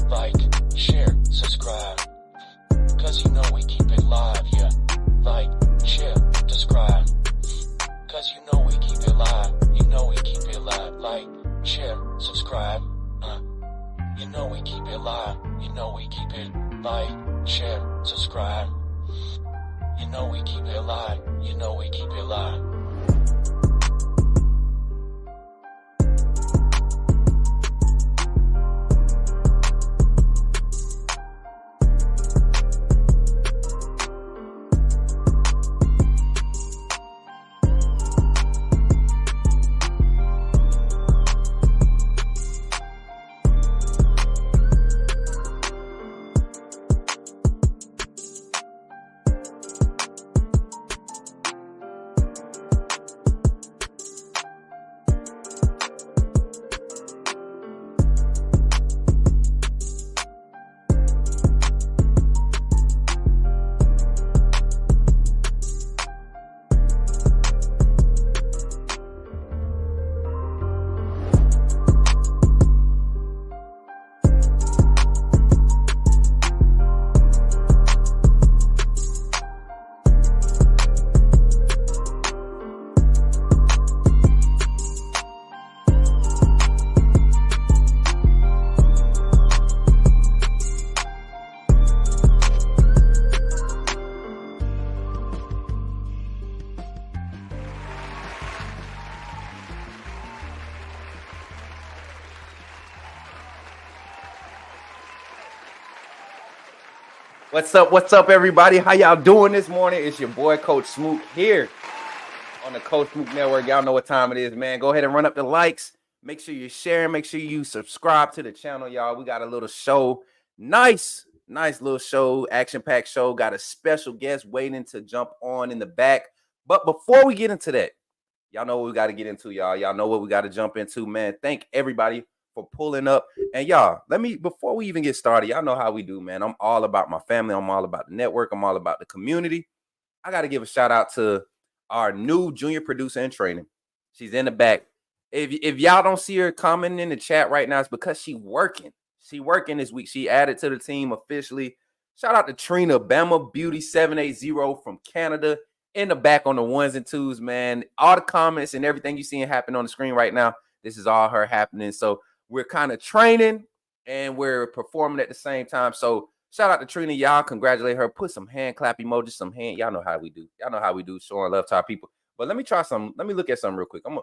like, share, subscribe. Cause you know we keep it live, yeah. Like, share, subscribe. Cause you know we keep it live. You know we keep it live. Like, share, subscribe. You know we keep it live. You know we keep it like, share, subscribe. You know we keep it live. You know we keep it live. What's up, everybody? How y'all doing this morning? It's your boy, Coach Smook, here on the Coach Smook Network. Y'all know what time it is, man. Go ahead and run up the likes. Make sure you share. Make sure you subscribe to the channel, y'all. We got a little show. Nice little show, action-packed show. Got a special guest waiting to jump on in the back. But before we get into that, y'all know what we got to get into, y'all. Y'all know what we got to jump into, man. Thank everybody for pulling up. And y'all, before we even get started, y'all know how we do, man. I'm all about my family. I'm all about the network. I'm all about the community. I got to give a shout out to our new junior producer in training. She's in the back. If y'all don't see her commenting in the chat right now, it's because she working. She working this week. She added to the team officially. Shout out to Trina, Bama Beauty 780 from Canada, in the back on the ones and twos, man. All the comments and everything you seeing happen on the screen right now, this is all her happening. So we're kind of training and we're performing at the same time. So shout out to Trina, y'all. Congratulate her. Put some hand clap emojis, some hand. Y'all know how we do. Y'all know how we do, showing love to our people. But let me try some. Let me look at something real quick. I'm a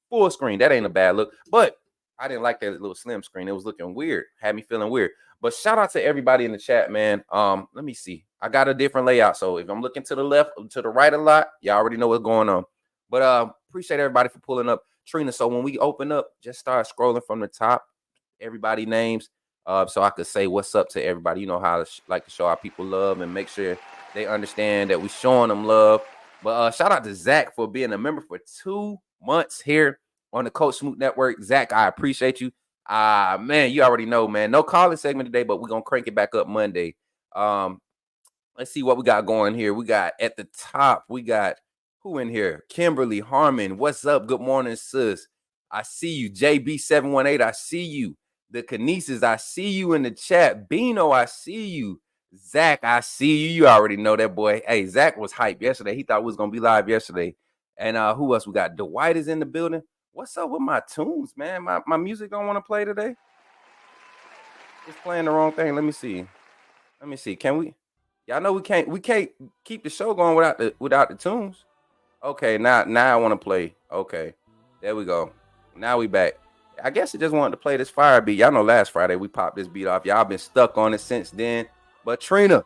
full screen. That ain't a bad look. But I didn't like that little slim screen. It was looking weird. Had me feeling weird. But shout out to everybody in the chat, man. Let me see. I got a different layout. So if I'm looking to the left, to the right a lot, y'all already know what's going on. But appreciate everybody for pulling up. Trina, so when we open up, just start scrolling from the top. Everybody names, so I could say what's up to everybody. You know how I like to show our people love and make sure they understand that we showing them love. But shout out to Zach for being a member for 2 months here on the Coach Smook Network. Zach, I appreciate you. Man, you already know, man. No calling segment today, but we're gonna crank it back up Monday. Let's see what we got going here. We got at the top, we got who in here? Kimberly Harmon. What's up? Good morning, sis. I see you. JB718, I see you. The Kinesis, I see you in the chat. Bino, I see you. Zach, I see you. You already know that boy. Hey, Zach was hyped yesterday. He thought we was going to be live yesterday. And who else we got? Dwight is in the building. What's up with my tunes, man? My music don't want to play today? It's playing the wrong thing. Let me see. Can we? Y'all know we can't keep the show going without the tunes. Okay, now I want to play. Okay, there we go. Now we back. I guess it just wanted to play this fire beat. Y'all know last Friday we popped this beat off. Y'all been stuck on it since then. But Trina,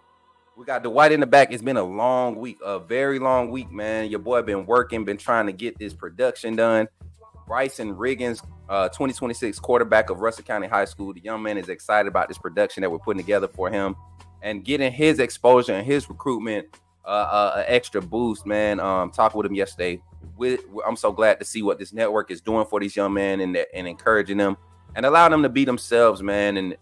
we got Dwight in the back. It's been a long week, a very long week, man. Your boy been working, been trying to get this production done. Bryson Riggins, 2026 quarterback of Russell County High School. The young man is excited about this production that we're putting together for him and getting his exposure and his recruitment an extra boost, man. Talking with him yesterday. I'm so glad to see what this network is doing for these young men and encouraging them and allowing them to be themselves, man, and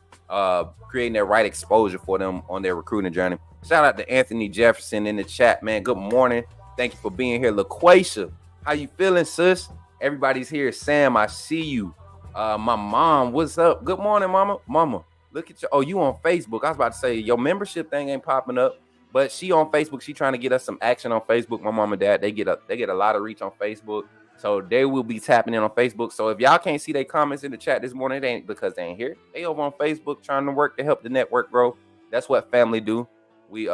creating that right exposure for them on their recruiting journey. Shout out to Anthony Jefferson in the chat, man. Good morning. Thank you for being here. LaQuasia, how you feeling, sis? Everybody's here. Sam, I see you. My mom, what's up? Good morning, mama. Mama, Look at oh, you on Facebook. I was about to say your membership thing ain't popping up, but she on Facebook. She trying to get us some action on Facebook. My mom and dad, they get a lot of reach on Facebook. So they will be tapping in on Facebook. So if y'all can't see their comments in the chat this morning, it ain't because they ain't here. They over on Facebook trying to work to help the network grow. That's what family do. We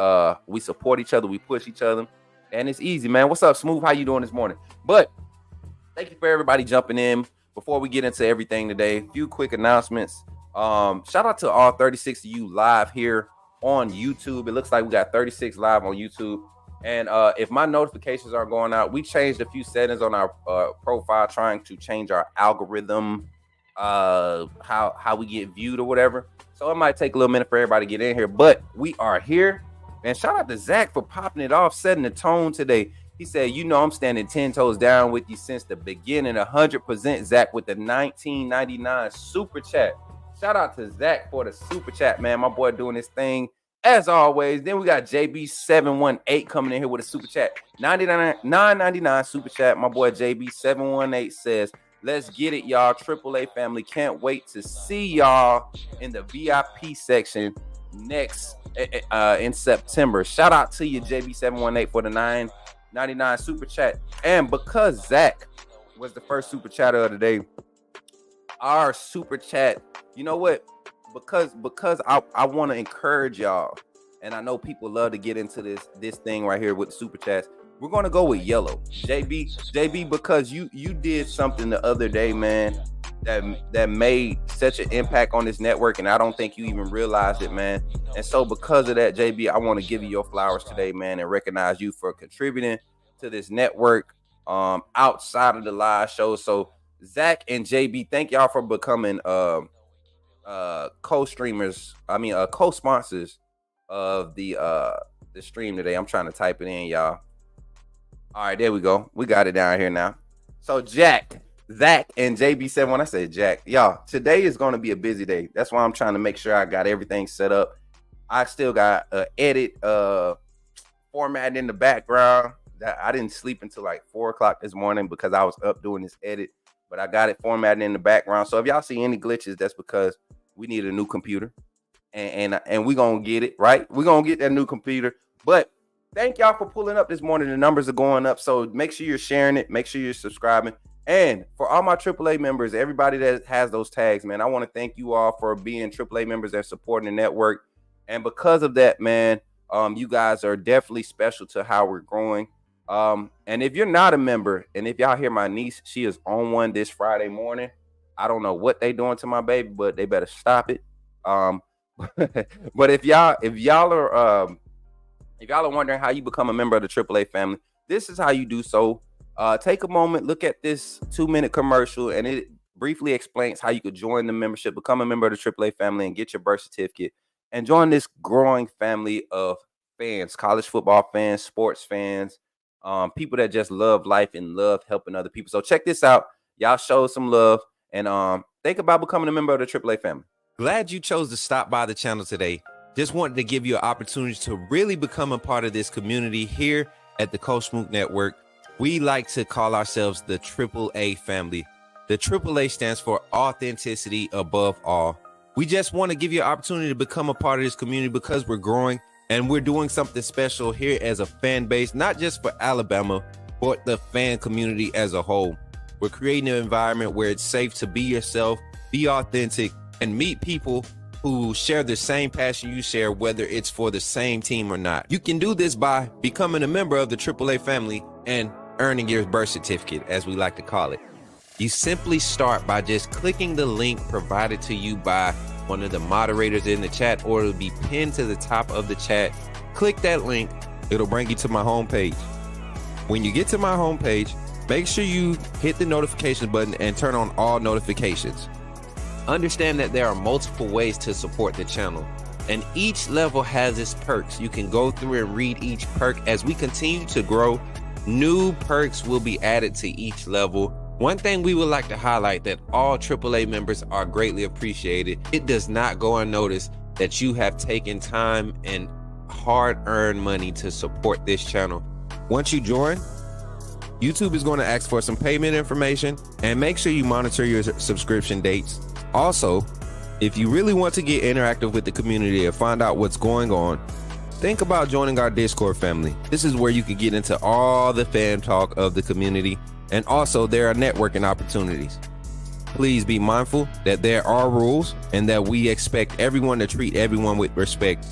support each other, we push each other, and it's easy, man. What's up, Smooth? How you doing this morning? But thank you for everybody jumping in. Before we get into everything today, a few quick announcements. Shout out to all 36 of you live here on YouTube. It looks like we got 36 live on YouTube. And if my notifications aren't going out, we changed a few settings on our profile, trying to change our algorithm, how we get viewed or whatever. So it might take a little minute for everybody to get in here, but we are here. And shout out to Zach for popping it off, setting the tone today. He said, you know, I'm standing 10 toes down with you since the beginning. 100% Zach with the $19.99 super chat. Shout out to Zach for the super chat, man. My boy doing his thing as always. Then we got JB718 coming in here with a super chat. $9.99 super chat. My boy JB718 says, let's get it, y'all. AAA family. Can't wait to see y'all in the VIP section next in September. Shout out to you, JB718, for the $9.99 super chat. And because Zach was the first super chatter of the day, our super chat, you know what? Because I want to encourage y'all, and I know people love to get into this thing right here with the super chats. We're going to go with yellow. JB, because you did something the other day, man, that made such an impact on this network, and I don't think you even realized it, man. And so because of that, JB, I want to give you your flowers today, man, and recognize you for contributing to this network outside of the live show. So Zach and JB, thank y'all for becoming co-sponsors of the stream today. I'm trying to type it in, y'all. All right, there we go. We got it down here now. So Zach, and JB7, when I say Jack, y'all, today is going to be a busy day. That's why I'm trying to make sure I got everything set up. I still got edit format in the background. That I didn't sleep until like 4 o'clock this morning because I was up doing this edit. But I got it formatted in the background. So if y'all see any glitches, that's because we need a new computer. And we're going to get it, right? We're going to get that new computer. But thank y'all for pulling up this morning. The numbers are going up. So make sure you're sharing it. Make sure you're subscribing. And for all my AAA members, everybody that has those tags, man, I want to thank you all for being AAA members and supporting the network. And because of that, man, you guys are definitely special to how we're growing. And if you're not a member, and if y'all hear my niece, she is on one this Friday morning. I don't know what they doing to my baby, but they better stop it. But if y'all are wondering how you become a member of the AAA family, this is how you do so. Take a moment, look at this 2-minute commercial, and it briefly explains how you could join the membership, become a member of the AAA family, and get your birth certificate, and join this growing family of fans, college football fans, sports fans, people that just love life and love helping other people. So check this out. Y'all show some love and think about becoming a member of the AAA family. Glad you chose to stop by the channel today. Just wanted to give you an opportunity to really become a part of this community here at the Coach Smook Network. We like to call ourselves the AAA family. The AAA stands for authenticity above all. We just want to give you an opportunity to become a part of this community because we're growing and we're doing something special here as a fan base, not just for Alabama, but the fan community as a whole. We're creating an environment where it's safe to be yourself, be authentic, and meet people who share the same passion you share, whether it's for the same team or not. You can do this by becoming a member of the AAA family and earning your birth certificate, as we like to call it. You simply start by just clicking the link provided to you by one of the moderators in the chat, or it'll be pinned to the top of the chat. Click that link. It'll bring you to my homepage. When you get to my homepage, make sure you hit the notification button and turn on all notifications. Understand that there are multiple ways to support the channel, and each level has its perks. You can go through and read each perk. As we continue to grow, new perks will be added to each level. One thing we would like to highlight that all AAA members are greatly appreciated. It does not go unnoticed that you have taken time and hard-earned money to support this channel. Once you join, YouTube is going to ask for some payment information, and make sure you monitor your subscription dates. Also, If you really want to get interactive with the community and find out what's going on, think about joining our Discord family. This is where you can get into all the fan talk of the community, and also there are networking opportunities. Please be mindful that there are rules and that we expect everyone to treat everyone with respect.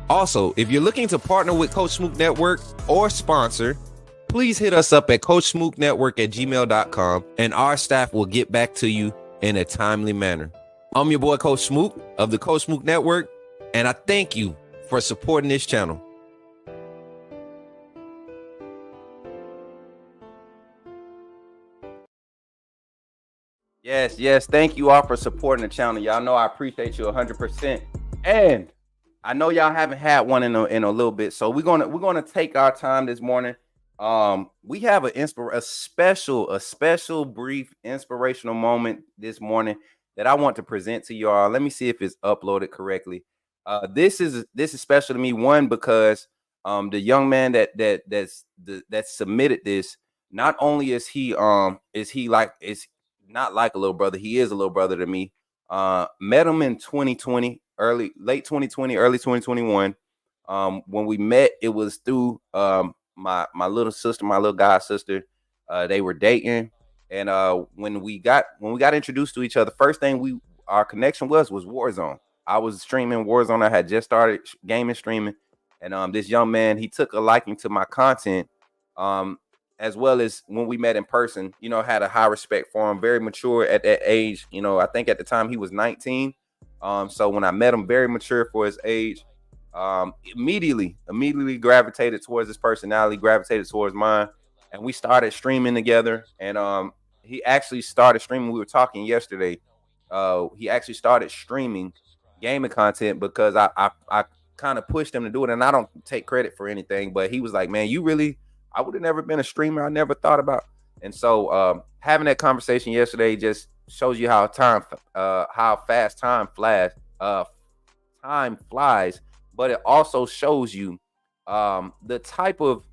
Also, if you're looking to partner with Coach Smook Network or sponsor, please hit us up at coachsmooknetwork@gmail.com and our staff will get back to you in a timely manner. I'm your boy, Coach Smook of the Coach Smook Network, and I thank you for supporting this channel. Yes. Thank you all for supporting the channel. Y'all know I appreciate you 100%. And I know y'all haven't had one in a little bit, so we're gonna take our time this morning. We have a special brief inspirational moment this morning that I want to present to y'all. Let me see if it's uploaded correctly. This is special to me, one, because the young man that submitted this, not only is he not like a little brother, he is a little brother to me. Met him in 2020, late 2020, early 2021. When we met, it was through my little sister, my little god sister. They were dating, and when we got introduced to each other, first thing our connection was Warzone. I was streaming Warzone. I had just started gaming streaming, and this young man, he took a liking to my content. As well as when we met in person, had a high respect for him, very mature at that age. I think at the time he was 19. So when I met him, very mature for his age. Immediately gravitated towards his personality, gravitated towards mine, and we started streaming together. And he actually started streaming. We were talking yesterday. He actually started streaming gaming content because I kind of pushed him to do it, and I don't take credit for anything, but he was like, man, I would have never been a streamer. I never thought about. And so having that conversation yesterday just shows you how fast time flies. But it also shows you the type of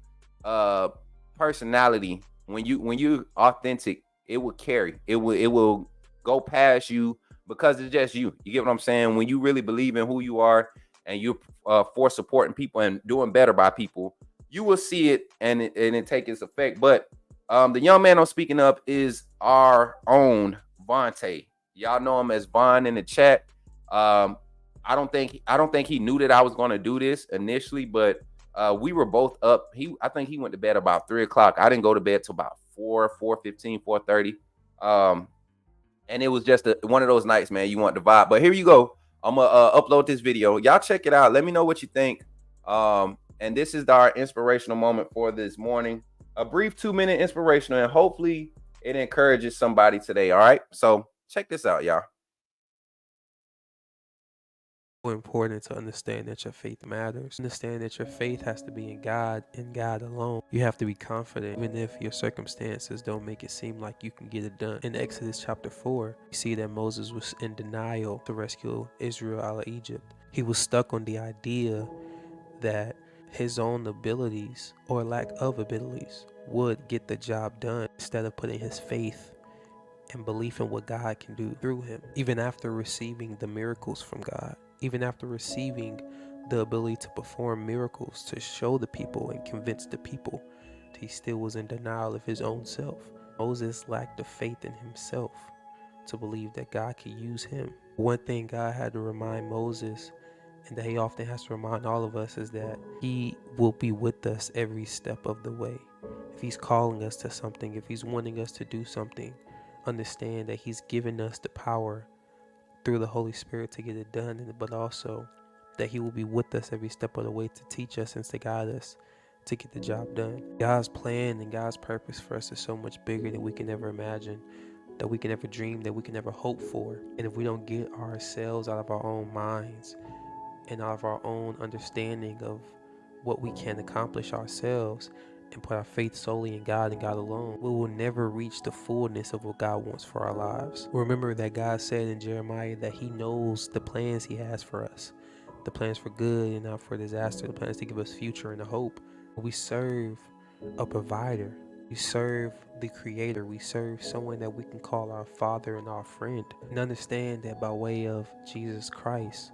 personality when you're authentic, it will carry. It will go past you because it's just you. You get what I'm saying? When you really believe in who you are and you're for supporting people and doing better by people, you will see it and it take its effect. But the young man I'm speaking of is our own Vontae. Y'all know him as Von in the chat. I don't think he knew that I was going to do this initially, but we were both up. I think he went to bed about 3 o'clock. I didn't go to bed till about 4:15, 4:30. And it was just one of those nights, man. You want the vibe. But here you go. I'm gonna upload this video. Y'all check it out. Let me know what you think. And this is our inspirational moment for this morning. A brief 2-minute inspirational, and hopefully it encourages somebody today. All right. So check this out, y'all. Important to understand that your faith matters. Understand that your faith has to be in God and God alone. You have to be confident even if your circumstances don't make it seem like you can get it done. In Exodus chapter 4, we see that Moses was in denial to rescue Israel out of Egypt. He was stuck on the idea that his own abilities or lack of abilities would get the job done instead of putting his faith and belief in what God can do through him. Even after receiving the miracles from God, even after receiving the ability to perform miracles to show the people and convince the people, he still was in denial of his own self. Moses lacked the faith in himself to believe that God could use him. One thing God had to remind Moses, and that he often has to remind all of us, is that he will be with us every step of the way. If he's calling us to something, if he's wanting us to do something, understand that he's given us the power through the Holy Spirit to get it done, but also that he will be with us every step of the way to teach us and to guide us to get the job done. God's plan and God's purpose for us is so much bigger than we can ever imagine, that we can ever dream, that we can ever hope for. And if we don't get ourselves out of our own minds and out of our own understanding of what we can accomplish ourselves and put our faith solely in God and God alone, we will never reach the fullness of what God wants for our lives. Remember that God said in Jeremiah that he knows the plans he has for us, the plans for good and not for disaster, the plans to give us future and a hope. We serve a provider. We serve the Creator. We serve someone that we can call our Father and our friend. And understand that by way of Jesus Christ,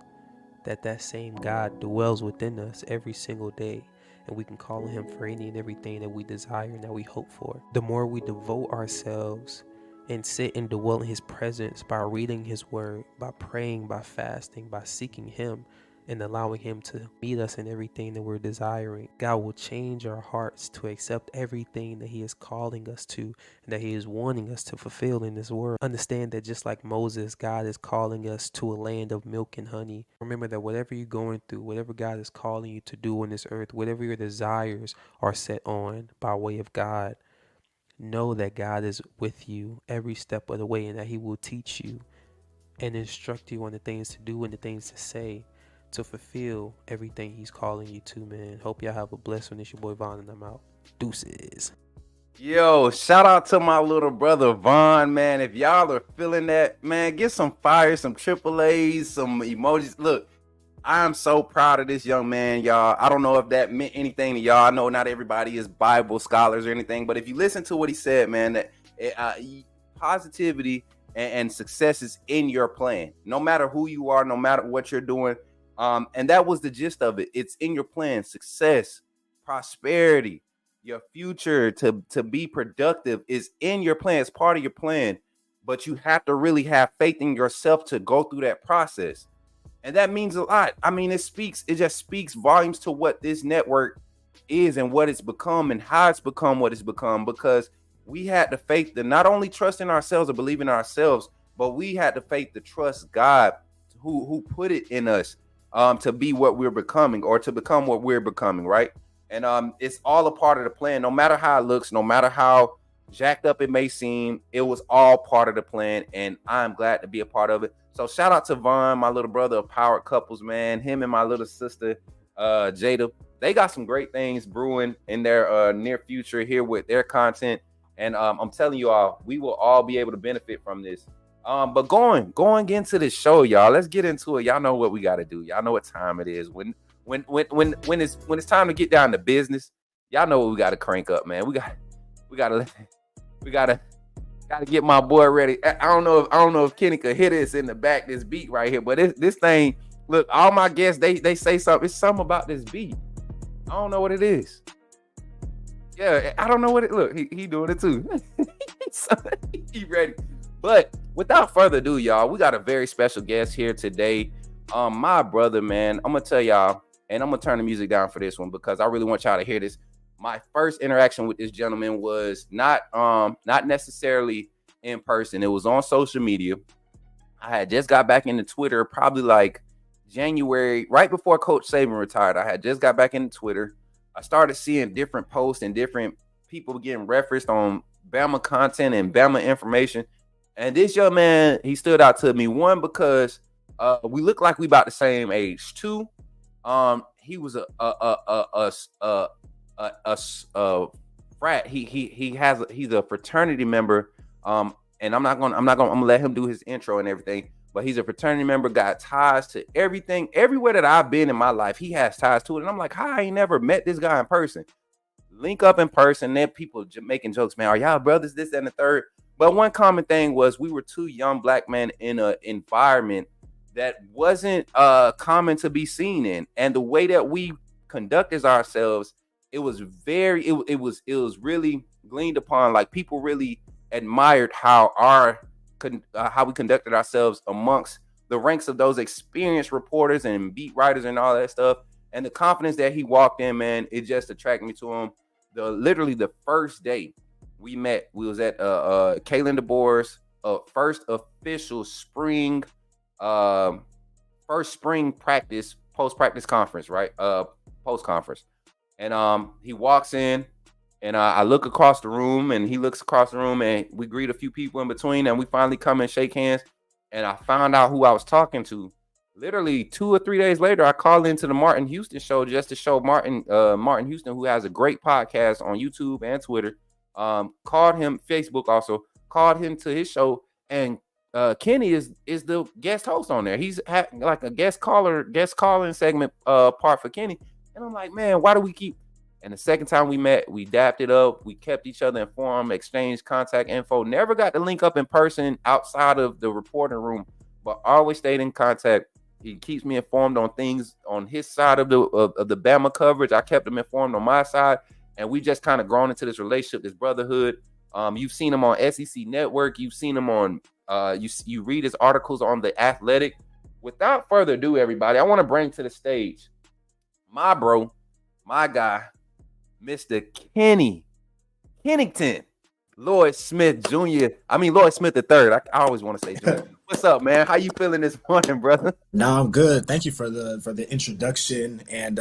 that same God dwells within us every single day. And we can call on him for any and everything that we desire and that we hope for. The more we devote ourselves and sit and dwell in his presence by reading his word, by praying, by fasting, by seeking him, and allowing him to meet us in everything that we're desiring, God will change our hearts to accept everything that he is calling us to and that he is wanting us to fulfill in this world. Understand that just like Moses, God is calling us to a land of milk and honey. Remember that whatever you're going through, whatever God is calling you to do on this earth, whatever your desires are set on by way of God, know that God is with you every step of the way and that he will teach you and instruct you on the things to do and the things to say to fulfill everything he's calling you to, man. Hope y'all have a blessed one. It's your boy Vaughn and I'm out. Deuces. Yo, shout out to my little brother Vaughn, man. If y'all are feeling that, man, get some fire, some triple A's, some emojis. Look, I'm so proud of this young man, y'all. I don't know if that meant anything to y'all. I know not everybody is Bible scholars or anything, but if you listen to what he said, man, that positivity and success is in your plan. No matter who you are, no matter what you're doing. And that was the gist of it. It's in your plan. Success, prosperity, your future to be productive is in your plan. It's part of your plan. But you have to really have faith in yourself to go through that process. And that means a lot. I mean, it just speaks volumes to what this network is and what it's become and how it's become what it's become, because we had the faith to not only trust in ourselves or believe in ourselves, but we had the faith to trust God who put it in us to be what we're becoming or to become what we're becoming, right? And it's all a part of the plan. No matter how it looks, no matter how jacked up it may seem, it was all part of the plan, and I'm glad to be a part of it. So shout out to Vaughn, my little brother of Powered Couples, man. Him and my little sister, Jada. They got some great things brewing in their near future here with their content. And I'm telling you all, we will all be able to benefit from this. But going into this show, y'all, let's get into it. Y'all know what we got to do. Y'all know what time it is. When it's time to get down to business, y'all know what we got to crank up, man. We gotta get my boy ready. I don't know if Kenny could hit us in the back, this beat right here, but this thing, look, all my guests, they say something. It's something about this beat. I don't know what it is. Yeah, I don't know what it look. He doing it too. He ready. But without further ado, y'all, we got a very special guest here today. My brother, man. I'm gonna tell y'all, and I'm gonna turn the music down for this one because I really want y'all to hear this. My first interaction with this gentleman was not necessarily in person. It was on social media. I had just got back into Twitter, probably like January, right before Coach Saban retired. I had just got back into Twitter. I started seeing different posts and different people getting referenced on Bama content and Bama information. And this young man, he stood out to me. One, because we look like we about the same age. Two, he was a frat. He's a fraternity member. And I'm gonna let him do his intro and everything. But he's a fraternity member, got ties to everything, everywhere that I've been in my life. He has ties to it. And I'm like, I ain't never met this guy in person. Link up in person. Then people making jokes, man. Are y'all brothers? This and the third. But one common thing was we were two young black men in an environment that wasn't common to be seen in. And the way that we conducted ourselves, it was really gleaned upon. Like, people really admired how we conducted ourselves amongst the ranks of those experienced reporters and beat writers and all that stuff. And the confidence that he walked in, man, it just attracted me to him. Literally the first day we met, we was at Kalen DeBoer's first official spring practice, post-practice conference, right? Post-conference. And he walks in, and I look across the room, and he looks across the room, and we greet a few people in between, and we finally come and shake hands. And I found out who I was talking to. Literally 2 or 3 days later, I called into the Martin Houston show just to show Martin Houston, who has a great podcast on YouTube and Twitter. Called him, Facebook also, called him to his show, and Kenny is the guest host on there. He's like a guest calling segment part for Kenny. And I'm like, man, why do we keep And the second time we met, we dapped it up. We kept each other informed, exchanged contact info. Never got to link up in person outside of the reporting room, but always stayed in contact. He keeps me informed on things on his side of the Bama coverage. I kept him informed on my side, and we just kind of grown into this relationship, this brotherhood. You've seen him on SEC Network. You've seen him on you read his articles on The Athletic. Without further ado, everybody, I want to bring to the stage my bro, my guy, Mr. Kennsington Lloyd Smith Jr. Lloyd Smith III. I always want to say Jr. What's up, man? How you feeling this morning, brother? No, I'm good. Thank you for the introduction. And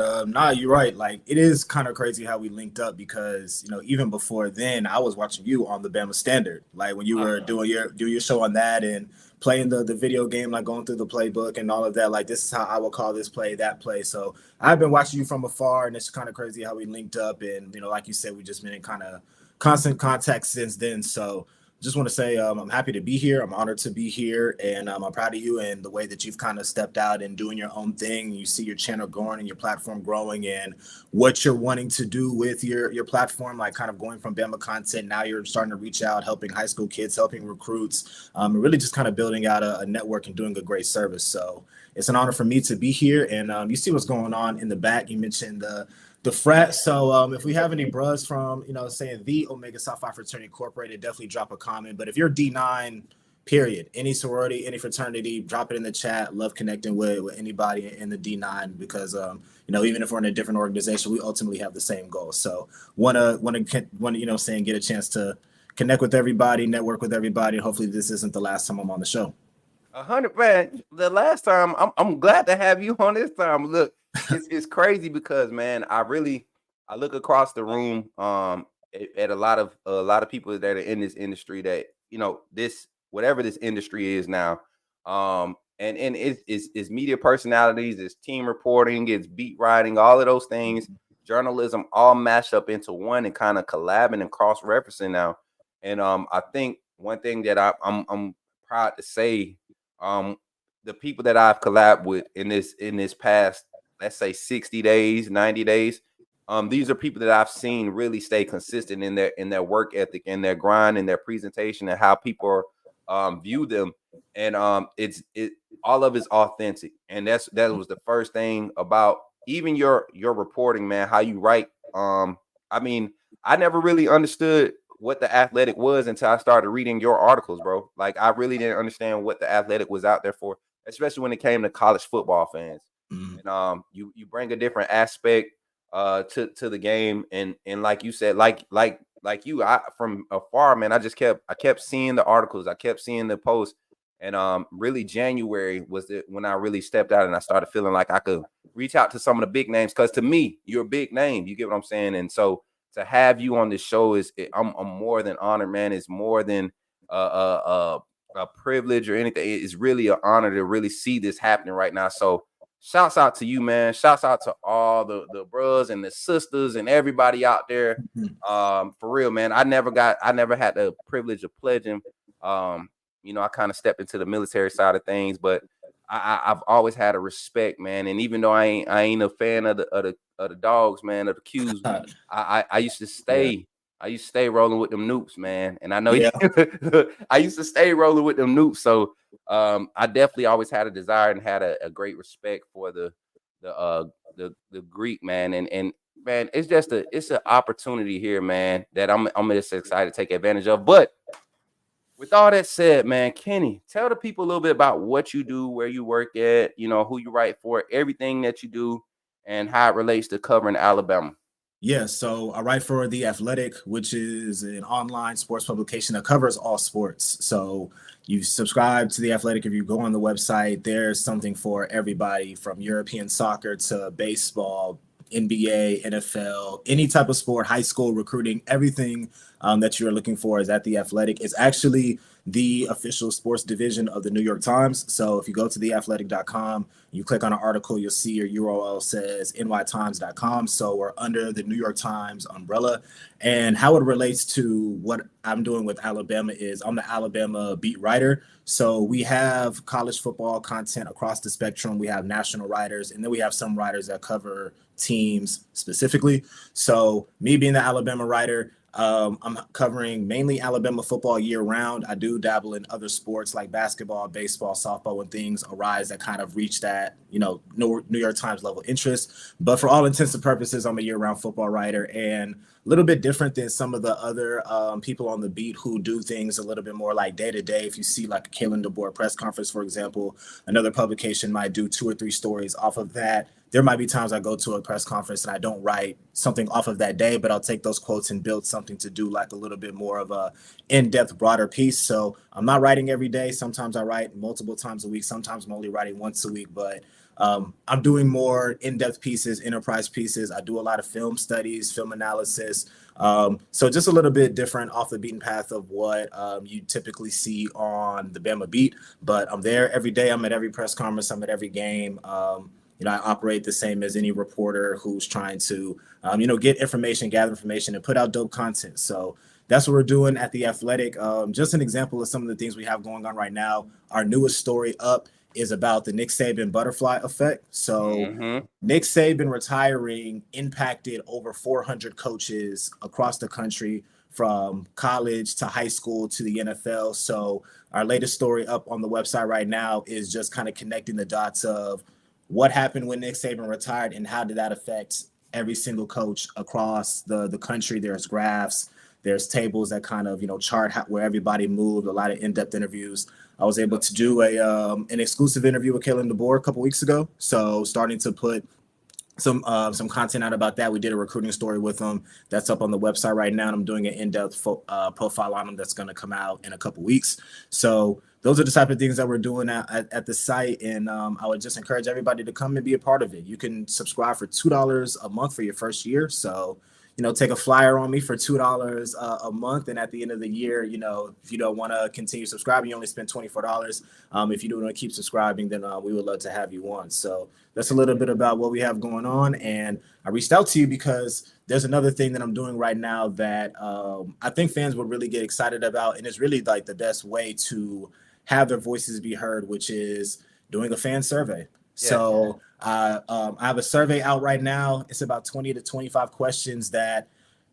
you're right. Like, it is kind of crazy how we linked up because, even before then, I was watching you on the Bama Standard. Like when you were doing your show on that and playing the video game, like going through the playbook and all of that. Like, this is how I will call this play, that play. So I've been watching you from afar, and it's kind of crazy how we linked up. And, like you said, we just been in kind of constant contact since then. So just want to say I'm happy to be here. I'm honored to be here, and I'm proud of you and the way that you've kind of stepped out and doing your own thing. You see your channel growing and your platform growing, and what you're wanting to do with your platform, like kind of going from Bama content. Now you're starting to reach out, helping high school kids, helping recruits, and really just kind of building out a network and doing a great service. So it's an honor for me to be here. And you see what's going on in the back. You mentioned the frat. So if we have any bros from, saying the Omega Psi Phi Fraternity Incorporated, definitely drop a comment. But if you're D9, period, any sorority, any fraternity, drop it in the chat. Love connecting with anybody in the D9 because, even if we're in a different organization, we ultimately have the same goal. So want to get a chance to connect with everybody, network with everybody. Hopefully this isn't the last time I'm on the show. 100, man. The last time, I'm glad to have you on this time. Look, it's crazy because, man, I look across the room at a lot of people that are in this industry that this whatever this industry is now, and it's media personalities, it's team reporting, it's beat writing, all of those things, journalism, all mashed up into one and kind of collabing and cross referencing now. And I think one thing that I'm proud to say, the people that I've collabed with in this past, let's say 60 days, 90 days. These are people that I've seen really stay consistent in their work ethic and their grind and their presentation and how people view them. And it all of it's authentic. And that was the first thing about even your reporting, man, how you write. I never really understood what The Athletic was until I started reading your articles, bro. Like, I really didn't understand what The Athletic was out there for, especially when it came to college football fans. And you bring a different aspect to the game, and like you said, like you, I from afar, man, I kept seeing the articles, I kept seeing the posts, and really January was when I really stepped out and I started feeling like I could reach out to some of the big names, because to me, you're a big name, you get what I'm saying? And so to have you on this show I'm more than honored, man. It's more than a privilege or anything. It's really an honor to really see this happening right now. So shouts out to you, man. Shouts out to all the bros and the sisters and everybody out there. For real, man. I never had the privilege of pledging. I kind of stepped into the military side of things, but I've always had a respect, man. And even though I ain't a fan of the dogs, man, of the Qs, I used to stay. Yeah. I used to stay rolling with them noops, man. And I know I used to stay rolling with them noops. So I definitely always had a desire and had a great respect for the Greek, man. And man, it's an opportunity here, man, that I'm just excited to take advantage of. But with all that said, man, Kenny, tell the people a little bit about what you do, where you work at, who you write for, everything that you do, and how it relates to covering Alabama. Yeah, so I write for The Athletic, which is an online sports publication that covers all sports. So you subscribe to The Athletic. If you go on the website, there's something for everybody from European soccer to baseball, NBA, NFL, any type of sport, high school recruiting, everything that you're looking for is at The Athletic. It's actually the official sports division of the New York Times. So if you go to theathletic.com, you click on an article, you'll see your URL says nytimes.com. So we're under the New York Times umbrella. And how it relates to what I'm doing with Alabama is I'm the Alabama beat writer. So we have college football content across the spectrum. We have national writers, and then we have some writers that cover teams specifically. So me being the Alabama writer, I'm covering mainly Alabama football year round. I do dabble in other sports like basketball, baseball, softball, when things arise that kind of reach that, New York Times level interest. But for all intents and purposes, I'm a year round football writer, and a little bit different than some of the other people on the beat who do things a little bit more like day to day. If you see like a Kalen DeBoer press conference, for example, another publication might do 2 or 3 stories off of that. There might be times I go to a press conference and I don't write something off of that day, but I'll take those quotes and build something to do like a little bit more of a in-depth, broader piece. So I'm not writing every day. Sometimes I write multiple times a week. Sometimes I'm only writing once a week, but I'm doing more in-depth pieces, enterprise pieces. I do a lot of film studies, film analysis. So just a little bit different off the beaten path of what you typically see on the Bama beat, but I'm there every day. I'm at every press conference. I'm at every game. I operate the same as any reporter who's trying to, get information, gather information, and put out dope content. So that's what we're doing at The Athletic. Just an example of some of the things we have going on right now. Our newest story up is about the Nick Saban butterfly effect. So Nick Saban retiring impacted over 400 coaches across the country, from college to high school to the NFL. So our latest story up on the website right now is just kind of connecting the dots of what happened when Nick Saban retired and how did that affect every single coach across the country. There's graphs, there's tables that kind of, chart where everybody moved, a lot of in-depth interviews. I was able to do an exclusive interview with Kalen DeBoer a couple weeks ago. So starting to put some content out about that. We did a recruiting story with him that's up on the website right now, and I'm doing an in-depth profile on him that's going to come out in a couple weeks. So those are the type of things that we're doing at the site, and I would just encourage everybody to come and be a part of it. You can subscribe for $2 a month for your first year. So take a flyer on me for $2 a month. And at the end of the year, if you don't want to continue subscribing, you only spend $24. If you do want to keep subscribing, then we would love to have you on. So that's a little bit about what we have going on. And I reached out to you because there's another thing that I'm doing right now that I think fans would really get excited about. And it's really like the best way to have their voices be heard, which is doing a fan survey. Yeah. So I have a survey out right now. It's about 20 to 25 questions that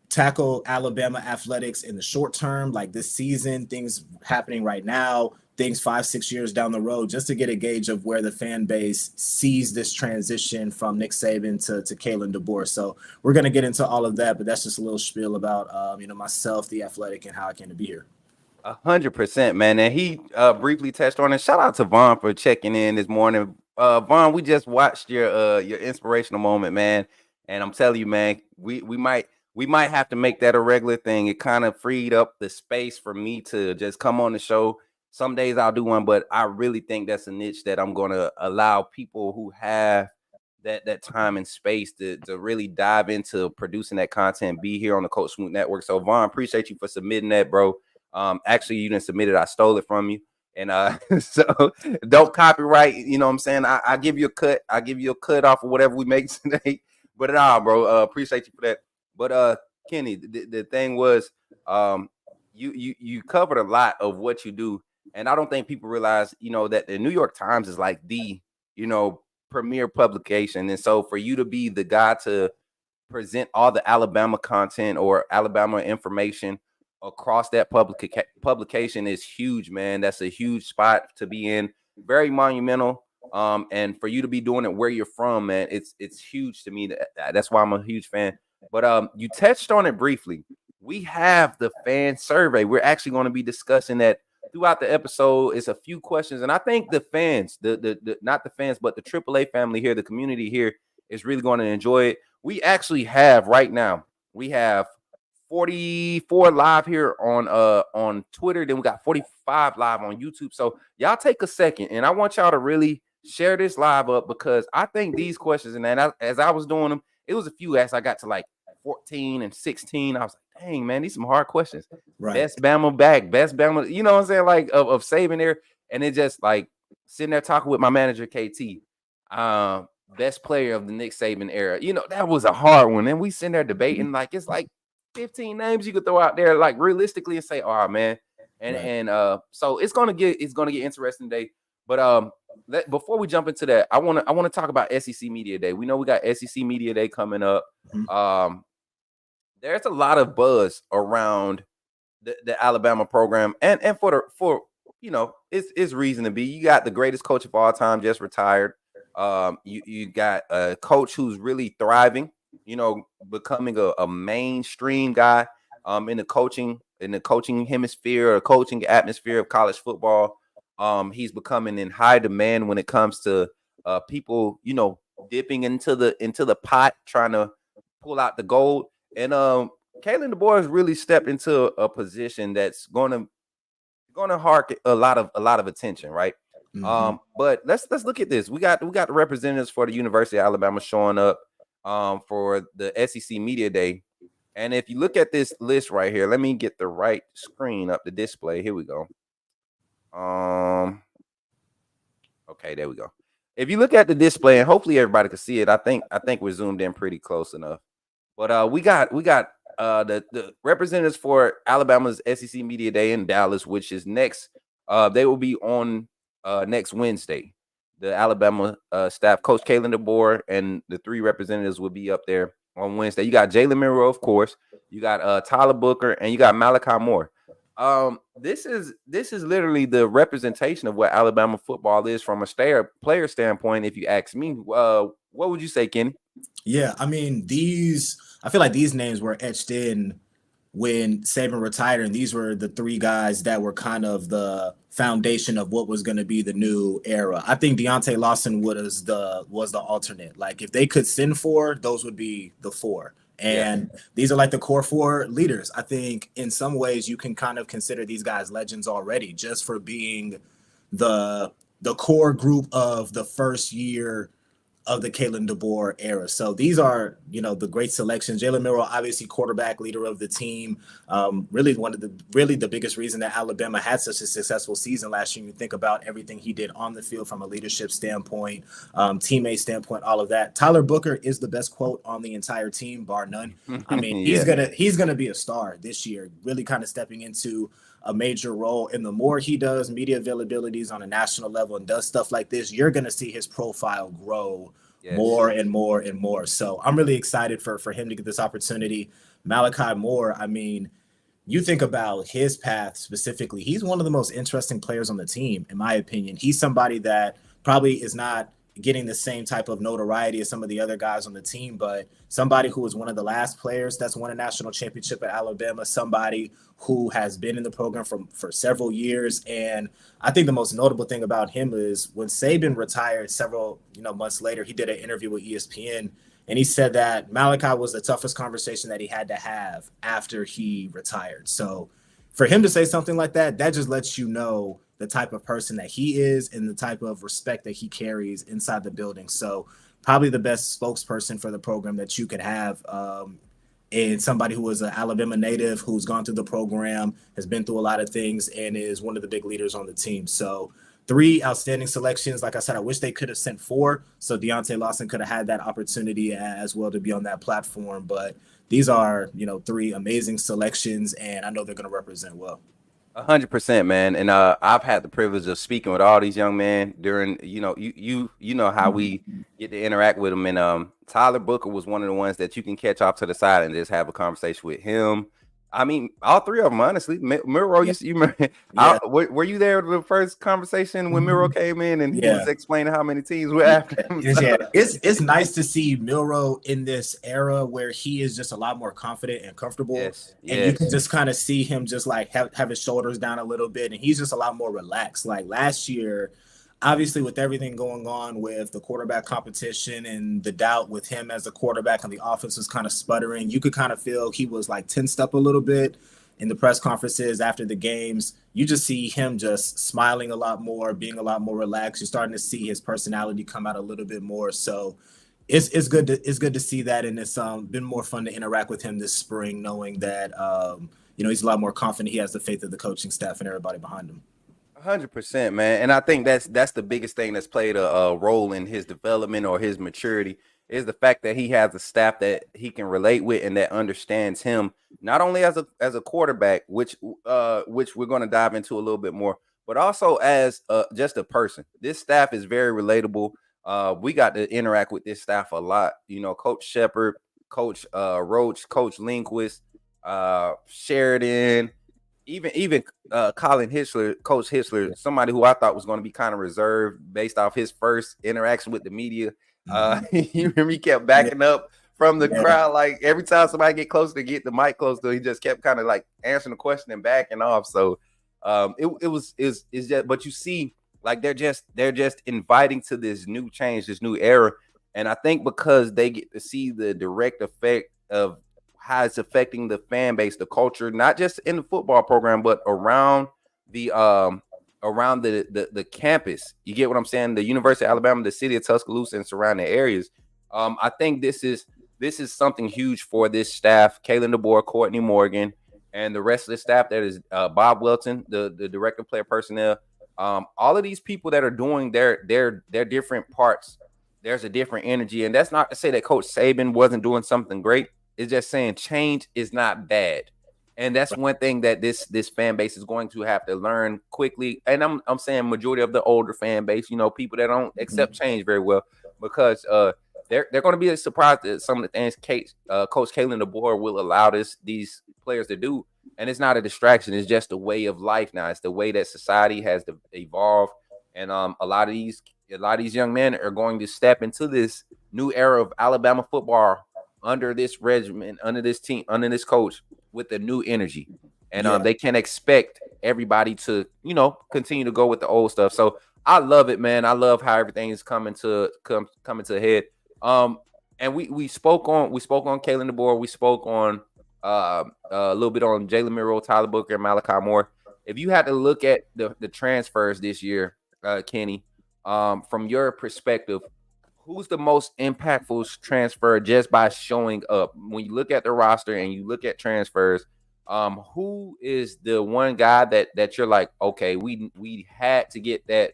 tackle Alabama athletics in the short term, like this season, things happening right now, things 5-6 years down the road, just to get a gauge of where the fan base sees this transition from Nick Saban to Kalen DeBoer. So we're going to get into all of that, but that's just a little spiel about, myself, The Athletic, and how I came to be here. 100%, man. And he briefly touched on it. Shout out to Vaughn for checking in this morning. Vaughn, we just watched your inspirational moment, man. And I'm telling you, man, we might have to make that a regular thing. It kind of freed up the space for me to just come on the show. Some days I'll do one, but I really think that's a niche that I'm going to allow people who have that time and space to really dive into producing that content, be here on the Coach Smook Network. So Vaughn, appreciate you for submitting that, bro. Actually, you didn't submit it. I stole it from you. And so don't copyright, you know what I'm saying? I give you a cut. I give you a cut off of whatever we make today. But bro, appreciate you for that. But Kenny, the thing was, you covered a lot of what you do. And I don't think people realize, that the New York Times is like the, premier publication. And so for you to be the guy to present all the Alabama content or Alabama information across that publication is huge, man. That's a huge spot to be in. Very monumental. And for you to be doing it where you're from, man, it's huge to me. That's why I'm a huge fan. But you touched on it briefly. We have the fan survey. We're actually going to be discussing that throughout the episode. It's a few questions, and I think the fans, the not the fans, but the AAA family here, the community here, is really going to enjoy it. We actually have right now, we have 44 live here on Twitter. Then we got 45 live on YouTube. So y'all take a second, and I want y'all to really share this live up, because I think these questions, and then as I was doing them, it was a few as I got to like 14 and 16. I was like, dang, man, these some hard questions. Right. Best Bama back, best Bama, you know what I'm saying? Like of Saban there. And it just like sitting there talking with my manager, KT. Best player of the Nick Saban era. You know, that was a hard one. And we sitting there debating, like it's like 15 names you could throw out there, like realistically, and say, oh man. So it's gonna get interesting today. But before we jump into that, I wanna talk about SEC Media Day. We know we got SEC Media Day coming up. There's a lot of buzz around the Alabama program, and for you know, it's reason to be. You got the greatest coach of all time just retired. You got a coach who's really thriving, you know, becoming a mainstream guy in the coaching hemisphere or coaching atmosphere of college football. He's becoming in high demand when it comes to people, you know, dipping into the pot trying to pull out the gold. And Kalen DeBoer has really stepped into a position that's gonna hark a lot of attention, right? But let's look at this. We got the representatives for the University of Alabama showing up for the SEC Media Day. And if you look at this list right here, let me get the right screen up, the display. Here we go. Okay, there we go. If you look at the display, and hopefully everybody can see it, I think we're zoomed in pretty close enough. But we got the representatives for Alabama's SEC Media Day in Dallas, which is next. They will be on next Wednesday. The Alabama staff, Coach Kalen DeBoer, and the 3 representatives will be up there on Wednesday. You got Jalen Monroe, of course. You got Tyler Booker, and you got Malachi Moore. This is literally the representation of what Alabama football is from a player standpoint. If you ask me, what would you say, Kenny? Yeah, I mean, I feel like these names were etched in when Saban retired, and these were the 3 guys that were kind of the foundation of what was going to be the new era. I think Deontay Lawson was the alternate. Like if they could send 4, those would be the 4. And these are like the core 4 leaders. I think in some ways you can kind of consider these guys legends already, just for being the core group of the first year of the Kalen DeBoer era. So these are, you know, the great selections. Jalen Milroe, obviously quarterback, leader of the team. Really the biggest reason that Alabama had such a successful season last year. You think about everything he did on the field from a leadership standpoint, teammate standpoint, all of that. Tyler Booker is the best quote on the entire team, bar none. I mean, he's gonna be a star this year, really kind of stepping into a major role. And the more he does media availabilities on a national level and does stuff like this, you're going to see his profile grow more and more and more. So I'm really excited for him to get this opportunity. Malachi Moore, I mean, you think about his path specifically, he's one of the most interesting players on the team, in my opinion. He's somebody that probably is not getting the same type of notoriety as some of the other guys on the team, but somebody who was one of the last players that's won a national championship at Alabama, somebody who has been in the program for several years. And I think the most notable thing about him is when Saban retired several months later, he did an interview with ESPN, and he said that Malachi was the toughest conversation that he had to have after he retired. So for him to say something like that, that just lets you know the type of person that he is and the type of respect that he carries inside the building. So probably the best spokesperson for the program that you could have, and somebody who is an Alabama native who's gone through the program, has been through a lot of things, and is one of the big leaders on the team. So 3 outstanding selections. Like I said, I wish they could have sent 4, so Deontay Lawson could have had that opportunity as well to be on that platform. But these are, 3 amazing selections, and I know they're going to represent well. 100%, man. And I've had the privilege of speaking with all these young men during, you know how we get to interact with them. And Tyler Booker was one of the ones that you can catch off to the side and just have a conversation with him. I mean, all 3 of them, honestly. Miro, were you there for the first conversation when Miro came in and he was explaining how many teams were after him? It's nice to see Milroe in this era where he is just a lot more confident and comfortable. And you can just kind of see him just like have his shoulders down a little bit, and he's just a lot more relaxed. Like last year, obviously with everything going on with the quarterback competition and the doubt with him as a quarterback and the offense was kind of sputtering, you could kind of feel he was like tensed up a little bit in the press conferences after the games. You just see him just smiling a lot more, being a lot more relaxed. You're starting to see his personality come out a little bit more. So it's good to see that, and it's been more fun to interact with him this spring, knowing that he's a lot more confident. He has the faith of the coaching staff and everybody behind him. 100%, man. And I think that's the biggest thing that's played a role in his development or his maturity is the fact that he has a staff that he can relate with and that understands him not only as a quarterback, which we're going to dive into a little bit more, but also as just a person. This staff is very relatable. We got to interact with this staff a lot. You know, Coach Shepard, Coach Roach, Coach Lindquist, Sheridan, even Colin Hitchler, Coach Hitchler, somebody who I thought was going to be kind of reserved based off his first interaction with the media. You remember he kept backing up from the crowd, like every time somebody get close to get the mic close to, he just kept kind of like answering the question and backing off. So it's just, but you see, like they're just inviting to this new change, this new era, and I think because they get to see the direct effect of how it's affecting the fan base, the culture, not just in the football program, but around the campus. You get what I'm saying? The University of Alabama, the city of Tuscaloosa, and surrounding areas. I think this is something huge for this staff. Kalen DeBoer, Courtney Morgan, and the rest of the staff. That is Bob Welton, the director of player personnel. All of these people that are doing their different parts. There's a different energy, and that's not to say that Coach Saban wasn't doing something great. It's just saying change is not bad. And that's one thing that this fan base is going to have to learn quickly. And I'm saying majority of the older fan base, you know, people that don't accept change very well, because they're going to be surprised at some of the things Coach Kalen DeBoer will allow these players to do. And it's not a distraction. It's just a way of life now. It's the way that society has evolved. And a lot of these young men are going to step into this new era of Alabama football under this regimen, under this team, under this coach, with the new energy. And they can't expect everybody to, you know, continue to go with the old stuff. So I love it, man. I love how everything is coming to a head. And we spoke on Kalen DeBoer. We spoke on a little bit on Jalen Milroe, Tyler Booker, and Malachi Moore. If you had to look at the transfers this year, Kenny, from your perspective, who's the most impactful transfer just by showing up? When you look at the roster and you look at transfers, who is the one guy that you're like, okay, we had to get that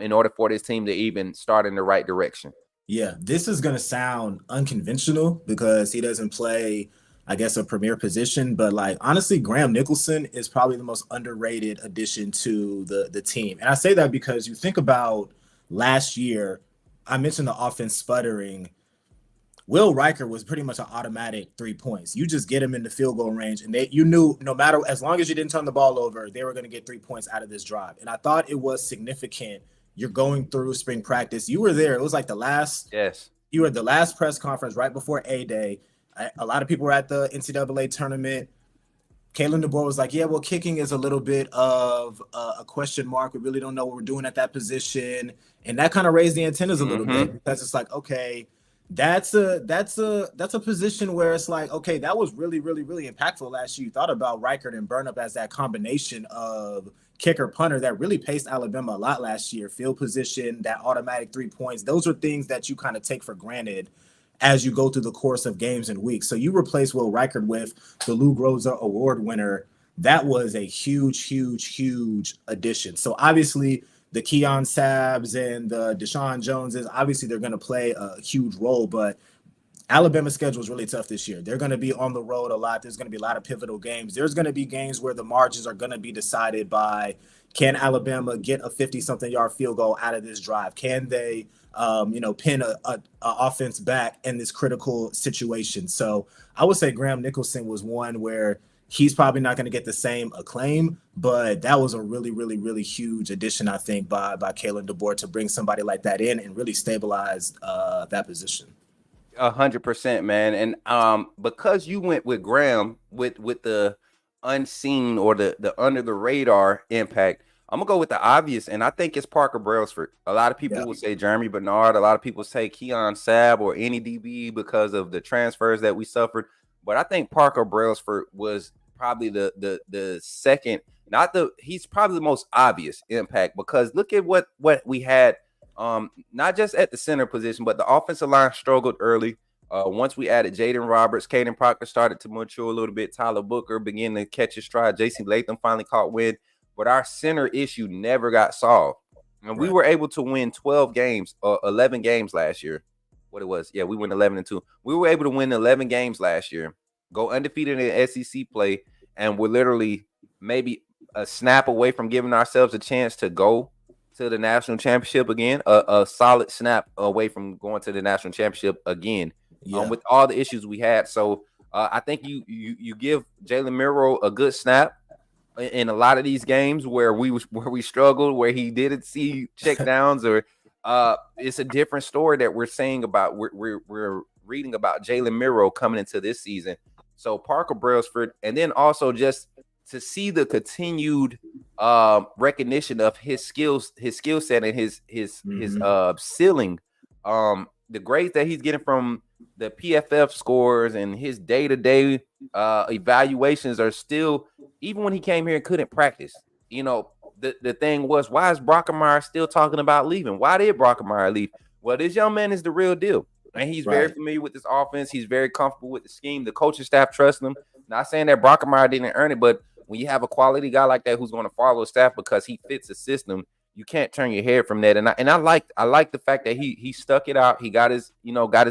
in order for this team to even start in the right direction? Yeah, this is going to sound unconventional because he doesn't play, I guess, a premier position. But like, honestly, Graham Nicholson is probably the most underrated addition to the team. And I say that because you think about last year, I mentioned the offense sputtering. Will Riker was pretty much an automatic 3 points. You just get him in the field goal range, and you knew no matter, as long as you didn't turn the ball over, they were going to get 3 points out of this drive. And I thought it was significant. You're going through spring practice. You were there. It was like you were at the last press conference right before A-Day. A lot of people were at the NCAA tournament. Kalen DeBoer was like, yeah, well, kicking is a little bit of a question mark. We really don't know what we're doing at that position. And that kind of raised the antennas a little bit, because it's like, okay, that's a position where it's like, okay, that was really, really, really impactful last year. You thought about Reichert and Burnup as that combination of kicker punter that really paced Alabama a lot last year. Field position, that automatic 3 points. Those are things that you kind of take for granted as you go through the course of games and weeks. So you replace Will Reichert with the Lou Groza Award winner. That was a huge, huge, huge addition. So obviously the Keon Sabs and the Deshaun Joneses, obviously they're going to play a huge role, but Alabama's schedule is really tough this year. They're going to be on the road a lot. There's going to be a lot of pivotal games. There's going to be games where the margins are going to be decided by, can Alabama get a 50-something yard field goal out of this drive? Can they pin a offense back in this critical situation? So I would say Graham Nicholson was one where he's probably not going to get the same acclaim, but that was a really, really, really huge addition, I think, by Kalen DeBoer to bring somebody like that in and really stabilize that position. 100%, man. And because you went with Graham with the unseen or the under the radar impact, I'm gonna go with the obvious, and I think it's Parker Brailsford. A lot of people will say Jeremy Bernard. A lot of people say Keon Sabb or any DB because of the transfers that we suffered. But I think Parker Brailsford was probably the second. He's probably the most obvious impact, because look at what we had Not just at the center position, but the offensive line struggled early. Once we added Jaden Roberts, Caden Proctor started to mature a little bit. Tyler Booker began to catch his stride. J.C. Latham finally caught wind, but our center issue never got solved. And we were able to win 12 games, 11 games last year. What it was? Yeah, we went 11-2. We were able to win 11 games last year, go undefeated in SEC play, and we're literally maybe a snap away from giving ourselves a chance to go to the national championship again. A solid snap away from going to the national championship again. With all the issues we had. So I think you give Jalen Miro a good snap in a lot of these games where we struggled, where he didn't see checkdowns, or it's a different story that we're saying about. We're reading about Jalen Miro coming into this season. So Parker Brailsford, and then also just to see the continued recognition of his skill set and his ceiling, the grades that he's getting from the PFF scores and his day-to-day evaluations are still, even when he came here and couldn't practice, the thing was, why is Brockermeyer still talking about leaving? Why did Brockermeyer leave? Well, this young man is the real deal. And he's very familiar with this offense. He's very comfortable with the scheme. The coaching staff trusts him. Not saying that Brockermeyer didn't earn it, but when you have a quality guy like that who's going to follow staff because he fits the system, you can't turn your head from that. And I like the fact that he stuck it out. He got his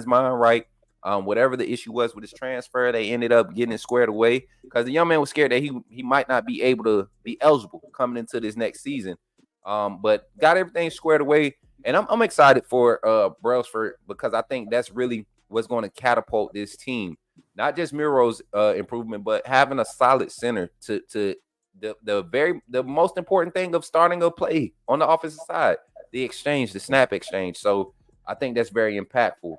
mind right. Whatever the issue was with his transfer, they ended up getting it squared away because the young man was scared that he might not be able to be eligible coming into this next season. But got everything squared away. And I'm excited for Brailsford because I think that's really what's going to catapult this team. Not just Miro's improvement, but having a solid center to the most important thing of starting a play on the offensive side, the snap exchange. So I think that's very impactful.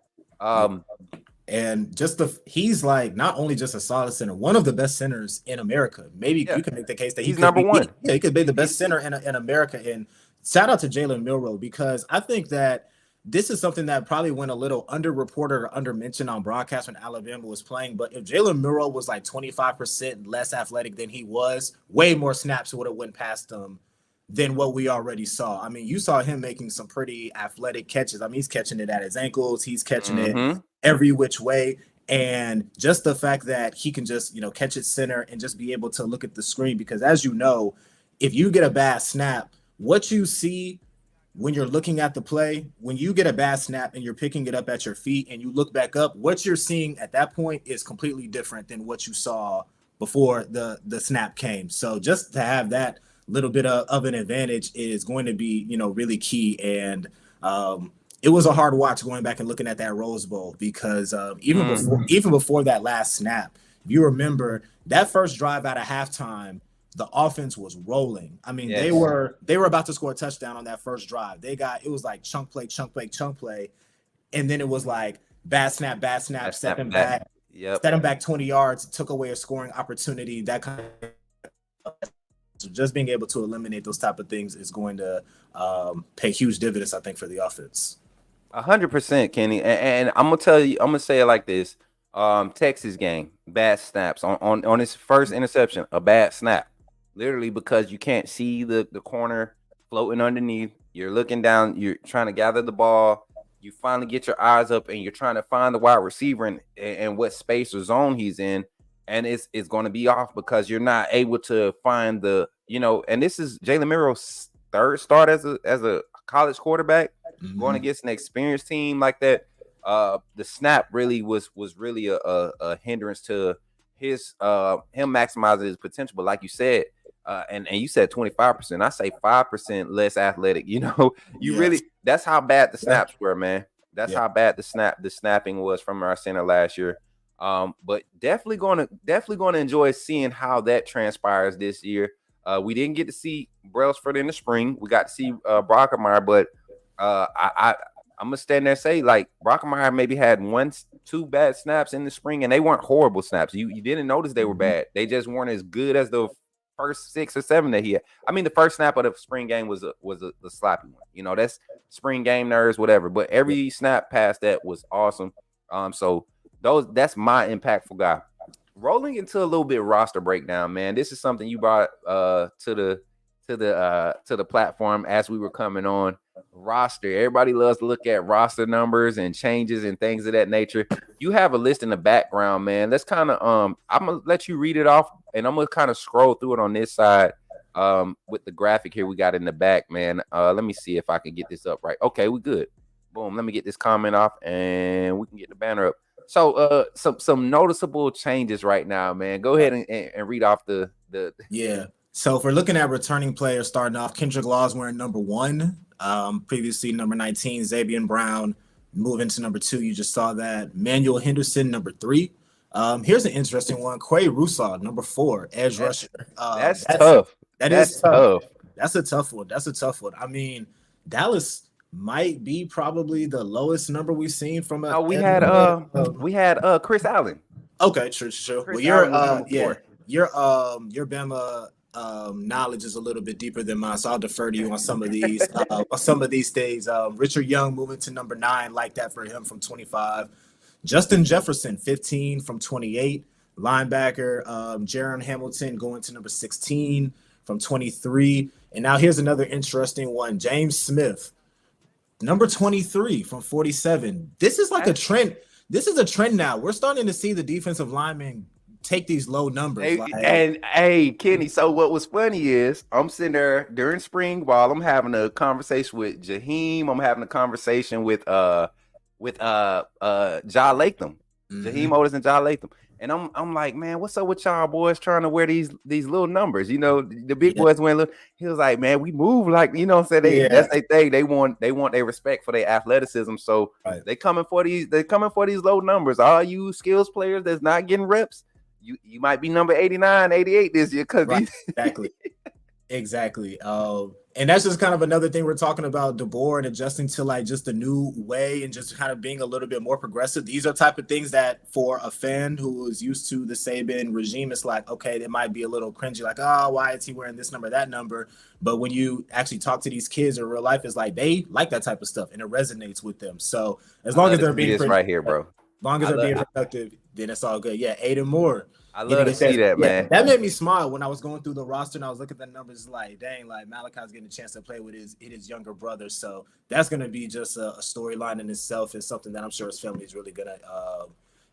And he's like not only just a solid center, one of the best centers in America. Maybe you can make the case that he's number one. He could be the best center in America. And shout out to Jalen Milroe, because I think that this is something that probably went a little underreported or undermentioned on broadcast when Alabama was playing. But if Jalen Milroe was like 25% less athletic than he was, way more snaps would have went past him than what we already saw. I mean, you saw him making some pretty athletic catches. I mean, he's catching it at his ankles. He's catching it every which way. And just the fact that he can just, catch it center and just be able to look at the screen, because as you know, if you get a bad snap, what you see when you're looking at the play, when you get a bad snap and you're picking it up at your feet and you look back up, what you're seeing at that point is completely different than what you saw before the snap came. So just to have that little bit of an advantage is going to be, really key. And it was a hard watch going back and looking at that Rose Bowl because even before that last snap, if you remember that first drive out of halftime, the offense was rolling. I mean, they were about to score a touchdown on that first drive. It was like chunk play. And then it was like bad snap, set them back. Set them back 20 yards, took away a scoring opportunity. That kind of, so just being able to eliminate those type of things is going to pay huge dividends, I think, for the offense. 100%, Kenny. And I'm gonna say it like this. Texas game, bad snaps on his first interception, a bad snap. Literally because you can't see the corner floating underneath. You're looking down. You're trying to gather the ball. You finally get your eyes up and you're trying to find the wide receiver and what space or zone he's in. And it's going to be off because you're not able to find and this is Jalen Miro's third start as a college quarterback going against an experienced team like that. The snap really was really a hindrance to his him maximizing his potential. But like you said, and you said 25%, I say 5% less athletic. Really, that's how bad the snaps were, man. That's how bad the snapping was from our center last year. But definitely going to enjoy seeing how that transpires this year. We didn't get to see Brailsford in the spring. We got to see Brockermeyer, but I'm gonna stand there and say, like, Brockermeyer maybe had 1-2 bad snaps in the spring, and they weren't horrible snaps. You didn't notice they were bad. They just weren't as good as the first 6 or 7 that he had. I mean, the first snap of the spring game was a sloppy one. That's spring game nerves, whatever. But every snap past that was awesome. So that's my impactful guy. Rolling into a little bit roster breakdown, man. This is something you brought to to the platform as we were coming on. Roster. Everybody loves to look at roster numbers and changes and things of that nature. You have a list in the background, man. Let's kind of I'm gonna let you read it off, and I'm gonna kind of scroll through it on this side with the graphic here we got in the back, man. Let me see if I can get this up right. Okay, we good. Boom. Let me get this comment off, and we can get the banner up. So some noticeable changes right now, man. Go ahead and read off the Yeah. So if we're looking at returning players starting off, Kendrick Law's wearing number 1. Previously number 19, Xavier Brown moving to number 2. You just saw that. Manuel Henderson, number 3. Here's an interesting one. Quay Russaw, number 4, edge rusher. That's tough. That's tough. That's a tough one. That's a tough one. I mean, Dallas might be probably the lowest number we've seen from a. We had Chris Allen. Okay, true. Well, your Bama knowledge is a little bit deeper than mine, so I'll defer to you on some of these. On some of these things, Richard Young moving to number 9, like that for him from 25. Justin Jefferson 15 from 28. Linebacker Jaron Hamilton going to number 16 from 23. And now here's another interesting one. James Smith, number 23 from 47. This is like a trend. This is a trend now. We're starting to see the defensive linemen take these low numbers. Hey, Kenny, so what was funny is I'm sitting there during spring ball. I'm having a conversation with Jaheim. I'm having a conversation with Ja Latham. Jaheim Otis and Ja Latham. And I'm like, man, what's up with y'all boys trying to wear these little numbers? You know, the big boys wearing little. He was like, man, we move like, you know what I'm saying? That's their thing. They want their respect for their athleticism. So they coming for these low numbers. All you skills players that's not getting reps, you might be number 89, 88 this year. Exactly. And that's just kind of another thing we're talking about, DeBoer, and adjusting to like just a new way and just kind of being a little bit more progressive. These are type of things that for a fan who is used to the Saban regime, it's like, okay, it might be a little cringy, like, oh, why is he wearing this number, that number? But when you actually talk to these kids in real life, it's like they like that type of stuff and it resonates with them. So as long as they're being right here, bro. As long as they're being productive, then it's all good. Yeah, Aiden Moore. I love to see that, man. That made me smile when I was going through the roster and I was looking at the numbers like, dang, like Malachi's getting a chance to play with his younger brother. So that's going to be just a storyline in itself. It's something that I'm sure his family is really going to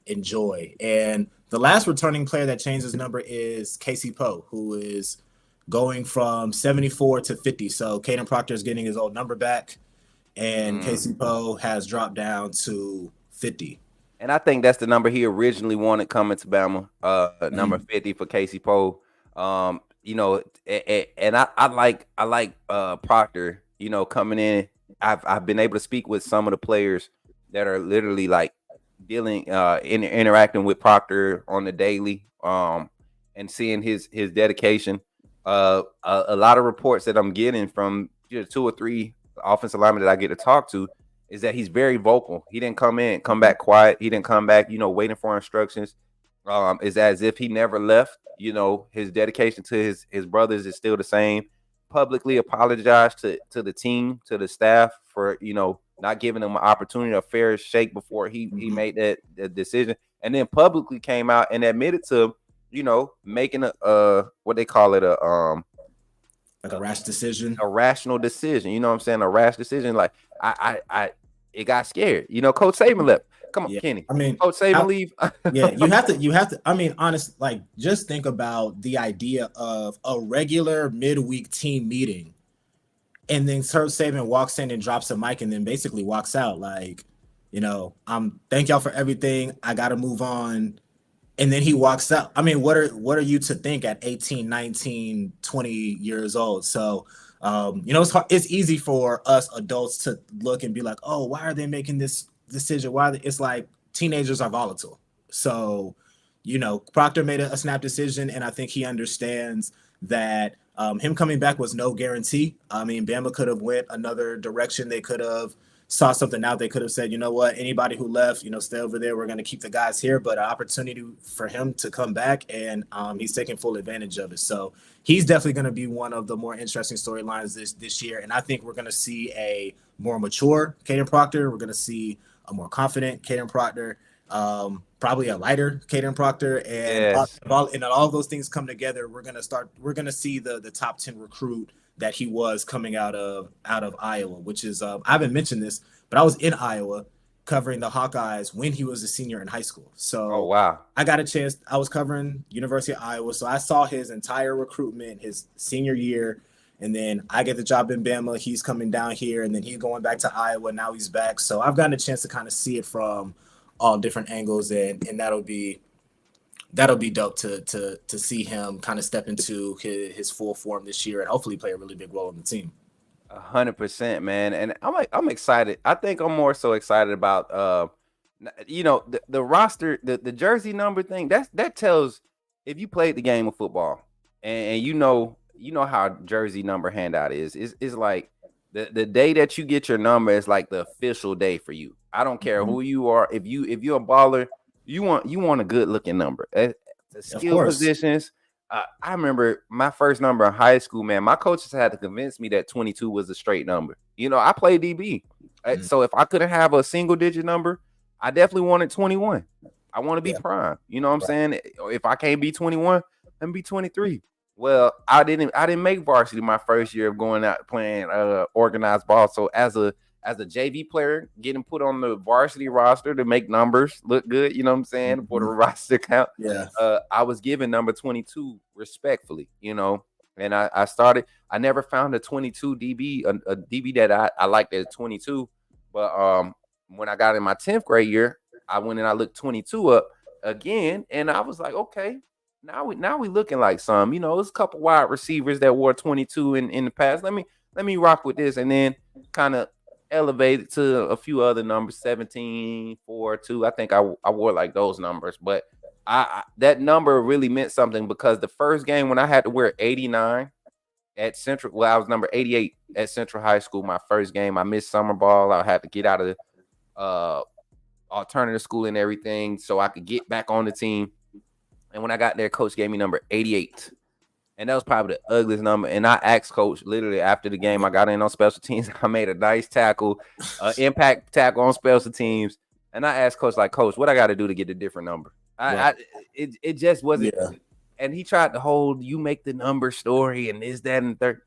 enjoy. And the last returning player that changed his number is Casey Poe, who is going from 74 to 50. So Caden Proctor is getting his old number back, and Casey Poe has dropped down to 50. And I think that's the number he originally wanted coming to Bama, number 50 for Casey Poe. You know, and I like Proctor, you know, coming in. I've been able to speak with some of the players that are literally like dealing interacting with Proctor on the daily, and seeing his dedication. A lot of reports that I'm getting from 2 or 3 offensive linemen that I get to talk to is that he's very vocal. He didn't come back quiet. He didn't come back, you know, waiting for instructions. It's as if he never left. You know, his dedication to his brothers is still the same. Publicly apologized to the team, to the staff for, you know, not giving him an opportunity, a fair shake before he made that decision. And then publicly came out and admitted to, you know, making a what they call it, like a rash decision, a rational decision. You know what I'm saying? A rash decision. Like it got scared. You know, Coach Saban left. Come on, Kenny. I mean, Coach Saban leave. Yeah, you have to. I mean, honestly, like just think about the idea of a regular midweek team meeting, and then Coach Saban walks in and drops a mic, and then basically walks out. Like, you know, thank y'all for everything. I got to move on. And then he walks out. I mean, what are you to think at 18, 19, 20 years old? So, you know, it's easy for us adults to look and be like, oh, why are they making this decision? It's like teenagers are volatile. So, you know, Proctor made a snap decision, and I think he understands that him coming back was no guarantee. I mean, Bama could have went another direction. They could have saw something out. They could have said, you know what, anybody who left, you know, stay over there. We're going to keep the guys here. But an opportunity for him to come back, and he's taking full advantage of it. So he's definitely going to be one of the more interesting storylines this year. And I think we're going to see a more mature Caden Proctor. We're going to see a more confident Caden Proctor, probably a lighter Caden Proctor. And all of those things come together, we're going to see the top 10 recruit that he was coming out of Iowa, which is I haven't mentioned this, but I was in Iowa covering the Hawkeyes when he was a senior in high school. Oh, So wow. I got a chance. I was covering University of Iowa, so I saw his entire recruitment his senior year, and then I get the job in Bama. He's coming down here, and then he's going back to Iowa. Now he's back, so I've gotten a chance to kind of see it from all different angles, and that'll be dope to see him kind of step into his full form this year and hopefully play a really big role in the team. 100%, man. And I'm excited. I think I'm more so excited about the roster, the jersey number thing. That tells if you played the game of football and you know how jersey number handout is. It's like the day that you get your number is like the official day for you. I don't care who you are. If you're a baller, you want a good looking number. The skill positions. I remember my first number in high school, man. My coaches had to convince me that 22 was a straight number. I played DB. So if I couldn't have a single digit number, I definitely wanted 21. I want to be prime. You know what I'm saying? If I can't be 21, let me be 23. Well, I didn't make varsity my first year of going out playing organized ball. So as a JV player, getting put on the varsity roster to make numbers look good, you know what I'm saying, for the roster count. Yeah. I was given number 22 respectfully, and I never found a 22 DB, a DB that I liked at 22. But when I got in my 10th grade year, I went and I looked 22 up again, and I was like, okay, now we looking like some, there's a couple wide receivers that wore 22 in the past. Let me rock with this, and then kind of elevated to a few other numbers, 17, 4, 2. I think I wore like those numbers, but I that number really meant something because the first game when I had to wear 89 at Central, well, I was number 88 at Central High School. My first game, I missed summer ball. I had to get out of alternative school and everything so I could get back on the team. And when I got there, coach gave me number 88. And that was probably the ugliest number. And I asked coach literally after the game, I got in on special teams. I made a nice tackle, impact tackle on special teams. And I asked coach, like, coach, what I got to do to get a different number? It just wasn't. Yeah. And he tried to hold, you make the number story and this, that, and third.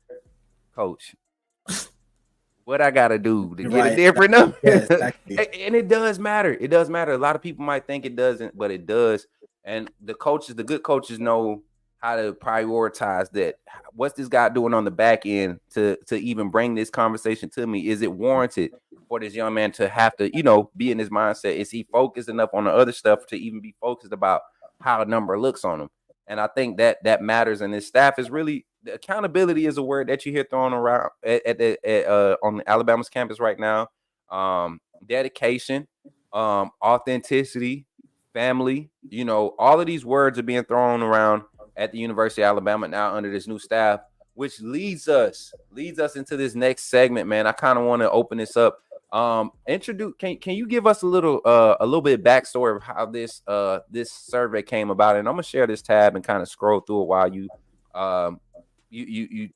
Coach, what I got to do to get a different number? Yeah, exactly. And it does matter. It does matter. A lot of people might think it doesn't, but it does. And the good coaches know how to prioritize that. What's this guy doing on the back end to even bring this conversation to me? Is it warranted for this young man to have to, be in his mindset? Is he focused enough on the other stuff to even be focused about how a number looks on him? And I think that matters. And his staff is really, the accountability is a word that you hear thrown around on Alabama's campus right now. Dedication, authenticity, family, all of these words are being thrown around at the University of Alabama now under this new staff, which leads us into this next segment, man. I kind of want to open this up. Introduce. Can you give us a little bit of backstory of how this survey came about? And I'm gonna share this tab and kind of scroll through it while you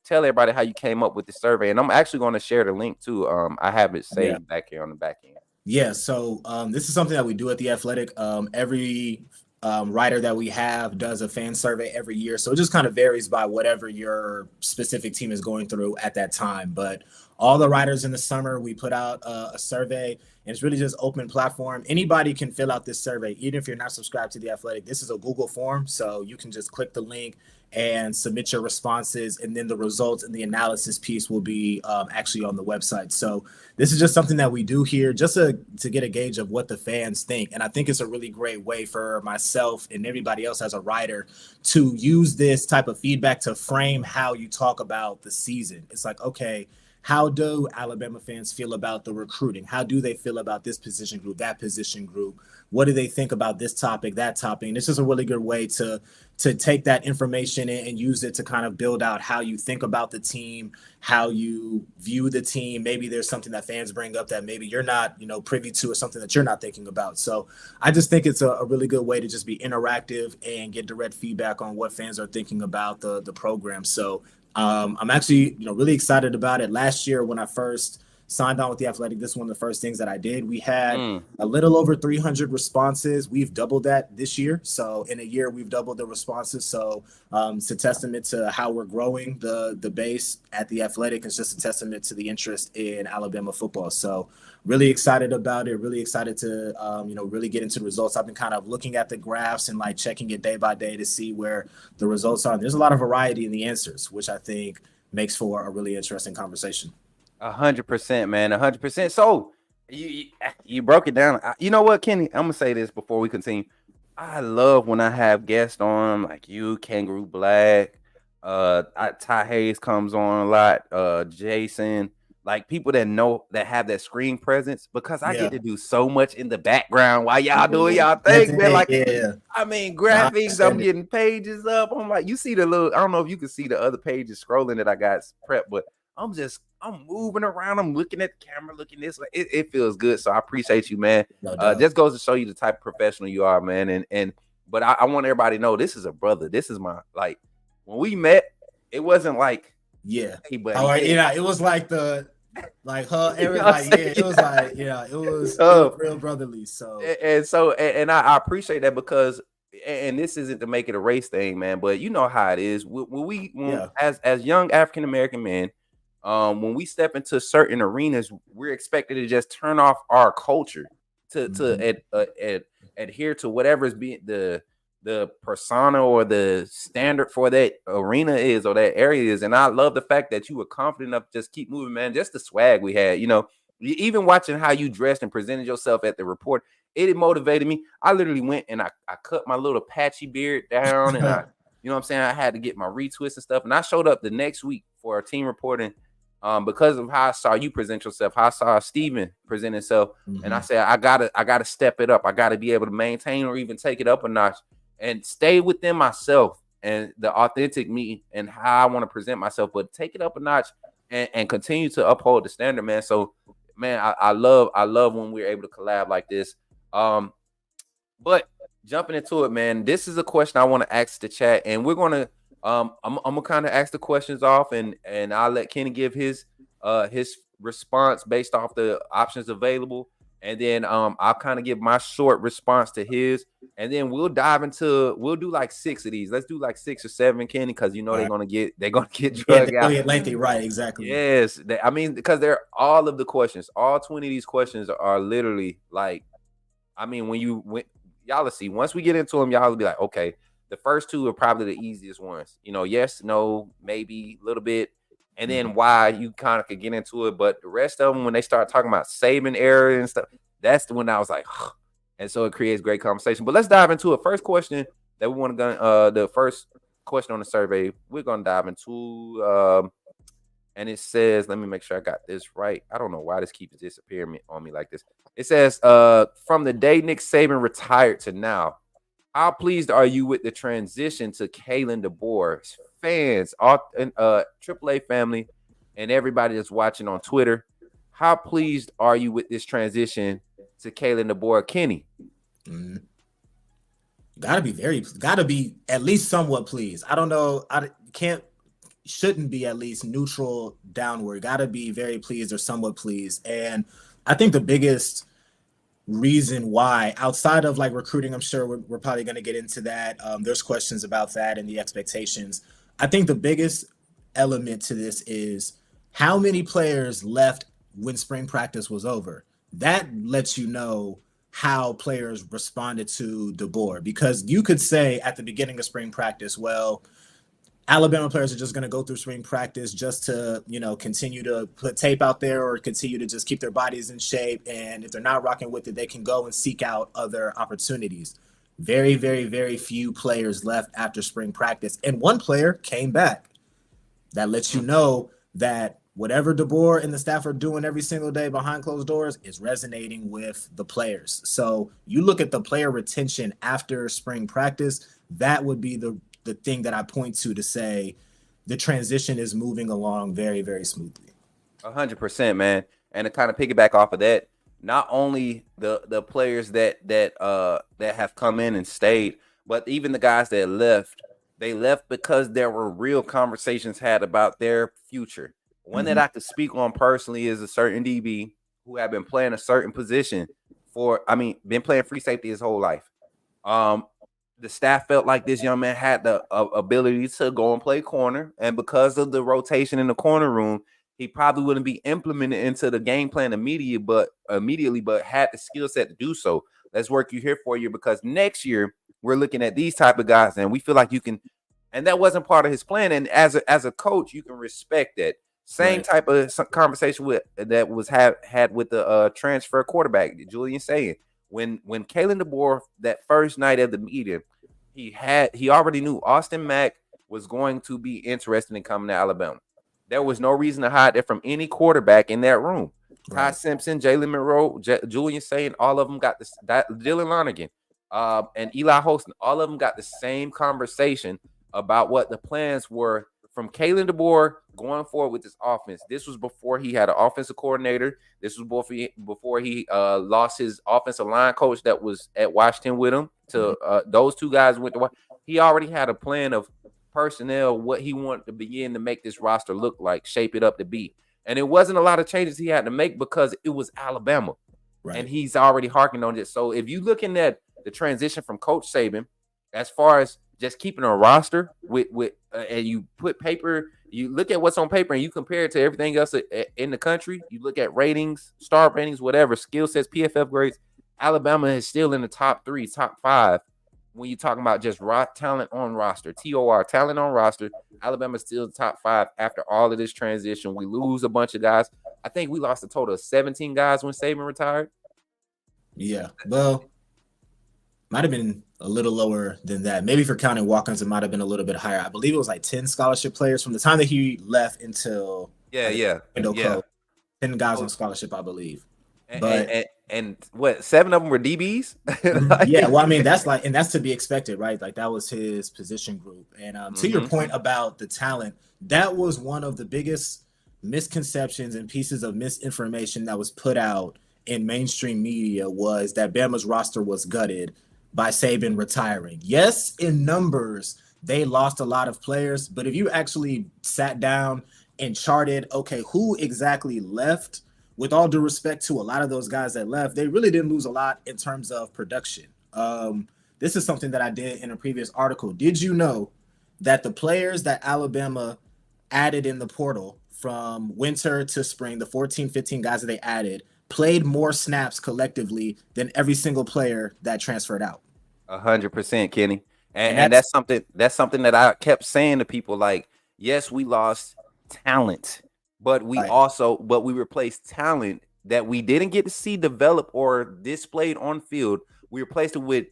tell everybody how you came up with the survey. And I'm actually going to share the link too. I have it saved back here on the back end. Yeah, so this is something that we do at The Athletic. Every writer that we have does a fan survey every year. So it just kind of varies by whatever your specific team is going through at that time. But all the writers in the summer, we put out a survey, and it's really just open platform. Anybody can fill out this survey, even if you're not subscribed to The Athletic. This is a Google form, so you can just click the link and submit your responses, and then the results and the analysis piece will be actually on the website. So this is just something that we do here just to get a gauge of what the fans think. And I think it's a really great way for myself and everybody else as a writer to use this type of feedback to frame how you talk about the season. It's like, okay, how do Alabama fans feel about the recruiting? How do they feel about this position group, that position group? What do they think about this topic, that topic? And it's just a really good way to take that information and use it to kind of build out how you think about the team, how you view the team. Maybe there's something that fans bring up that maybe you're not, privy to, or something that you're not thinking about. So I just think it's a really good way to just be interactive and get direct feedback on what fans are thinking about the program. So I'm actually, really excited about it. Last year when I first signed on with the Athletic, this is one of the first things that I did. We had a little over 300 responses. We've doubled that this year. So in a year, we've doubled the responses. So it's a testament to how we're growing the base at the Athletic. It's just a testament to the interest in Alabama football. So really excited about it. Really excited to, really get into the results. I've been kind of looking at the graphs and like checking it day by day to see where the results are. There's a lot of variety in the answers, which I think makes for a really interesting conversation. 100%, man. 100%. So you broke it down. You know what, Kenny? I'm gonna say this before we continue. I love when I have guests on like you, Kangaroo Black, Ty Hayes comes on a lot, Jason, like people that have that screen presence, because I get to do so much in the background while y'all doing y'all thing, man. Like, I mean, graphics, I'm getting pages up. I'm like, you see the little, I don't know if you can see the other pages scrolling that I got prepped, but I'm moving around. I'm looking at the camera, looking this way. It feels good. So I appreciate you, man. Just goes to show you the type of professional you are, man. But I want everybody to know this is a brother. This is my, like, when we met, it wasn't like, hey, buddy. All right, it was like everybody, it was like, it was real brotherly. So and I appreciate that, because, and this isn't to make it a race thing, man, but you know how it is. As young African American men, when we step into certain arenas, we're expected to just turn off our culture to adhere to whatever is being the persona or the standard for that arena is, or that area is. And I love the fact that you were confident enough to just keep moving, man. Just the swag we had, even watching how you dressed and presented yourself at the report, it motivated me. I literally went and I cut my little patchy beard down, and I, you know what I'm saying, I had to get my retwist and stuff. And I showed up the next week for a team reporting, because of how I saw you present yourself, how I saw Steven present himself. And I said, I gotta step it up. I gotta be able to maintain or even take it up a notch and stay within myself and the authentic me and how I want to present myself, but take it up a notch and continue to uphold the standard, man. So, man, I love when we're able to collab like this. But jumping into it, man, this is a question I want to ask the chat, and we're gonna I'm gonna kind of ask the questions off, and I'll let Kenny give his response based off the options available, and then I'll kind of give my short response to his, and then we'll do like 6 of these. Let's do like 6 or 7, Kenny, because they're gonna get drug out. Get lengthy, right? Exactly. Yes, because they're all of the questions, all 20 of these questions are literally like, I mean, y'all will see once we get into them, y'all will be like, okay, the first 2 are probably the easiest ones. Yes, no, maybe a little bit. And then why you kind of could get into it. But the rest of them, when they start talking about saving error and stuff, that's the one I was like, and so it creates great conversation. But let's dive into it. First question that we want to go, the first question on the survey, we're going to dive into, and it says, let me make sure I got this right. I don't know why this keeps disappearing on me like this. It says, from the day Nick Saban retired to now, how pleased are you with the transition to Kalen DeBoer? Fans, all AAA family, and everybody that's watching on Twitter, how pleased are you with this transition to Kalen DeBoer? Kenny? Gotta be at least somewhat pleased. I don't know. Shouldn't be at least neutral downward. Gotta be very pleased or somewhat pleased. And I think the biggest reason why, outside of like recruiting, I'm sure we're probably going to get into that. There's questions about that and the expectations. I think the biggest element to this is how many players left when spring practice was over. That lets you know how players responded to DeBoer, because you could say at the beginning of spring practice, well, Alabama players are just going to go through spring practice just to, continue to put tape out there or continue to just keep their bodies in shape. And if they're not rocking with it, they can go and seek out other opportunities. Very, very, very few players left after spring practice. And one player came back. That lets you know that whatever DeBoer and the staff are doing every single day behind closed doors is resonating with the players. So you look at the player retention after spring practice, that would be the thing that I point to say the transition is moving along very, very smoothly. 100%, man. And to kind of piggyback off of that, not only the players that have come in and stayed, but even the guys that left, they left because there were real conversations had about their future. One that I could speak on personally is a certain DB who had been playing a certain position been playing free safety his whole life. The staff felt like this young man had the ability to go and play corner, and because of the rotation in the corner room, he probably wouldn't be implemented into the game plan immediately, but had the skill set to do so. Let's work you here for you because next year we're looking at these type of guys, and we feel like you can. And that wasn't part of his plan. And as a coach, you can respect that. Same type of conversation that was had with the transfer quarterback, Julian saying. When Kalen DeBoer, that first night of the meeting, he already knew Austin Mack was going to be interested in coming to Alabama. There was no reason to hide that from any quarterback in that room. Ty Simpson, Jalen Monroe, Julian saying, all of them got this. Dylan Lonergan, and Eli Holston, all of them got the same conversation about what the plans were from Kalen DeBoer going forward with this offense. This was before he had an offensive coordinator. This was before he lost his offensive line coach that was at Washington with him. Those two guys went to. He already had a plan of personnel, what he wanted to begin to make this roster look like, shape it up to be. And it wasn't a lot of changes he had to make because it was Alabama. And he's already harking on it. So if you're looking at the transition from Coach Saban, as far as just keeping a roster and you put paper, you look at what's on paper and you compare it to everything else in the country. You look at ratings, star ratings, whatever, skill sets, PFF grades. Alabama is still in the top 3, top 5. When you're talking about just raw talent on roster, TOR, talent on roster, Alabama's still top 5 after all of this transition. We lose a bunch of guys. I think we lost a total of 17 guys when Saban retired. Yeah, well, might have been a little lower than that. Maybe for counting walk-ons, it might have been a little bit higher. I believe it was like 10 scholarship players from the time that he left until 10 guys on scholarship, I believe. And what, 7 of them were DBs? Well, I mean, that's to be expected, right? Like that was his position group. And to your point about the talent, that was one of the biggest misconceptions and pieces of misinformation that was put out in mainstream media, was that Bama's roster was gutted by Saban retiring. Yes, in numbers, they lost a lot of players, but if you actually sat down and charted, okay, who exactly left, with all due respect to a lot of those guys that left, they really didn't lose a lot in terms of production. This is something that I did in a previous article. Did you know that the players that Alabama added in the portal from winter to spring, the 14, 15 guys that they added, played more snaps collectively than every single player that transferred out? 100%, Kenny. And that's something that I kept saying to people, like, yes, we lost talent, but we replaced talent that we didn't get to see develop or displayed on field. We replaced it with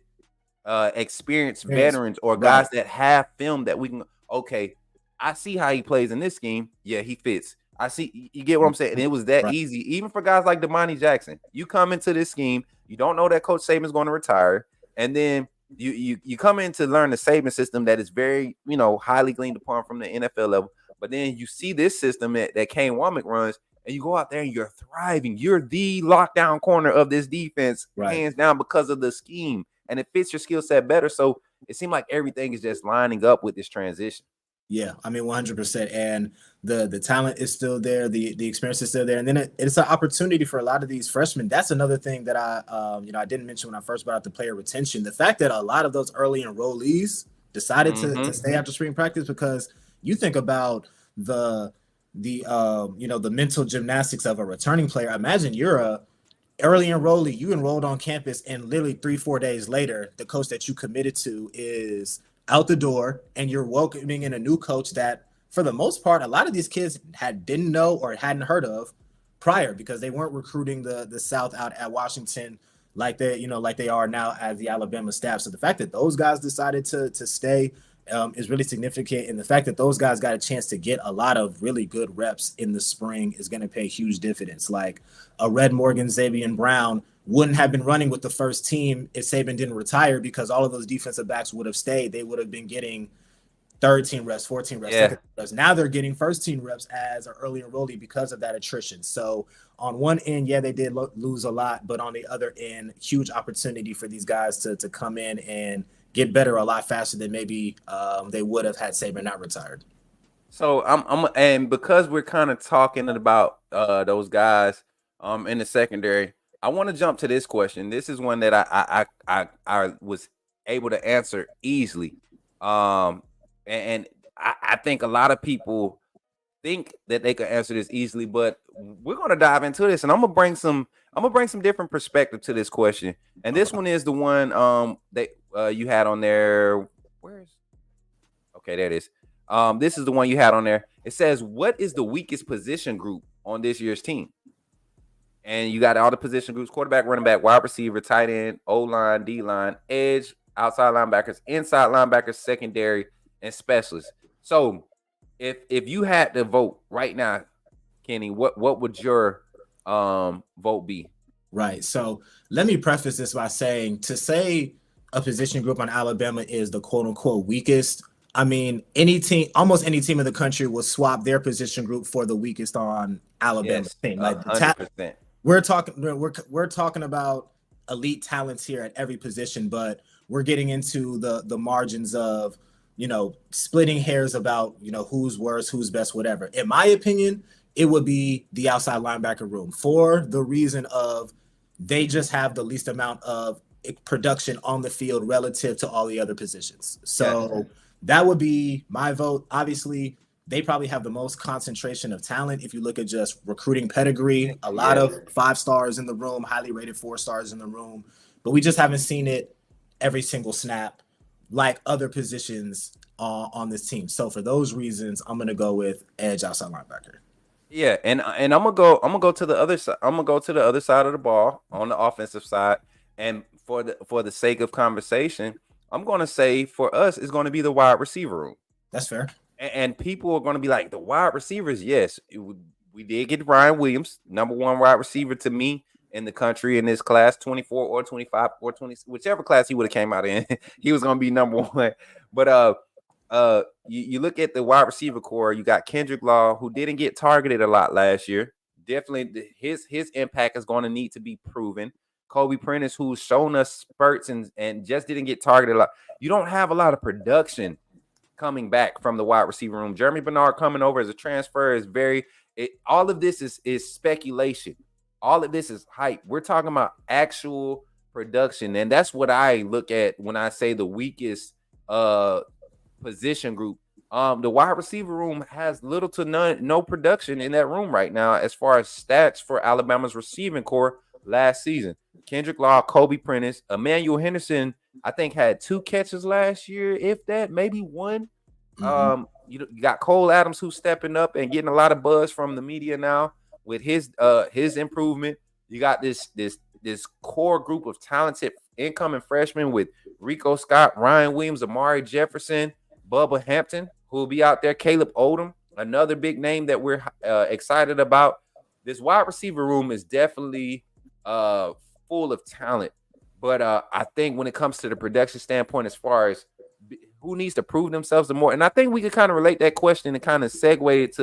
experienced veterans or guys that have film that we can, okay, I see how he plays in this scheme. Yeah, he fits. I see, you get what I'm saying? And it was that easy, even for guys like Damani Jackson. You come into this scheme, you don't know that Coach Saban's going to retire, and then you come in to learn the Saban system that is very, highly gleaned upon from the NFL level. But then you see this system that Kane Womack runs, and you go out there and you're thriving. You're the lockdown corner of this defense, hands down, because of the scheme, and it fits your skill set better. So it seemed like everything is just lining up with this transition. Yeah, I mean, 100%. And the talent is still there. The experience is still there. And then it's an opportunity for a lot of these freshmen. That's another thing that I didn't mention when I first brought out the player retention. The fact that a lot of those early enrollees decided to stay after spring practice, because you think about the mental gymnastics of a returning player. Imagine you're a early enrollee, you enrolled on campus, and literally 3-4 days later, the coach that you committed to is out the door, and you're welcoming in a new coach that, for the most part, a lot of these kids didn't know or hadn't heard of prior, because they weren't recruiting the South out at Washington like they are now as the Alabama staff. So the fact that those guys decided to stay is really significant, and the fact that those guys got a chance to get a lot of really good reps in the spring is going to pay huge dividends. Like a Red Morgan, Xavier Brown wouldn't have been running with the first team if Saban didn't retire, because all of those defensive backs would have stayed. They would have been getting third team reps, 14 reps, second reps. Now they're getting first team reps as an early enrollee because of that attrition. So on one end, they did lose a lot, but on the other end, huge opportunity for these guys to come in and get better a lot faster than maybe they would have had Saban not retired. So and because we're kind of talking about those guys in the secondary, I want to jump to this question. This is one that I was able to answer easily. And I think a lot of people think that they could answer this easily, but we're gonna dive into this, and I'm gonna bring some different perspective to this question. And this one is the one that you had on there. Where's Okay, there it is. This is the one you had on there. It says, "What is the weakest position group on this year's team?" And you got all the position groups: quarterback, running back, wide receiver, tight end, O line, D line, edge, outside linebackers, inside linebackers, secondary, and specialists. So, if you had to vote right now, Kenny, what would your vote be? Right. So let me preface this by saying, to say a position group on Alabama is the quote unquote weakest, I mean, any team, almost any team in the country will swap their position group for the weakest on Alabama's Yes, team. Like 100%. we're talking about elite talents here at every position, but we're getting into the margins of, splitting hairs about, who's worse, who's best, whatever. In my opinion, it would be the outside linebacker room, for the reason of they just have the least amount of production on the field relative to all the other positions. So that would be my vote. Obviously, they probably have the most concentration of talent. If you look at just recruiting pedigree, a lot of 5 stars in the room, highly rated 4 stars in the room, but we just haven't seen it every single snap like other positions on this team. So for those reasons, I'm going to go with edge outside linebacker. Yeah, and I'm gonna go to the other side. I'm gonna go to the other side of the ball on the offensive side. And for the sake of conversation, I'm gonna say for us it's gonna be the wide receiver room. That's fair. And people are gonna be like, the wide receivers, yes. We did get Ryan Williams, number 1 wide receiver to me in the country in this class, 24 or 25 or 20, whichever class he would have came out in, he was gonna be number 1. But you look at the wide receiver core. You got Kendrick Law, who didn't get targeted a lot last year. Definitely, his impact is going to need to be proven. Kobe Prentice, who's shown us spurts and just didn't get targeted a lot. You don't have a lot of production coming back from the wide receiver room. Jeremy Bernard coming over as a transfer is all of this is speculation. All of this is hype. We're talking about actual production, and that's what I look at when I say the weakest position group. The wide receiver room has little to no production in that room right now as far as stats for Alabama's receiving core last season. Kendrick Law, Kobe Prentice, Emmanuel Henderson, I think had 2 catches last year, if that, maybe 1. You got Cole Adams, who's stepping up and getting a lot of buzz from the media now with his improvement. You got this core group of talented incoming freshmen with Rico Scott, Ryan Williams, Amari Jefferson, Bubba Hampton, who will be out there, Caleb Odom, another big name that we're excited about. This wide receiver room is definitely full of talent. But I think when it comes to the production standpoint, as far as who needs to prove themselves the more, and I think we could kind of relate that question and kind of segue it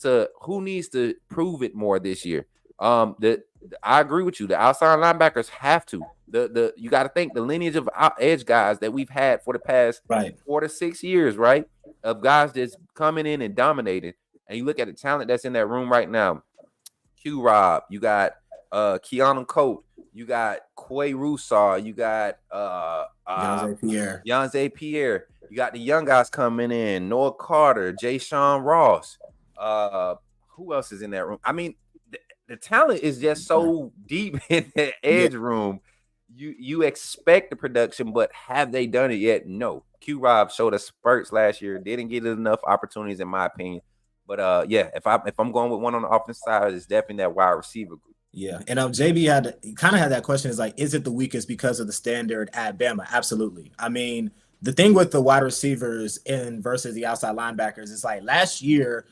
to who needs to prove it more this year. I agree with you. The outside linebackers have to. You got to think the lineage of edge guys that we've had for the past 4 to 6 years, right? Of guys that's coming in and dominating. And you look at the talent that's in that room right now. Q Rob, you got Keanu Coate, you got Quay Rusar, you got Yanze Pierre. You got the young guys coming in, Noah Carter, Jay Sean Ross. Who else is in that room? I mean, the talent is just so deep in the edge room. You expect the production, but have they done it yet? No. Q Rob showed us spurts last year, didn't get enough opportunities, in my opinion. But if I'm going with one on the offense side, it's definitely that wide receiver group. Yeah, and JB kind of had that question, is like, is it the weakest because of the standard at Bama? Absolutely. I mean, the thing with the wide receivers versus the outside linebackers is like last year,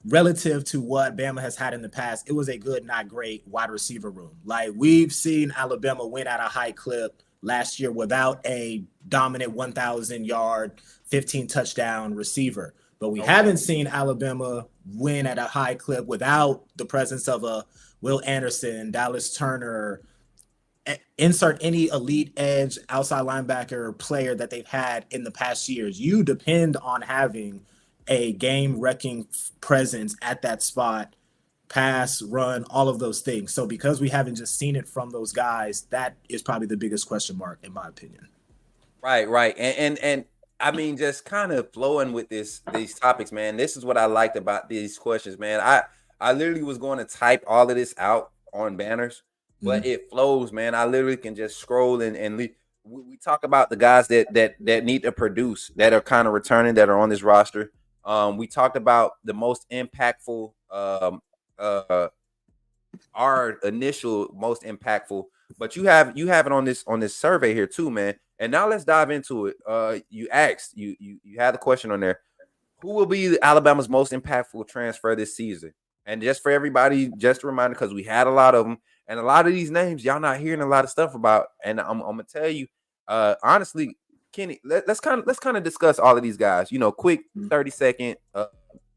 relative to what Bama has had in the past, it was a good, not great wide receiver room. Like, we've seen Alabama win at a high clip last year without a dominant 1,000-yard, 15-touchdown receiver. But we haven't seen Alabama win at a high clip without the presence of a Will Anderson, Dallas Turner, insert any elite edge outside linebacker player that they've had in the past years. You depend on having a game-wrecking presence at that spot, pass, run, all of those things. So because we haven't just seen it from those guys, that is probably the biggest question mark, in my opinion. Right. And I mean, just kind of flowing with these topics, man. This is what I liked about these questions, man. I literally was going to type all of this out on banners, but it flows, man. I literally can just scroll and leave. We talk about the guys that need to produce, that are kind of returning, that are on this roster. We talked about the most impactful, our initial most impactful, but you have it on this survey here too, man. And now let's dive into it. You asked, you had the question on there. Who will be Alabama's most impactful transfer this season? And just for everybody, just a reminder, because we had a lot of them, and a lot of these names y'all not hearing a lot of stuff about. And I'm gonna tell you, honestly, Kenny, let's kind of discuss all of these guys. Quick 30-second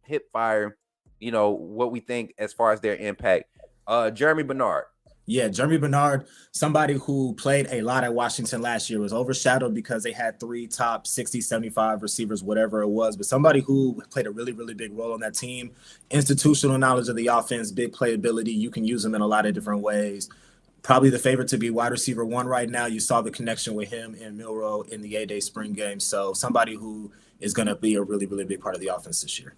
hip fire. What we think as far as their impact. Jeremy Bernard. Yeah, Jeremy Bernard, somebody who played a lot at Washington last year, was overshadowed because they had 3 top 60, 75 receivers, whatever it was. But somebody who played a really, really big role on that team, institutional knowledge of the offense, big playability. You can use them in a lot of different ways. Probably the favorite to be wide receiver 1 right now. You saw the connection with him and Milroe in the A-Day spring game. So somebody who is going to be a really, really big part of the offense this year.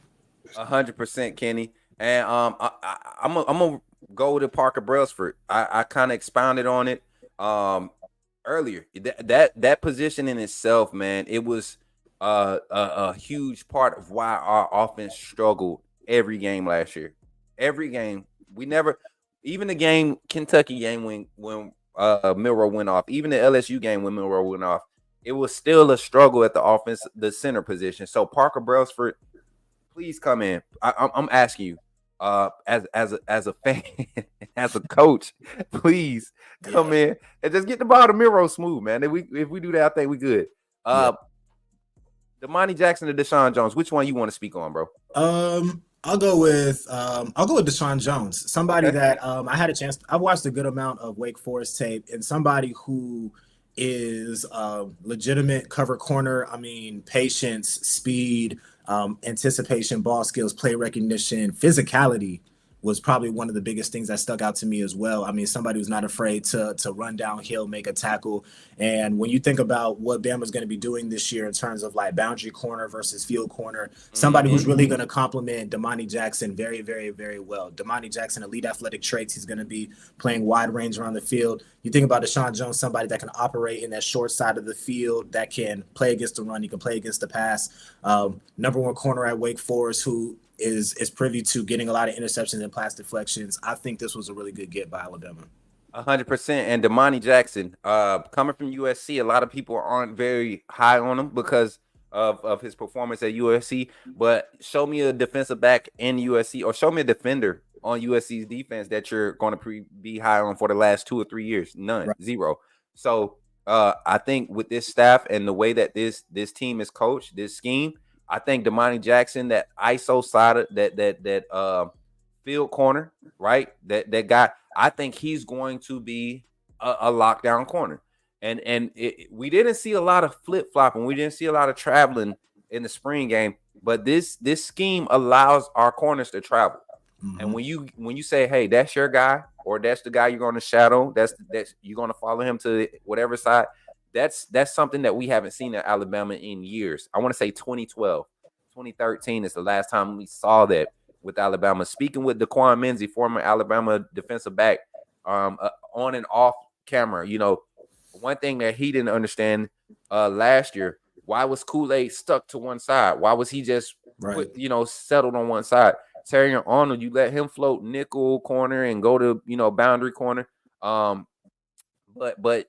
100%, Kenny. And I'm gonna go to Parker Brailsford. I kind of expounded on it earlier. That position in itself, man, it was a huge part of why our offense struggled every game last year. Every game, we never, even the Kentucky game when Milroe went off, even the LSU game when Milroe went off, it was still a struggle at the offense, the center position. So Parker Brailsford, please come in. I'm asking you, as a fan, as a coach, please come in and just get the ball to Milroe smooth, man. If we do that, I think we good. Damani Jackson or Deshaun Jones, which one you want to speak on, bro? I'll go with Deshaun Jones. Somebody that I had a chance. I've watched a good amount of Wake Forest tape, and somebody who is legitimate cover corner. I mean, patience, speed, anticipation, ball skills, play recognition, physicality was probably one of the biggest things that stuck out to me as well. I mean, somebody who's not afraid to run downhill, make a tackle. And when you think about what Bama's going to be doing this year in terms of like boundary corner versus field corner, somebody who's really going to complement Damani Jackson very, very, very well. Damani Jackson, elite athletic traits. He's going to be playing wide range around the field. You think about Deshaun Jones, somebody that can operate in that short side of the field, that can play against the run, he can play against the pass. Number 1 corner at Wake Forest, who is privy to getting a lot of interceptions and pass deflections. I think this was a really good get by Alabama. 100%. And Damani Jackson, coming from USC, a lot of people aren't very high on him because of his performance at USC. But show me a defensive back in USC, or show me a defender on USC's defense that you're going to be high on for the last 2 or 3 years. None, right. Zero. So I think with this staff and the way that this team is coached, this scheme, I think Damani Jackson, that ISO side, that field corner, right? That guy, I think he's going to be a lockdown corner. And we didn't see a lot of flip flopping, we didn't see a lot of traveling in the spring game, but this scheme allows our corners to travel. Mm-hmm. And when you say, hey, that's your guy, or that's the guy you're going to shadow, that's you're going to follow him to whatever side. That's something that we haven't seen at Alabama in years. I want to say 2012, 2013 is the last time we saw that with Alabama. Speaking with Daquan Menzie, former Alabama defensive back, on and off camera, one thing that he didn't understand last year, why was Kool-Aid stuck to one side? Why was he just settled on one side? Terry Arnold, you let him float nickel corner and go to boundary corner, but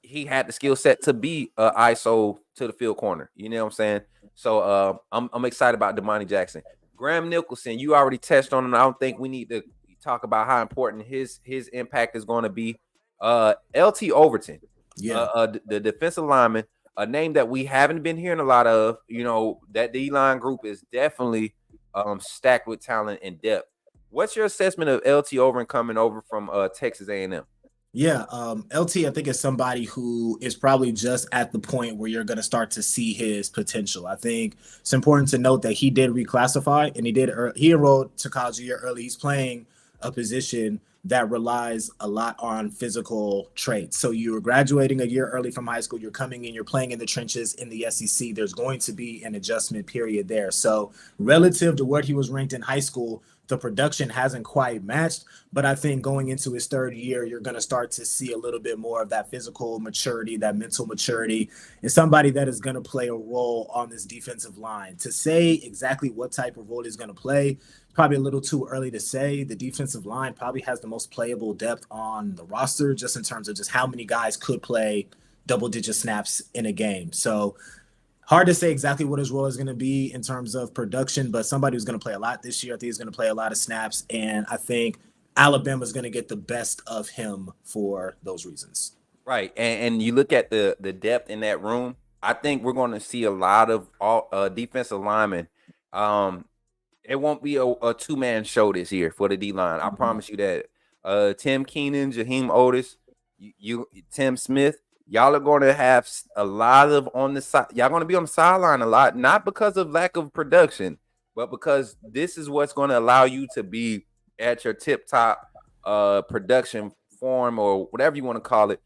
he had the skill set to be ISO to the field corner. You know what I'm saying? So I'm excited about Damani Jackson. Graham Nicholson, you already touched on him. I don't think we need to talk about how important his impact is going to be. LT Overton, the defensive lineman, a name that we haven't been hearing a lot of. That D-line group is definitely stacked with talent and depth. What's your assessment of LT Overton coming over from Texas A&M? Yeah, LT, I think is somebody who is probably just at the point where you're going to start to see his potential. I think it's important to note that he did reclassify and he enrolled to college a year early. He's playing a position that relies a lot on physical traits. So you're graduating a year early from high school, you're coming in, you're playing in the trenches in the SEC. There's going to be an adjustment period there. So relative to where he was ranked in high school, the production hasn't quite matched, but I think going into his third year, you're going to start to see a little bit more of that physical maturity, that mental maturity, and somebody that is going to play a role on this defensive line. To say exactly what type of role he's going to play, probably a little too early to say. The defensive line probably has the most playable depth on the roster, just in terms of just how many guys could play double-digit snaps in a game. So hard to say exactly what his role is going to be in terms of production, but somebody who's going to play a lot this year. I think he's going to play a lot of snaps, and I think Alabama's going to get the best of him for those reasons. Right, and you look at the depth in that room. I think we're going to see a lot of all defensive linemen. It won't be a two-man show this year for the D line. I promise you that. Tim Keenan, Jaheim Otis, Tim Smith, y'all are going to have a lot of on the side. Y'all going to be on the sideline a lot, not because of lack of production, but because this is what's going to allow you to be at your tip-top production form, or whatever you want to call it,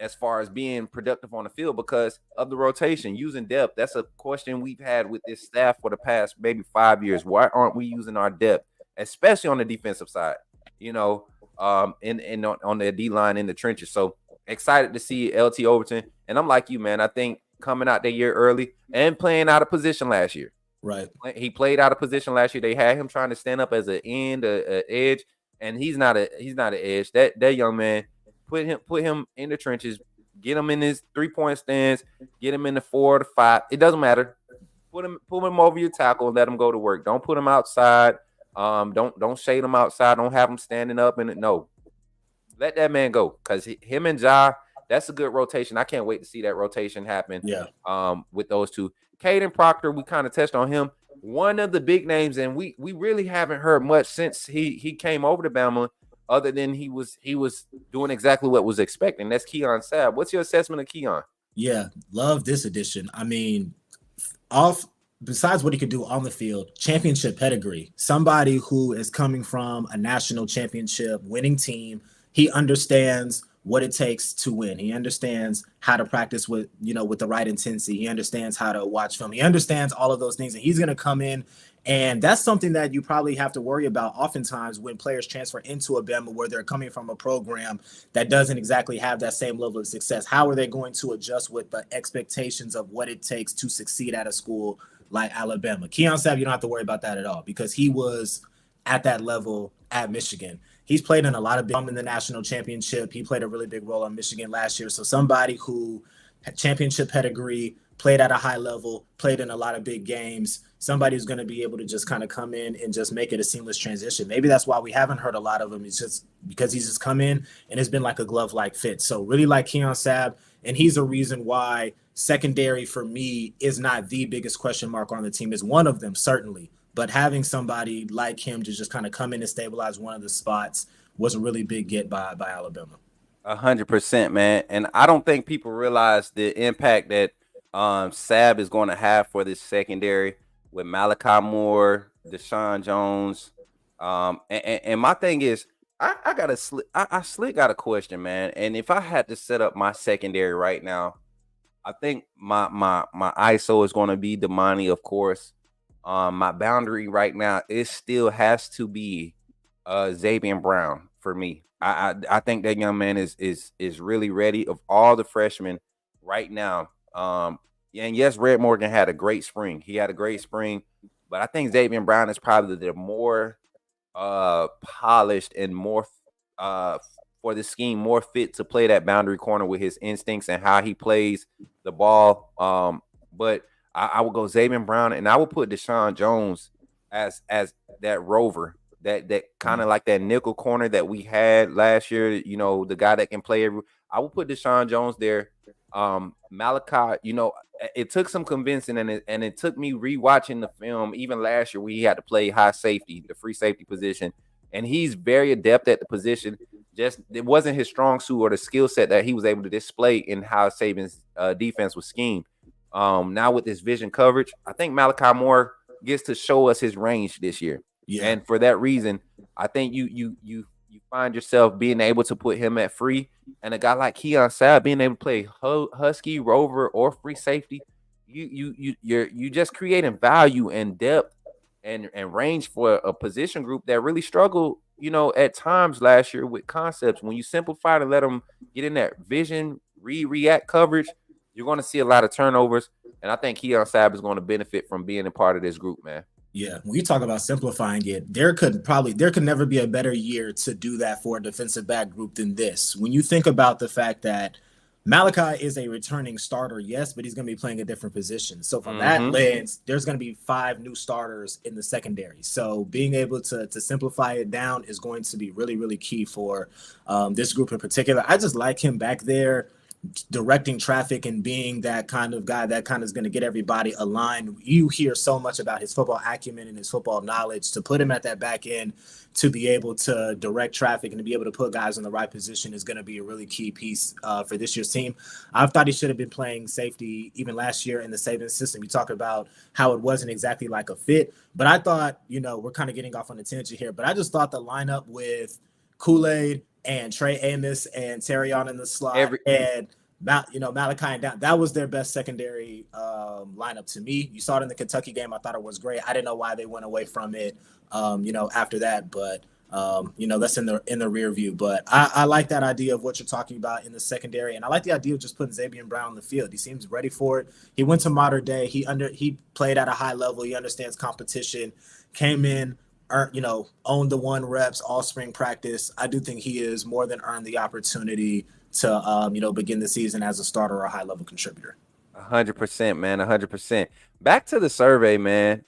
as far as being productive on the field, because of the rotation, using depth. That's a question we've had with this staff for the past maybe 5 years. Why aren't we using our depth, especially on the defensive side, and on the D line in the trenches? So excited to see LT Overton. And I'm like you, man. I think coming out that year early and playing out of position last year. Right. He played out of position last year. They had him trying to stand up as an end, a edge, and he's not an edge. That young man, put him in the trenches, get him in his 3-point stance, get him in the 4 to 5. It doesn't matter. Put him over your tackle and let him go to work. Don't put him outside. Don't shade him outside. Don't have him standing up no. Let that man go, because him and Ja, that's a good rotation. I can't wait to see that rotation happen. Yeah. With those two. Caden Proctor, we kind of touched on him. One of the big names, and we really haven't heard much since he came over to Bama, other than he was doing exactly what was expected. That's Keon Sabb. What's your assessment of Keon? Yeah, love this addition. I mean, besides what he could do on the field, championship pedigree, somebody who is coming from a national championship winning team. He understands what it takes to win. He understands how to practice with the right intensity. He understands how to watch film. He understands all of those things, and he's going to come in. And that's something that you probably have to worry about oftentimes when players transfer into a Bama, where they're coming from a program that doesn't exactly have that same level of success. How are they going to adjust with the expectations of what it takes to succeed at a school like Alabama? Keon Sabb, you don't have to worry about that at all, because he was at that level at Michigan. He's played in a lot of big in the national championship. He played a really big role on Michigan last year. So somebody who had championship pedigree, played at a high level, played in a lot of big games, somebody who's going to be able to just kind of come in and just make it a seamless transition. Maybe that's why we haven't heard a lot of him. It's just because he's just come in and it's been like a glove-like fit. So really like Keon Sabb, and he's a reason why secondary for me is not the biggest question mark on the team. Is one of them, certainly. But having somebody like him to just kind of come in and stabilize one of the spots was a really big get by Alabama. 100%, man. And I don't think people realize the impact that Sabb is going to have for this secondary with Malachi Moore, Deshaun Jones. And my thing is, I slick got a question, man. And if I had to set up my secondary right now, I think my ISO is going to be Damani, of course. My boundary right now, it still has to be Xavier Brown for me. I think that young man is really ready. Of all the freshmen right now, and yes, Red Morgan had a great spring. He had a great spring, but I think Xavier Brown is probably the more polished and more for the scheme, more fit to play that boundary corner with his instincts and how he plays the ball. But I would go Xavier Brown, and I would put Deshaun Jones as that rover, that kind of like that nickel corner that we had last year. The guy that can play I would put Deshaun Jones there. Malachi, it took some convincing, and it took me rewatching the film even last year where he had to play high safety, the free safety position, and he's very adept at the position. just it wasn't his strong suit or the skill set that he was able to display in how Saban's defense was schemed. Now with this vision coverage, I think Malachi Moore gets to show us his range this year. Yeah. And for that reason, I think you find yourself being able to put him at free, and a guy like Keon Sabb being able to play Husky, Rover, or free safety. You're just creating value and depth and range for a position group that really struggled, at times last year with concepts. When you simplify to let them get in that vision, react coverage, you're going to see a lot of turnovers. And I think Keon Sabb is going to benefit from being a part of this group, man. Yeah, when you talk about simplifying it, there could never be a better year to do that for a defensive back group than this. When you think about the fact that Malachi is a returning starter, yes, but he's going to be playing a different position. So from that lens, there's going to be 5 new starters in the secondary. So being able to simplify it down is going to be really, really key for this group in particular. I just like him back there directing traffic and being that kind of guy that kind of is going to get everybody aligned. You hear so much about his football acumen and his football knowledge. To put him at that back end to be able to direct traffic and to be able to put guys in the right position is going to be a really key piece for this year's team. I thought he should have been playing safety even last year in the Saban system. You talk about how it wasn't exactly like a fit, but I thought, we're kind of getting off on a tangent here, but I just thought the lineup with Kool-Aid and Trey Amos and Terrion in the slot and Malachi and down, that was their best secondary lineup to me. You saw it in the Kentucky game. I thought it was great. I didn't know why they went away from it, after that, but that's in the rear view. But I like that idea of what you're talking about in the secondary, and I like the idea of just putting Xavier Brown on the field. He seems ready for it. He went to Mater Day. He played at a high level. He understands competition. Came in, owned the 1 reps all spring practice. I do think he is more than earned the opportunity to begin the season as a starter or a high level contributor. 100%, man. 100%. Back to the survey, man.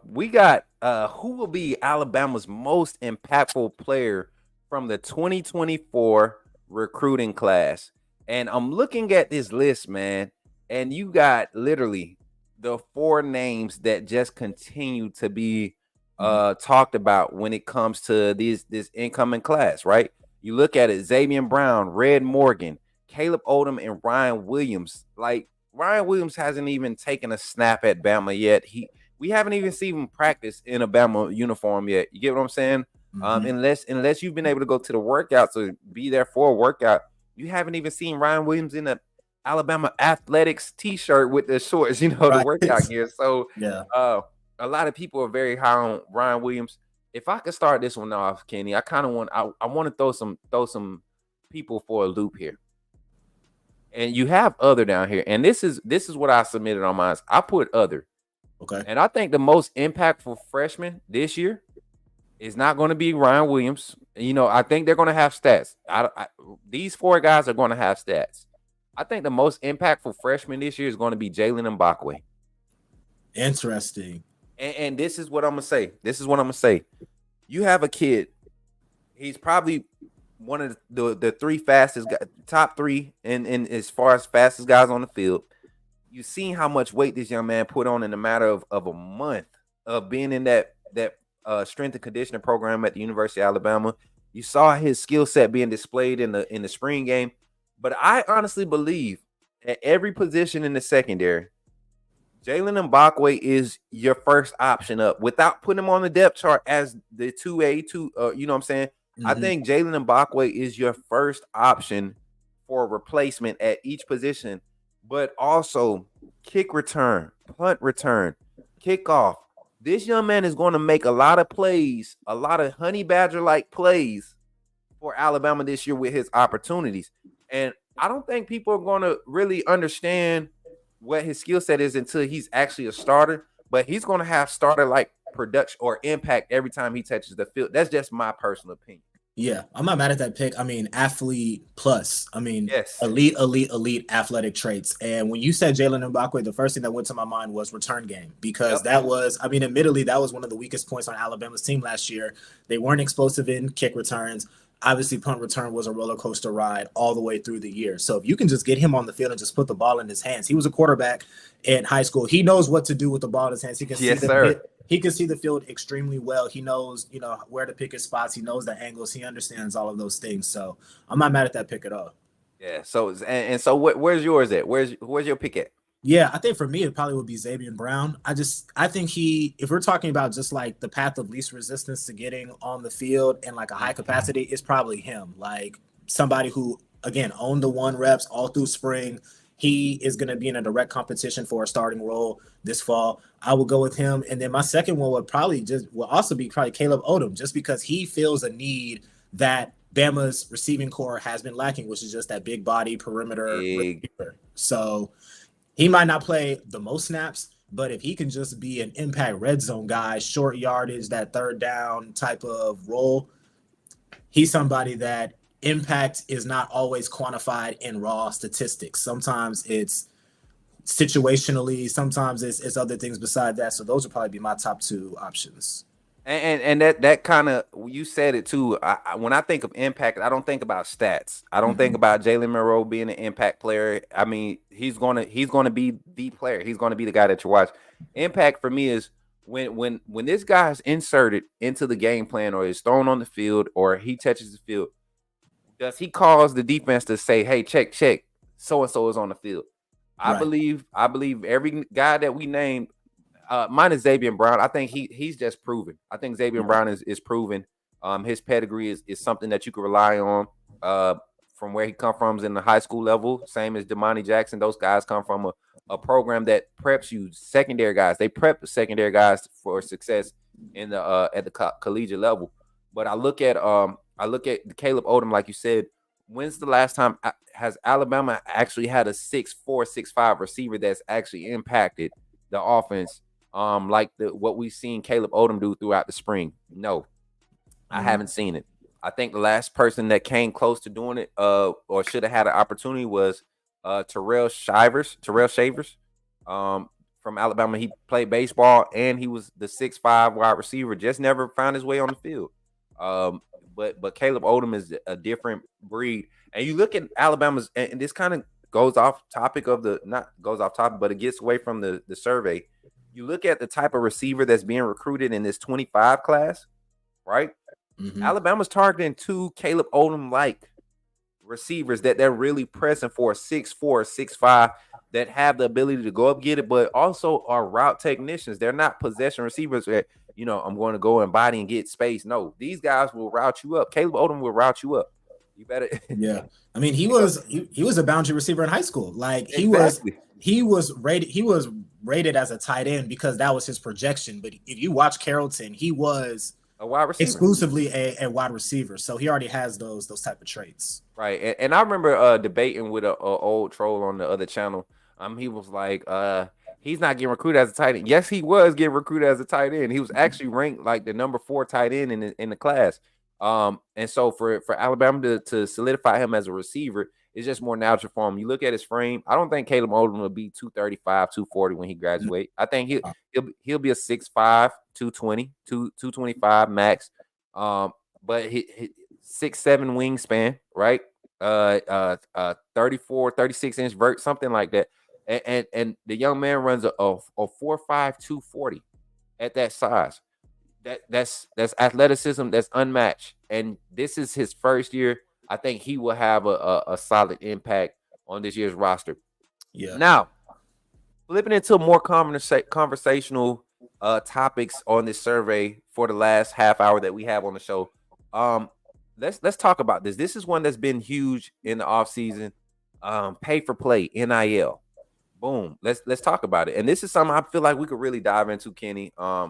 We got who will be Alabama's most impactful player from the 2024 recruiting class. And I'm looking at this list, man, and you got literally the 4 names that just continue to be talked about when it comes to this incoming class, right? You look at it, Xavier Brown, Red Morgan, Caleb Odom, and Ryan Williams. Like, Ryan Williams hasn't even taken a snap at Bama yet. We haven't even seen him practice in a Bama uniform yet. You get what I'm saying? Unless you've been able to go to the workouts or be there for a workout, you haven't even seen Ryan Williams in the Alabama Athletics T-shirt with the shorts, the workout gear. So yeah, a lot of people are very high on Ryan Williams. If I could start this one off, Kenny, I kind of want to throw some people for a loop here. And you have other down here, and this is what I submitted on mine. I put other. Okay. And I think the most impactful freshman this year is not going to be Ryan Williams. I think they're going to have stats. These 4 guys are going to have stats. I think the most impactful freshman this year is going to be Jalen Mbakwe. Interesting. And this is what I'm going to say. You have a kid. He's probably one of the 3 fastest guys, top 3 in as far as fastest guys on the field. You've seen how much weight this young man put on in a matter of a month of being in that strength and conditioning program at the University of Alabama. You saw his skill set being displayed in the spring game. But I honestly believe at every position in the secondary, Jalen Mbakwe is your first option up without putting him on the depth chart as the 2A, you know what I'm saying? I think Jalen Mbakwe is your first option for replacement at each position, but also kick return, punt return, kickoff. This young man is going to make a lot of plays, a lot of honey badger-like plays for Alabama this year with his opportunities. And I don't think people are going to really understand what his skill set is until he's actually a starter, but he's going to have starter-like production or impact every time he touches the field. That's just my personal opinion. Yeah, I'm not mad at that pick. I mean, athlete plus. I mean, yes. elite athletic traits. And when you said Jalen Mbakwe, the first thing that went to my mind was return game, because that was, I mean, admittedly, that was one of the weakest points on Alabama's team last year. They weren't explosive in kick returns. Obviously, punt return was a roller coaster ride all the way through the year. So if you can just get him on the field and just put the ball in his hands, he was a quarterback in high school. He knows what to do with the ball in his hands. He can see them hit. he can see the field extremely well. He knows, where to pick his spots. He knows the angles. He understands all of those things. So I'm not mad at that pick at all. Yeah. So so where's yours at? Where's your pick at? Yeah, I think for me it probably would be Xavier Brown. I think if we're talking about just like the path of least resistance to getting on the field and like a high capacity, it's probably him. Like somebody who again owned the 1 reps all through spring. He is going to be in a direct competition for a starting role this fall. I will go with him, and then my second one will also be probably Caleb Odom, just because he feels a need that Bama's receiving core has been lacking, which is just that big body perimeter receiver. So he might not play the most snaps, but if he can just be an impact red zone guy, short yardage, that third down type of role, he's somebody that impact is not always quantified in raw statistics. Sometimes it's situationally, sometimes it's other things beside that. So those would probably be my top 2 options. And that kind of, you said it too. When I think of impact, I don't think about stats. I don't think about Jalen Monroe being an impact player. I mean, he's gonna be the player. He's gonna be the guy that you watch. Impact for me is when this guy is inserted into the game plan or is thrown on the field or he touches the field. Does he cause the defense to say, "Hey, check, so and so is on the field"? I believe every guy that we named. Mine is Xavier Brown. I think he's just proven. I think Xavier Brown is proven. His pedigree is something that you can rely on. From where he come from in the high school level, same as Damani Jackson. Those guys come from a program that preps you secondary guys. They prep the secondary guys for success in the at the collegiate level. But I look at Caleb Odom, like you said. When's the last time has Alabama actually had a 6'4", 6'5" receiver that's actually impacted the offense? Like what we've seen Caleb Odom do throughout the spring. No, I haven't seen it. I think the last person that came close to doing it, or should have had an opportunity was Terrell Shavers, from Alabama. He played baseball and he was the 6'5" wide receiver, just never found his way on the field. But Caleb Odom is a different breed. And you look at Alabama's, and this kind of goes off topic but it gets away from the survey. You look at the type of receiver that's being recruited in this 25 class, right? Alabama's targeting 2 Caleb Odom-like receivers that they're really pressing for, 6'4", 6'5", that have the ability to go up, get it, but also are route technicians. They're not possession receivers that, I'm going to go and body and get space. No, these guys will route you up. Caleb Odom will route you up. You better. Yeah. I mean, he was a boundary receiver in high school. Like he was rated as a tight end because that was his projection. But if you watch Carrollton, he was a wide receiver, exclusively a wide receiver. So he already has those type of traits. Right. And I remember debating with a old troll on the other channel. He was like, he's not getting recruited as a tight end. Yes, he was getting recruited as a tight end. He was actually ranked like the number 4 tight end in the class. And so for Alabama to solidify him as a receiver, it's just more natural for him. You look at his frame. I don't think Caleb Odom will be 235, 240 when he graduates. I think he'll be a 6'5", 220, 225 max. But he 6'7" wingspan, right? 34, 36 inch vert, something like that. And the young man runs a 4'5", 240 at that size. That's athleticism that's unmatched. And this is his first year. I think he will have a solid impact on this year's roster. Yeah. Now, flipping into more conversational topics on this survey for the last half hour that we have on the show. Let's talk about this. This is one that's been huge in the offseason. Pay for play, NIL. Boom. Let's talk about it. And this is something I feel like we could really dive into, Kenny. I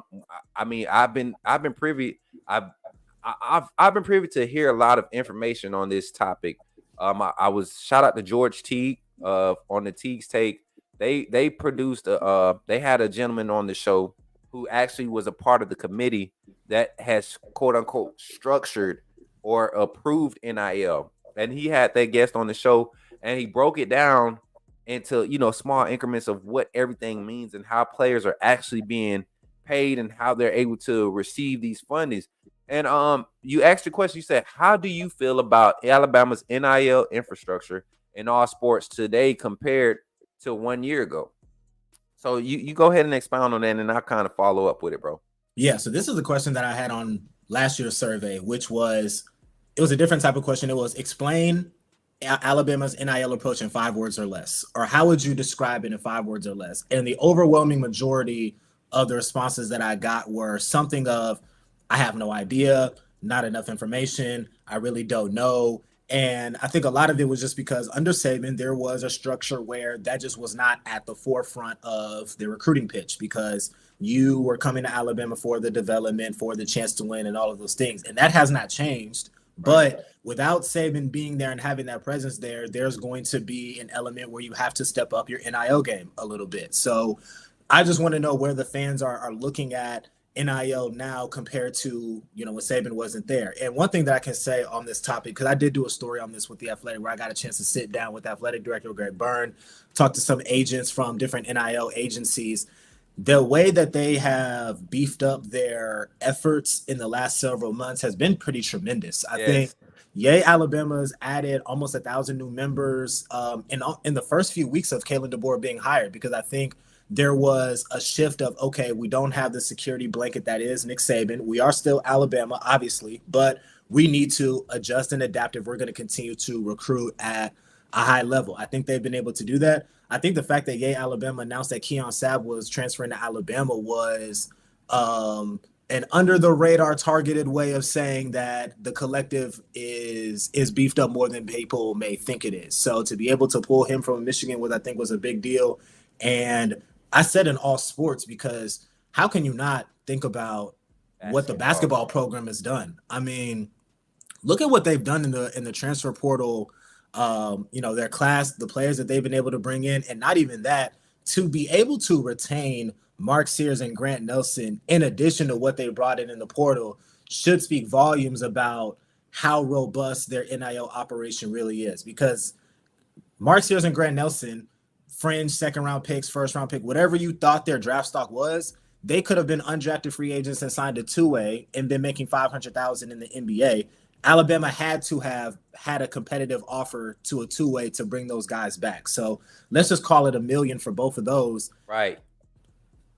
mean, I've been privy. I've been privy to hear a lot of information on this topic. I was shout out to George Teague on the Teague's Take. They produced they had a gentleman on the show who actually was a part of the committee that has quote unquote structured or approved NIL. And he had that guest on the show and he broke it down into, small increments of what everything means and how players are actually being paid and how they're able to receive these fundings. And you asked the question, you said, how do you feel about Alabama's NIL infrastructure in all sports today compared to 1 year ago? So you go ahead and expound on that, and I'll kind of follow up with it, bro. Yeah, so this is the question that I had on last year's survey, which was it was a different type of question. It was explain Alabama's NIL approach in 5 words or less, or how would you describe it in 5 words or less? And the overwhelming majority of the responses that I got were something of, I have no idea, not enough information, I really don't know. And I think a lot of it was just because under Saban, there was a structure where that just was not at the forefront of the recruiting pitch because you were coming to Alabama for the development, for the chance to win, and all of those things. And that has not changed. But without Saban being there and having that presence there, there's going to be an element where you have to step up your NIL game a little bit. So I just want to know where the fans are looking at NIL now compared to, when Saban wasn't there. And one thing that I can say on this topic, because I did do a story on this with The Athletic where I got a chance to sit down with athletic director Greg Byrne, talk to some agents from different NIL agencies. The way that they have beefed up their efforts in the last several months has been pretty tremendous. I think Alabama's added almost 1,000 new members in the first few weeks of Kalen DeBoer being hired, because I think there was a shift of, okay, we don't have the security blanket that is Nick Saban. We are still Alabama, obviously, but we need to adjust and adapt if we're going to continue to recruit at a high level. I think they've been able to do that. I think the fact that Alabama announced that Keon Sabb was transferring to Alabama was an under the radar targeted way of saying that the collective is beefed up more than people may think it is. So to be able to pull him from Michigan was, I think, was a big deal. And I said in all sports, because how can you not think about what the basketball program has done? I mean, look at what they've done in the transfer portal. Their class, the players that they've been able to bring in, and not even that, to be able to retain Mark Sears and Grant Nelson, in addition to what they brought in the portal, should speak volumes about how robust their NIL operation really is. Because Mark Sears and Grant Nelson, fringe second-round picks, first-round pick, whatever you thought their draft stock was, they could have been undrafted free agents and signed a two-way and been making $500,000 in the NBA. Alabama had to have had a competitive offer to a two-way to bring those guys back. So let's just call it $1 million for both of those. Right.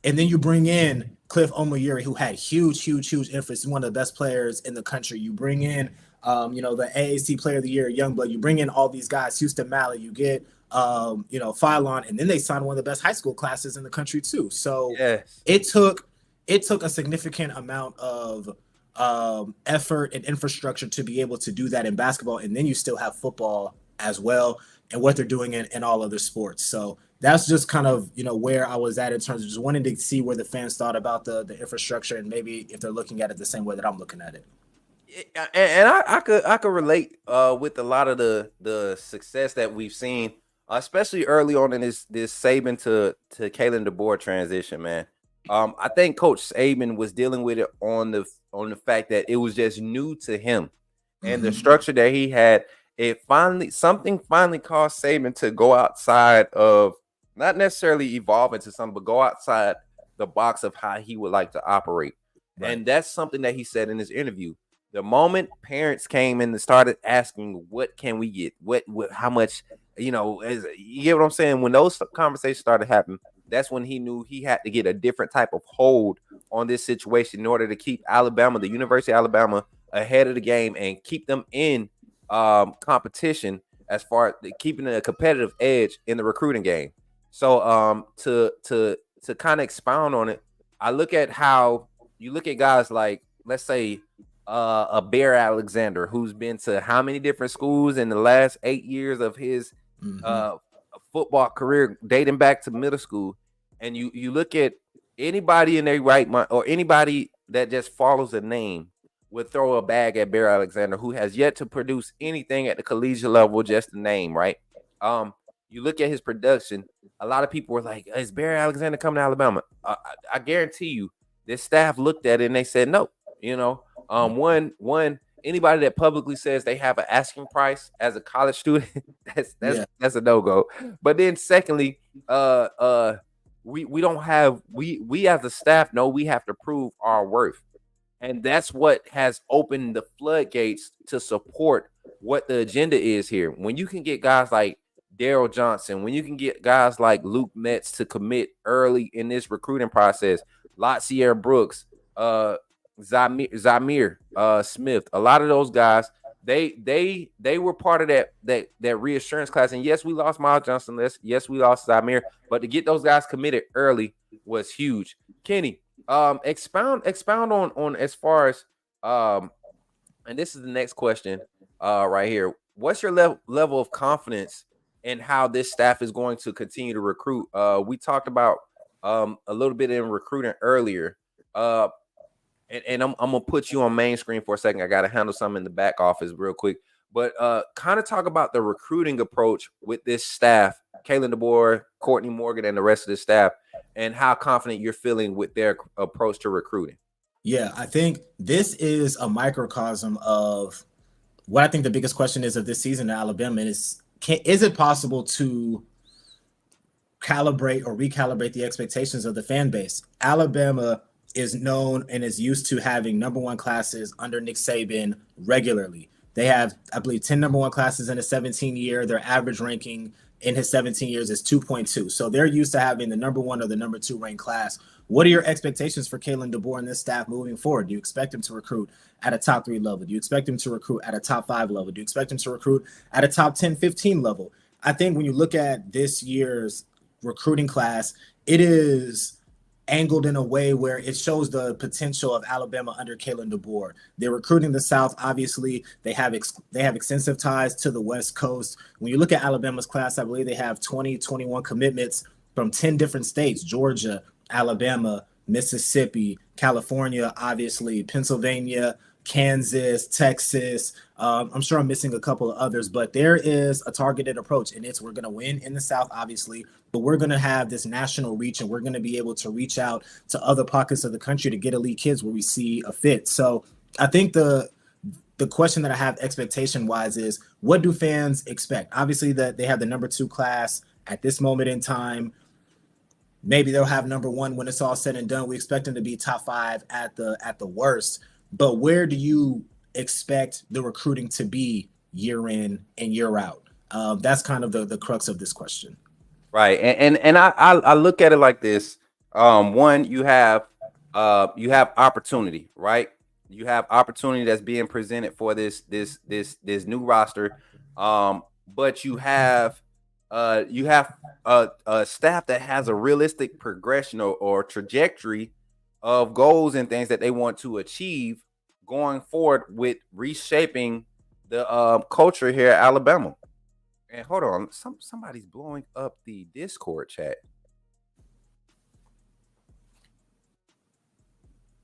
And then you bring in Cliff Omoyiri, who had huge influence, one of the best players in the country. You bring in, the AAC Player of the Year, Youngblood. You bring in all these guys, Houston Malley. You get, Phylon, and then they signed one of the best high school classes in the country too. So it took a significant amount of effort and infrastructure to be able to do that in basketball, and then you still have football as well and what they're doing in all other sports. So that's just kind of where I was at in terms of just wanting to see where the fans thought about the infrastructure and maybe if they're looking at it the same way that I'm looking at it. And I could relate with a lot of the success that we've seen, especially early on in this Saban to Kalen DeBoer transition, man. I think Coach Saban was dealing with it on the fact that it was just new to him, and the structure that he had. Something finally caused Saban to go outside of, not necessarily evolve into something, but go outside the box of how he would like to operate. Right. And that's something that he said in his interview. The moment parents came in and started asking, what can we get? What how much, you get what I'm saying? When those conversations started happening, that's when he knew he had to get a different type of hold on this situation in order to keep Alabama, the University of Alabama, ahead of the game and keep them in competition as far as keeping a competitive edge in the recruiting game. So to kind of expound on it, I look at how you look at guys like, let's say, a Bear Alexander, who's been to how many different schools in the last 8 years of his football career, dating back to middle school. And you look at anybody in their right mind, or anybody that just follows a name, would throw a bag at Bear Alexander, who has yet to produce anything at the collegiate level, just a name, right? You look at his production, a lot of people were like, is Bear Alexander coming to Alabama? I guarantee you, this staff looked at it and they said no. One, anybody that publicly says they have an asking price as a college student, that's a no-go. But then secondly, we don't have, we as a staff know we have to prove our worth. And that's what has opened the floodgates to support what the agenda is here. When you can get guys like Daryl Johnson, when you can get guys like Luke Metz to commit early in this recruiting process, Latsier Brooks, Zamir Smith, a lot of those guys, they were part of that reassurance class. And yes, we lost Miles Johnson. Yes, we lost Zamir, but to get those guys committed early was huge. Kenny, expound on as far as and this is the next question right here. What's your level of confidence in how this staff is going to continue to recruit? We talked about a little bit in recruiting earlier. And I'm gonna put you on main screen for a second. I gotta handle something in the back office real quick. But kind of talk about the recruiting approach with this staff, Kalen DeBoer, Courtney Morgan, and the rest of the staff, and how confident you're feeling with their approach to recruiting. Yeah, I think this is a microcosm of what I think the biggest question is of this season in Alabama is it possible to calibrate or recalibrate the expectations of the fan base? Alabama is known and is used to having number one classes under Nick Saban regularly. They have, I believe, 10 number one classes in a 17-year. Their average ranking in his 17 years is 2.2. So they're used to having the number one or the number two ranked class. What are your expectations for Kalen DeBoer and this staff moving forward? Do you expect him to recruit at a top 3 level? Do you expect him to recruit at a top 5 level? Do you expect him to recruit at a top 10, 15 level? I think when you look at this year's recruiting class, it is angled in a way where it shows the potential of Alabama under Kalen DeBoer. They're recruiting the South. Obviously, they have extensive ties to the West Coast. When you look at Alabama's class, I believe they have 21 commitments from 10 different states: Georgia, Alabama, Mississippi, California, obviously, Pennsylvania, Kansas, Texas. I'm sure I'm missing a couple of others, but there is a targeted approach, and we're going to win in the South, obviously, but we're going to have this national reach, and we're going to be able to reach out to other pockets of the country to get elite kids where we see a fit. So I think the question that I have expectation-wise is, what do fans expect? Obviously, that they have the number 2 class at this moment in time. Maybe they'll have number 1 when it's all said and done. We expect them to be top 5 at the worst. But where do you expect the recruiting to be year in and year out? That's kind of the crux of this question. Right. And I look at it like this. One, you have opportunity, right? You have opportunity that's being presented for this new roster. But you have a staff that has a realistic progression or trajectory of goals and things that they want to achieve going forward with reshaping the culture here at Alabama. And hold on, somebody's blowing up the Discord chat.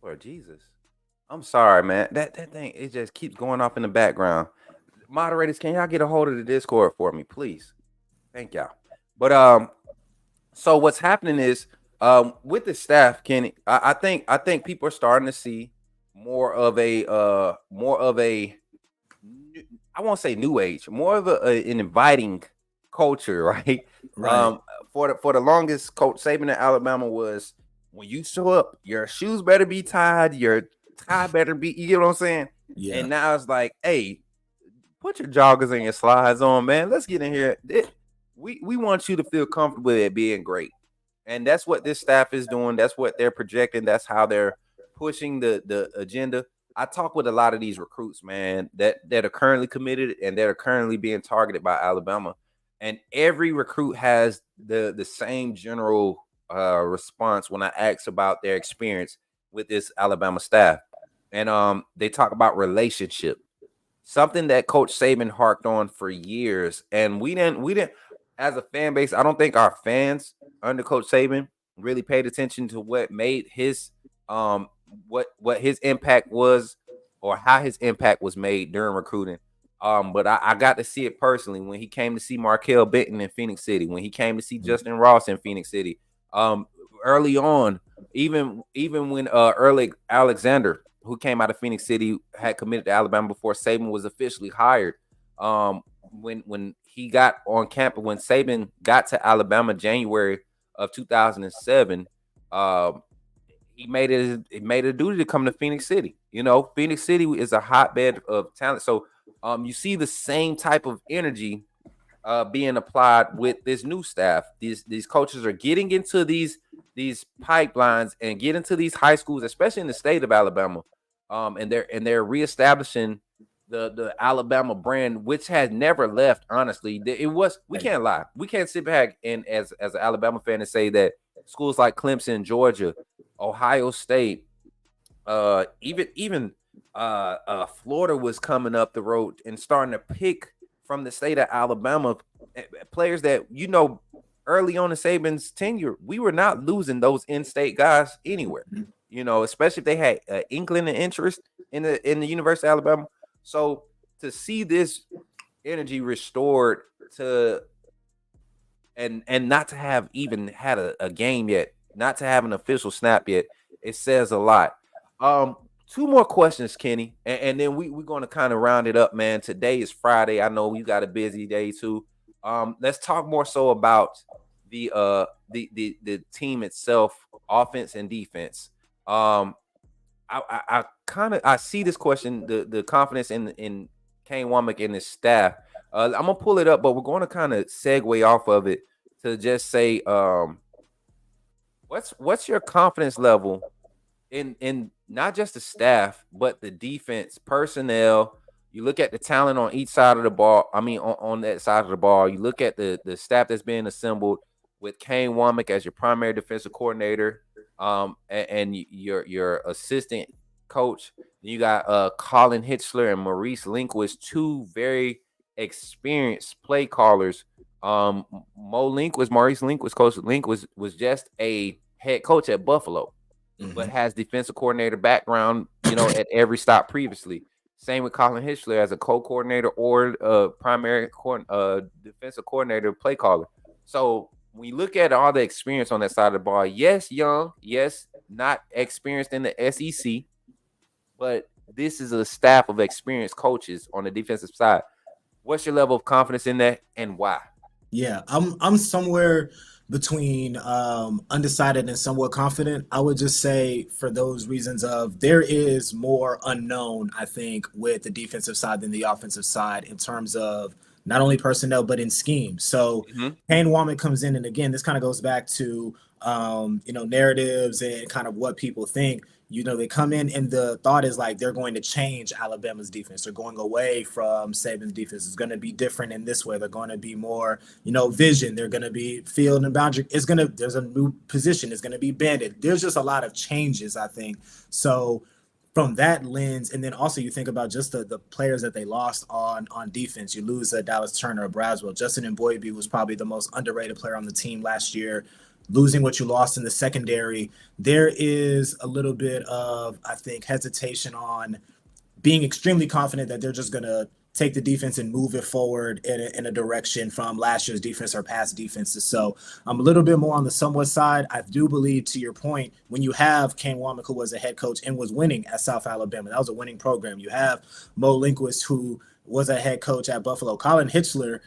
Lord Jesus. I'm sorry, man. That thing, it just keeps going off in the background. Moderators, can y'all get a hold of the Discord for me, please? Thank y'all. But so what's happening is with the staff, Kenny, I think people are starting to see more of a I won't say new age, more of an inviting culture, right? Right. For the longest, Coach Saban at Alabama was, when you show up, your shoes better be tied, your tie better be, you get what I'm saying? Yeah. And now it's like, hey, put your joggers and your slides on, man. Let's get in here. We want you to feel comfortable with it being great. And that's what this staff is doing. That's what they're projecting. That's how they're pushing the agenda. I talk with a lot of these recruits, man, that are currently committed and that are currently being targeted by Alabama. And every recruit has the same general response when I ask about their experience with this Alabama staff. And they talk about relationship, something that Coach Saban harked on for years. And we didn't, as a fan base, I don't think our fans under Coach Saban really paid attention to what made his what his impact was, or how his impact was made during recruiting. But I got to see it personally when he came to see Markel Benton in Phoenix City, when he came to see Justin Ross in Phoenix City. Early on, even when Early Alexander, who came out of Phoenix City, had committed to Alabama before Saban was officially hired. When he got on campus, when Saban got to Alabama January of 2007, he made it a duty to come to Phoenix City. You know, Phoenix City is a hotbed of talent. So you see the same type of energy being applied with this new staff. These coaches are getting into these pipelines and get into these high schools, especially in the state of Alabama, and they're reestablishing the Alabama brand, which has never left. Honestly, we can't lie. We can't sit back and as an Alabama fan and say that schools like Clemson, Georgia, Ohio State, even Florida was coming up the road and starting to pick from the state of Alabama players that early on in Saban's tenure, we were not losing those in-state guys anywhere. Especially if they had inkling and interest in the University of Alabama. So to see this energy restored to and not to have even had a game yet, not to have an official snap yet, it says a lot. Two more questions, Kenny, and then we're going to kind of round it up, man. Today is Friday. I know you got a busy day too. Let's talk more so about the team itself, offense and defense. I see this question, the confidence in Kane Womack and his staff. I'm gonna pull it up, but we're going to kind of segue off of it to just say, what's your confidence level in not just the staff but the defense personnel? You look at the talent on each side of the ball. I mean, on that side of the ball, you look at the staff that's being assembled with Kane Womack as your primary defensive coordinator, and your assistant coach. You got Colin Hitchler and Maurice Linquist, two very experienced play callers. Maurice Linquist, Coach Linquist was just a head coach at Buffalo, but has defensive coordinator background, at every stop previously. Same with Colin Hitchler as a co-coordinator or primary defensive coordinator, play caller. So when you look at all the experience on that side of the ball, yes, young, yes, not experienced in the SEC, but this is a staff of experienced coaches on the defensive side. What's your level of confidence in that, and why? Yeah, I'm somewhere between undecided and somewhat confident. I would just say for those reasons of there is more unknown, I think, with the defensive side than the offensive side in terms of not only personnel, but in scheme. So Kane Womack comes in, and again, this kind of goes back to, narratives and kind of what people think. They come in and the thought is like they're going to change Alabama's defense. They're going away from Saban's defense. It's going to be different in this way. They're going to be more, vision. They're going to be field and boundary. There's a new position. It's going to be banded. There's just a lot of changes, I think. So from that lens, and then also you think about just the players that they lost on defense. You lose Dallas Turner or Braswell. Justin Mboyebe was probably the most underrated player on the team last year. Losing what you lost in the secondary, there is a little bit of, I think, hesitation on being extremely confident that they're just going to take the defense and move it forward in a direction from last year's defense or past defenses. So I'm a little bit more on the somewhat side. I do believe, to your point, when you have Kane Womack, who was a head coach and was winning at South Alabama, that was a winning program. You have Mo Linquist, who was a head coach at Buffalo. Colin Hitchler,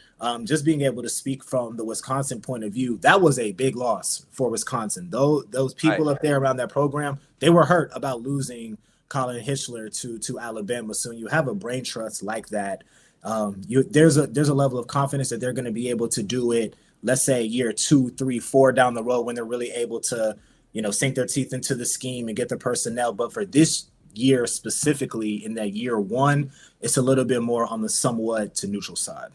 just being able to speak from the Wisconsin point of view, that was a big loss for Wisconsin. Those people up there around that program, they were hurt about losing Colin Hitchler to Alabama. So when you have a brain trust like that, there's a level of confidence that they're going to be able to do it, let's say year 2, 3, 4 down the road when they're really able to, sink their teeth into the scheme and get the personnel. But for this year specifically, in that year 1, it's a little bit more on the somewhat to neutral side.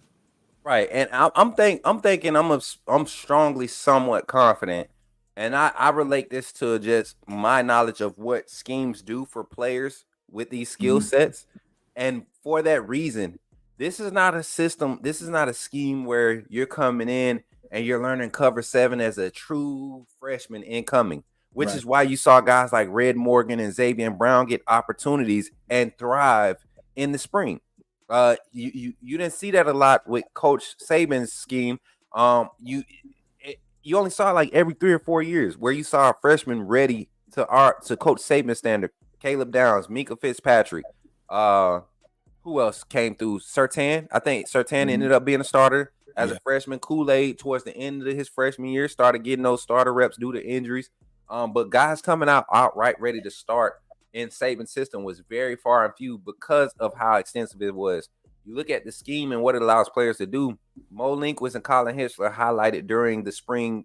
Right, and I'm thinking I'm strongly somewhat confident, and I relate this to just my knowledge of what schemes do for players with these skill sets, and for that reason, this is not a system. This is not a scheme where you're coming in and you're learning cover 7 as a true freshman incoming. Which is why you saw guys like Red Morgan and Xavier Brown get opportunities and thrive in the spring. You didn't see that a lot with Coach Saban's scheme. You only saw like every 3 or 4 years where you saw a freshman ready to Coach Saban's standard. Caleb Downs, Mika Fitzpatrick. Who else came through? Surtain. I think Surtain ended up being a starter as a freshman. Kool-Aid towards the end of his freshman year started getting those starter reps due to injuries. But guys coming outright ready to start in Saban's system was very far and few because of how extensive it was. you look at the scheme and what it allows players to do. Mo Linquist and Colin Hitchler highlighted during the spring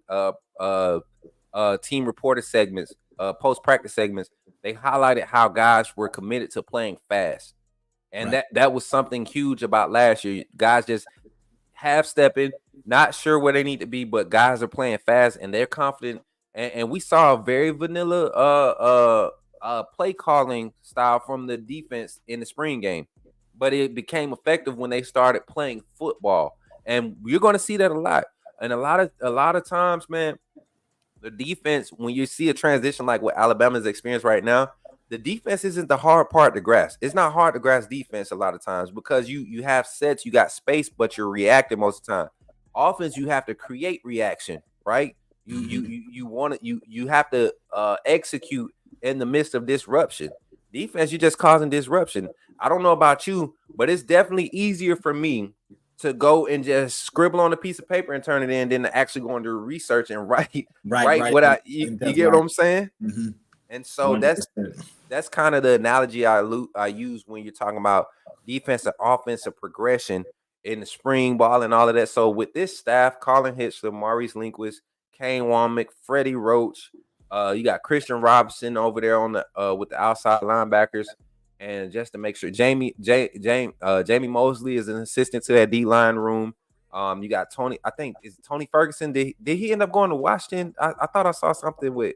team reporter segments, post practice segments. They highlighted how guys were committed to playing fast, and that was something huge about last year. Guys just half stepping, not sure where they need to be, but guys are playing fast and they're confident. And we saw a very vanilla play calling style from the defense in the spring game, but it became effective when they started playing football. And you're going to see that a lot. And a lot of times, man, the defense, when you see a transition like what Alabama's experienced right now, the defense isn't the hard part to grasp. It's not hard to grasp defense a lot of times because you have sets, you got space, but you're reacting most of the time. Offense, you have to create reaction, right? You have to execute in the midst of disruption. Defense, you're just causing disruption. I don't know about you, but it's definitely easier for me to go and just scribble on a piece of paper and turn it in than to actually go and do research and write what you get what I'm saying? Mm-hmm. And so 100%. That's kind of the analogy I use when you're talking about defensive offensive progression in the spring ball and all of that. So with this staff, Colin Hitchler, Maurice Linquist, Kane Womack, Freddie Roach, you got Christian Robinson over there on the with the outside linebackers. And just to make sure, Jamie Mosley is an assistant to that D-line room. You got Tony, I think, is Tony Ferguson. Did he end up going to Washington? I thought I saw something with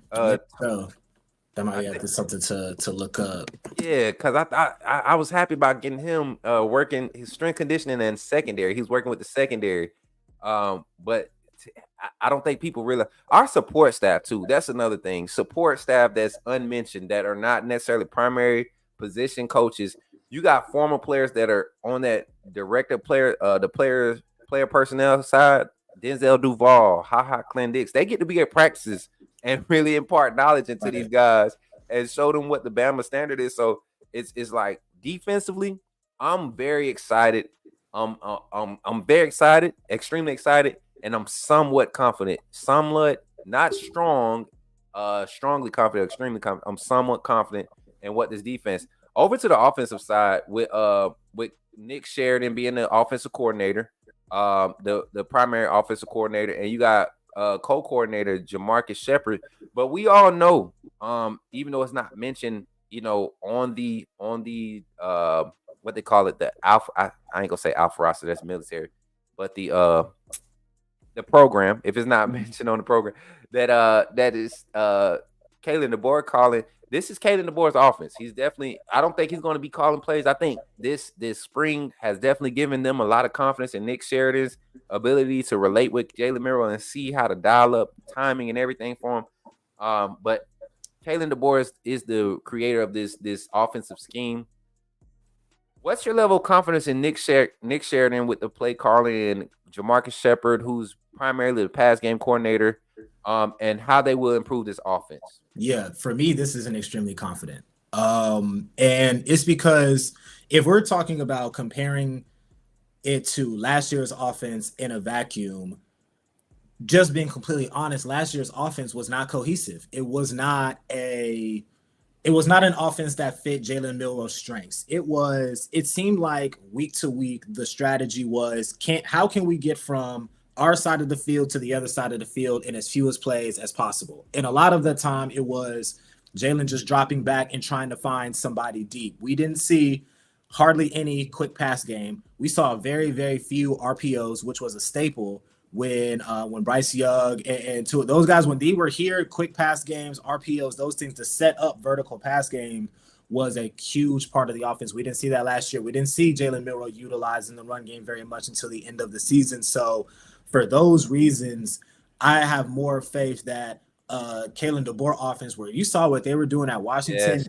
that might be something to look up. Yeah, because I was happy about getting him working his strength conditioning and secondary. He's working with the secondary. But I don't think people realize our support staff too. That's another thing. Support staff that's unmentioned that are not necessarily primary position coaches. You got former players that are on that director player, the player personnel side. Denzel Duval, Clem Dix. They get to be at practices and really impart knowledge into these guys and show them what the Bama standard is. So it's like defensively, I'm very excited. I'm very excited, extremely excited, and I'm somewhat confident. Somewhat, not strong, strongly confident, extremely confident. I'm somewhat confident in what this defense. Over to the offensive side with Nick Sheridan being the offensive coordinator, the primary offensive coordinator, and you got co-coordinator Jamarcus Shepard. But we all know, even though it's not mentioned, on the what they call it, the alpha. I ain't gonna say alpha roster, that's military, but the program. If it's not mentioned on the program, that is Kalen DeBoer calling. This is Kalen DeBoer's offense. He's definitely. I don't think he's going to be calling plays. I think this spring has definitely given them a lot of confidence in Nick Sheridan's ability to relate with Jalen Milroe and see how to dial up timing and everything for him. But Kalen DeBoer is the creator of this offensive scheme. What's your level of confidence in Nick Sheridan with the play calling and Jamarcus Shepard, who's primarily the pass game coordinator, and how they will improve this offense? Yeah, for me, this isn't extremely confident. And it's because if we're talking about comparing it to last year's offense in a vacuum, just being completely honest, last year's offense was not cohesive. It was not an offense that fit Jalen Milroe's strengths. It seemed like week to week, the strategy was, how can we get from our side of the field to the other side of the field in as few plays as possible? And a lot of the time it was Jalen just dropping back and trying to find somebody deep. We didn't see hardly any quick pass game. We saw very, very few RPOs, which was a staple when Bryce Young and two of those guys, when they were here, quick pass games, RPOs, those things to set up vertical pass game was a huge part of the offense. We didn't see that last year. We didn't see Jalen Milroe utilizing the run game very much until the end of the season. So for those reasons, I have more faith that Kalen DeBoer offense, where you saw what they were doing at Washington,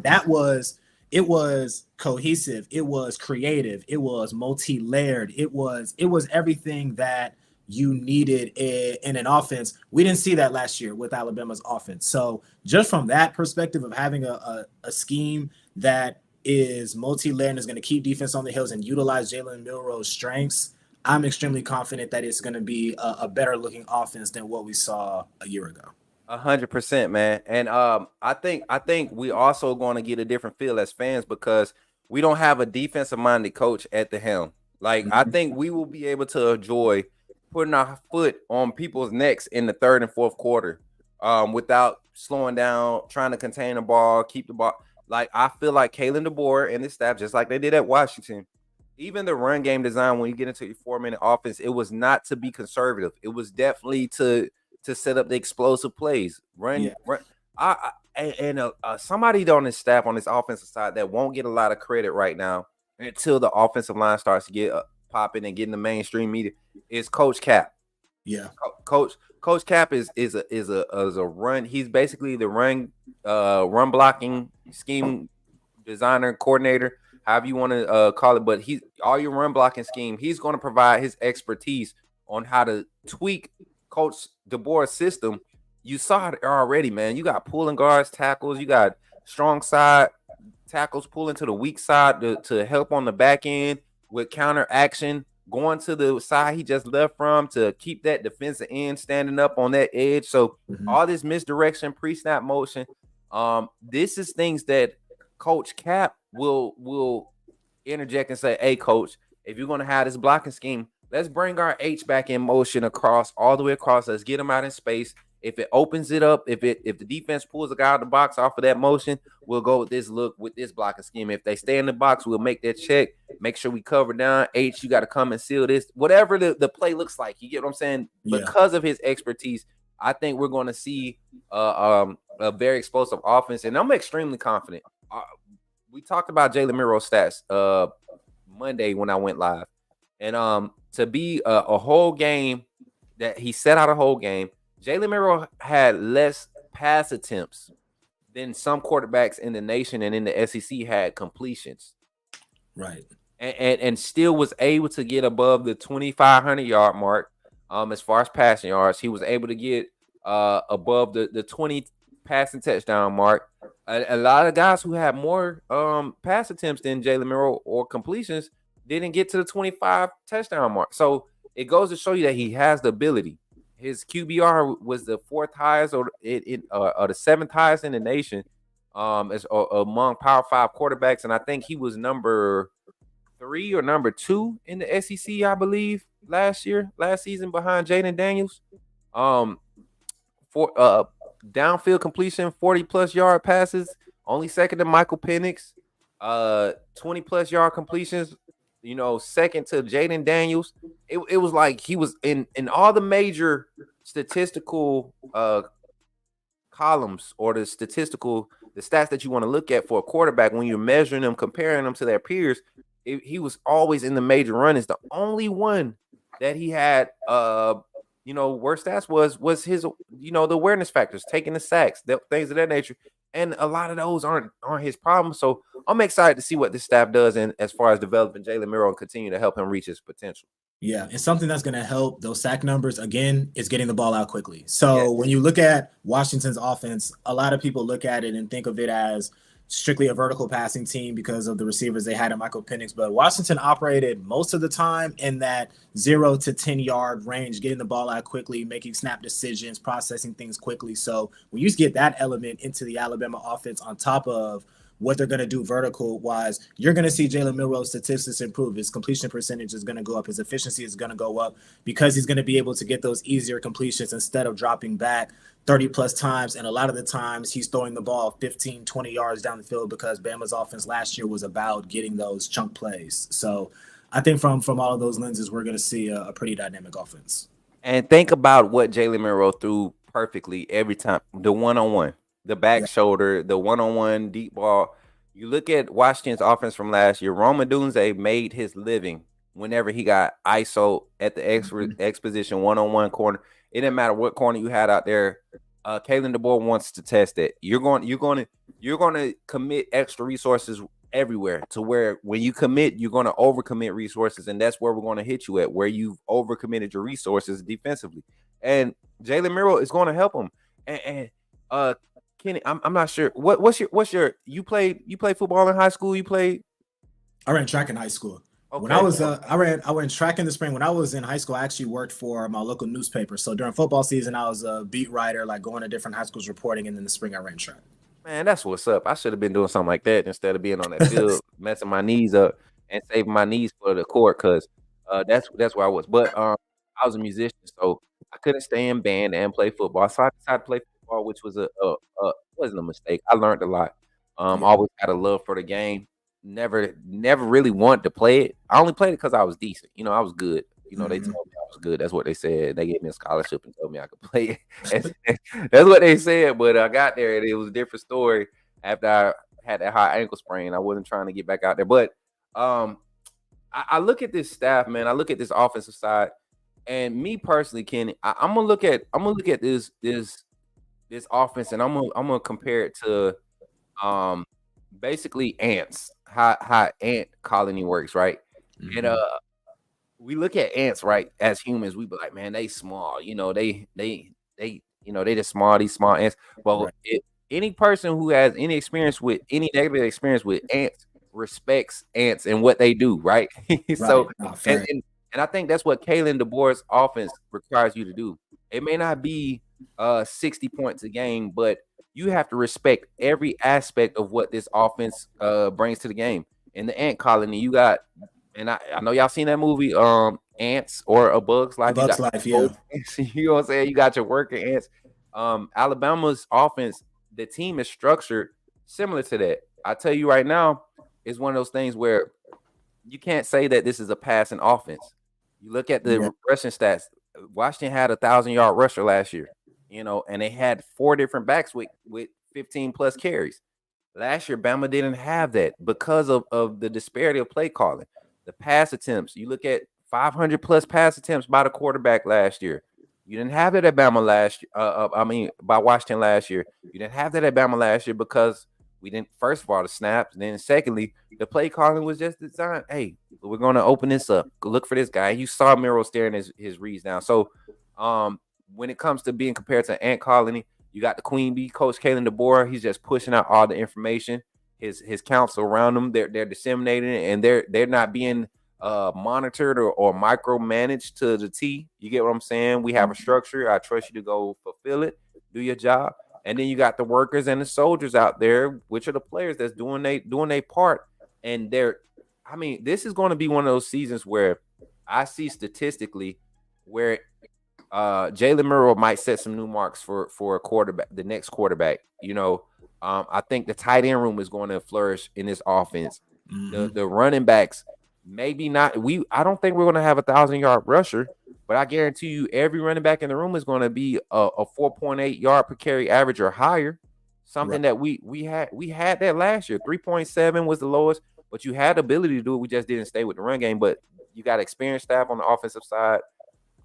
it was cohesive, it was creative, it was multi-layered, it was everything that you needed in an offense. We didn't see that last year with Alabama's offense. So just from that perspective of having a scheme that is multi-layered and is going to keep defense on the hills and utilize Jalen Milroe's strengths, I'm extremely confident that it's going to be a better looking offense than what we saw a year ago. 100%, man. And I think we also going to get a different feel as fans because we don't have a defensive-minded coach at the helm. Like, I think we will be able to enjoy putting our foot on people's necks in the third and fourth quarter, without slowing down, trying to contain the ball, keep the ball. Like, I feel like Kalen DeBoer and his staff, just like they did at Washington, even the run game design, when you get into your 4-minute offense, it was not to be conservative. It was definitely to set up the explosive plays. Run. Somebody on his staff, on this offensive side, that won't get a lot of credit right now until the offensive line starts to get popping and getting the mainstream media is Coach Cap. Yeah, Coach Cap is a run. He's basically the run blocking scheme designer, coordinator, however you want to call it. But he's all your run blocking scheme. He's going to provide his expertise on how to tweak Coach DeBoer's system. You saw it already, man. You got pulling guards, tackles. You got strong side tackles pulling to the weak side to help on the back end with counter action, going to the side he just left from to keep that defensive end standing up on that edge. So all this misdirection, pre-snap motion, this is things that Coach Cap will interject and say, hey, coach, if you're going to have this blocking scheme, let's bring our H back in motion across, all the way across. Let's get them out in space. If it opens it up, if the defense pulls a guy out of the box off of that motion, we'll go with this look with this blocking scheme. If they stay in the box, we'll make that check. Make sure we cover down. H, you got to come and seal this. Whatever the play looks like, you get what I'm saying? Yeah. Because of his expertise, I think we're going to see a very explosive offense, and I'm extremely confident. We talked about Jalen Miro's stats Monday when I went live, and to be a whole game that he set out a whole game. Jalen Miro had less pass attempts than some quarterbacks in the nation and in the SEC had completions. Right. And still was able to get above the 2,500-yard mark as far as passing yards. He was able to get above the 20 passing touchdown mark. A lot of guys who had more pass attempts than Jalen Miro or completions didn't get to the 25 touchdown mark. So it goes to show you that he has the ability. His QBR was the 4th highest or the 7th highest in the nation among Power 5 quarterbacks. And I think he was number 3 or number 2 in the SEC, I believe, last season behind Jaden Daniels. For downfield completion, 40-plus yard passes, only second to Michael Penix. 20-plus yard completions, second to Jaden Daniels. It was like he was in all the major statistical columns or the stats that you want to look at for a quarterback when you're measuring them, comparing them to their peers. He was always in the major runnings. The only one that he had, worst stats was his, the awareness factors, taking the sacks, things of that nature. And a lot of those aren't his problem. So I'm excited to see what this staff does as far as developing Jalen Miro and continue to help him reach his potential. Yeah, and something that's going to help those sack numbers, again, is getting the ball out quickly. So when you look at Washington's offense, a lot of people look at it and think of it as strictly a vertical passing team because of the receivers they had in Michael Penix. But Washington operated most of the time in that 0 to 10-yard range, getting the ball out quickly, making snap decisions, processing things quickly. So when you get that element into the Alabama offense on top of what they're going to do vertical-wise, you're going to see Jalen Milroe's statistics improve. His completion percentage is going to go up. His efficiency is going to go up because he's going to be able to get those easier completions instead of dropping back 30-plus times. And a lot of the times he's throwing the ball 15, 20 yards down the field because Bama's offense last year was about getting those chunk plays. So I think from all of those lenses, we're going to see a pretty dynamic offense. And think about what Jalen Milroe threw perfectly every time, the one-on-one. The back shoulder, the one-on-one deep ball. You look at Washington's offense from last year. Rome Odunze made his living whenever he got ISO at the X position, one-on-one corner. It didn't matter what corner you had out there. Kalen DeBoer wants to test it. You're going to commit extra resources everywhere to where when you commit, you're going to overcommit resources, and that's where we're going to hit you at, where you've overcommitted your resources defensively. And Jalen Miro is going to help him. And Kenny, I'm not sure. What's your you played football in high school? I ran track in high school. Okay. When I was I ran track in the spring. When I was in high school, I actually worked for my local newspaper. So during football season, I was a beat writer, like going to different high schools reporting, and in the spring I ran track. Man, that's what's up. I should have been doing something like that instead of being on that field, messing my knees up and saving my knees for the court because that's where I was. But I was a musician, so I couldn't stay in band and play football. So I decided to play football, which was a wasn't a mistake. I learned a lot. Yeah. Always had a love for the game. Never really wanted to play it. I only played it because I was decent. You know, I was good. You know, they Mhm. told me I was good. That's what they said. They gave me a scholarship and told me I could play it. That's what they said. But I got there and it was a different story after I had that high ankle sprain. I wasn't trying to get back out there. But um, I look at this staff, man. I look at this offensive side, and me personally, Kenny, I'm gonna look at this offense, and I'm gonna compare it to um basically ants, how ant colony works, right? And Mhm. we look at ants, right, as humans, we be like, man, they small, you know, they you know, they just small, these small ants. Well, Right. any person who has any experience with any negative experience with ants respects ants and what they do, right? So Right. Nah, and, fair. and and I think that's what Kalen DeBoer's offense requires you to do. It may not be 60 points a game, but you have to respect every aspect of what this offense brings to the game. In the ant colony, you got, and I know y'all seen that movie, Ants or A Bug's A Life. You Buck's got life, yeah. both ants, you know what I'm saying? You got your worker ants. Alabama's offense, the team is structured similar to that. I tell you right now, it's one of those things where you can't say that this is a passing offense. You look at Yeah. the rushing stats. Washington had 1,000-yard rusher last year, you know, and they had 4 different backs with 15 plus carries. Last year, Bama didn't have that because of the disparity of play calling. The pass attempts, you look at 500 plus pass attempts by the quarterback last year. You didn't have that at Bama last year. By Washington last year. You didn't have that at Bama last year because we didn't, first of all, the snaps. And then secondly, the play calling was just designed. Hey, we're going to open this up. Go look for this guy. You saw Miro staring his reads down. So when it comes to being compared to Ant Colony, you got the Queen Bee, Coach Kalen DeBoer. He's just pushing out all the information. His counsel around them, they're disseminating it, and they're not being monitored or micromanaged to the T. You get what I'm saying? We have a structure. I trust you to go fulfill it, do your job. And then you got the workers and the soldiers out there, which are the players that's doing their part. And I mean, this is going to be one of those seasons where I see statistically where Jalen Murrow might set some new marks for a quarterback, the next quarterback. You know, I think the tight end room is going to flourish in this offense. Hmm. The running backs, maybe not. I don't think we're going to have 1,000-yard rusher, but I guarantee you, every running back in the room is going to be a 4.8 yard per carry average or higher. Right. Something that we had that last year. 3.7 was the lowest, but you had the ability to do it. We just didn't stay with the run game. But you got experienced staff on the offensive side.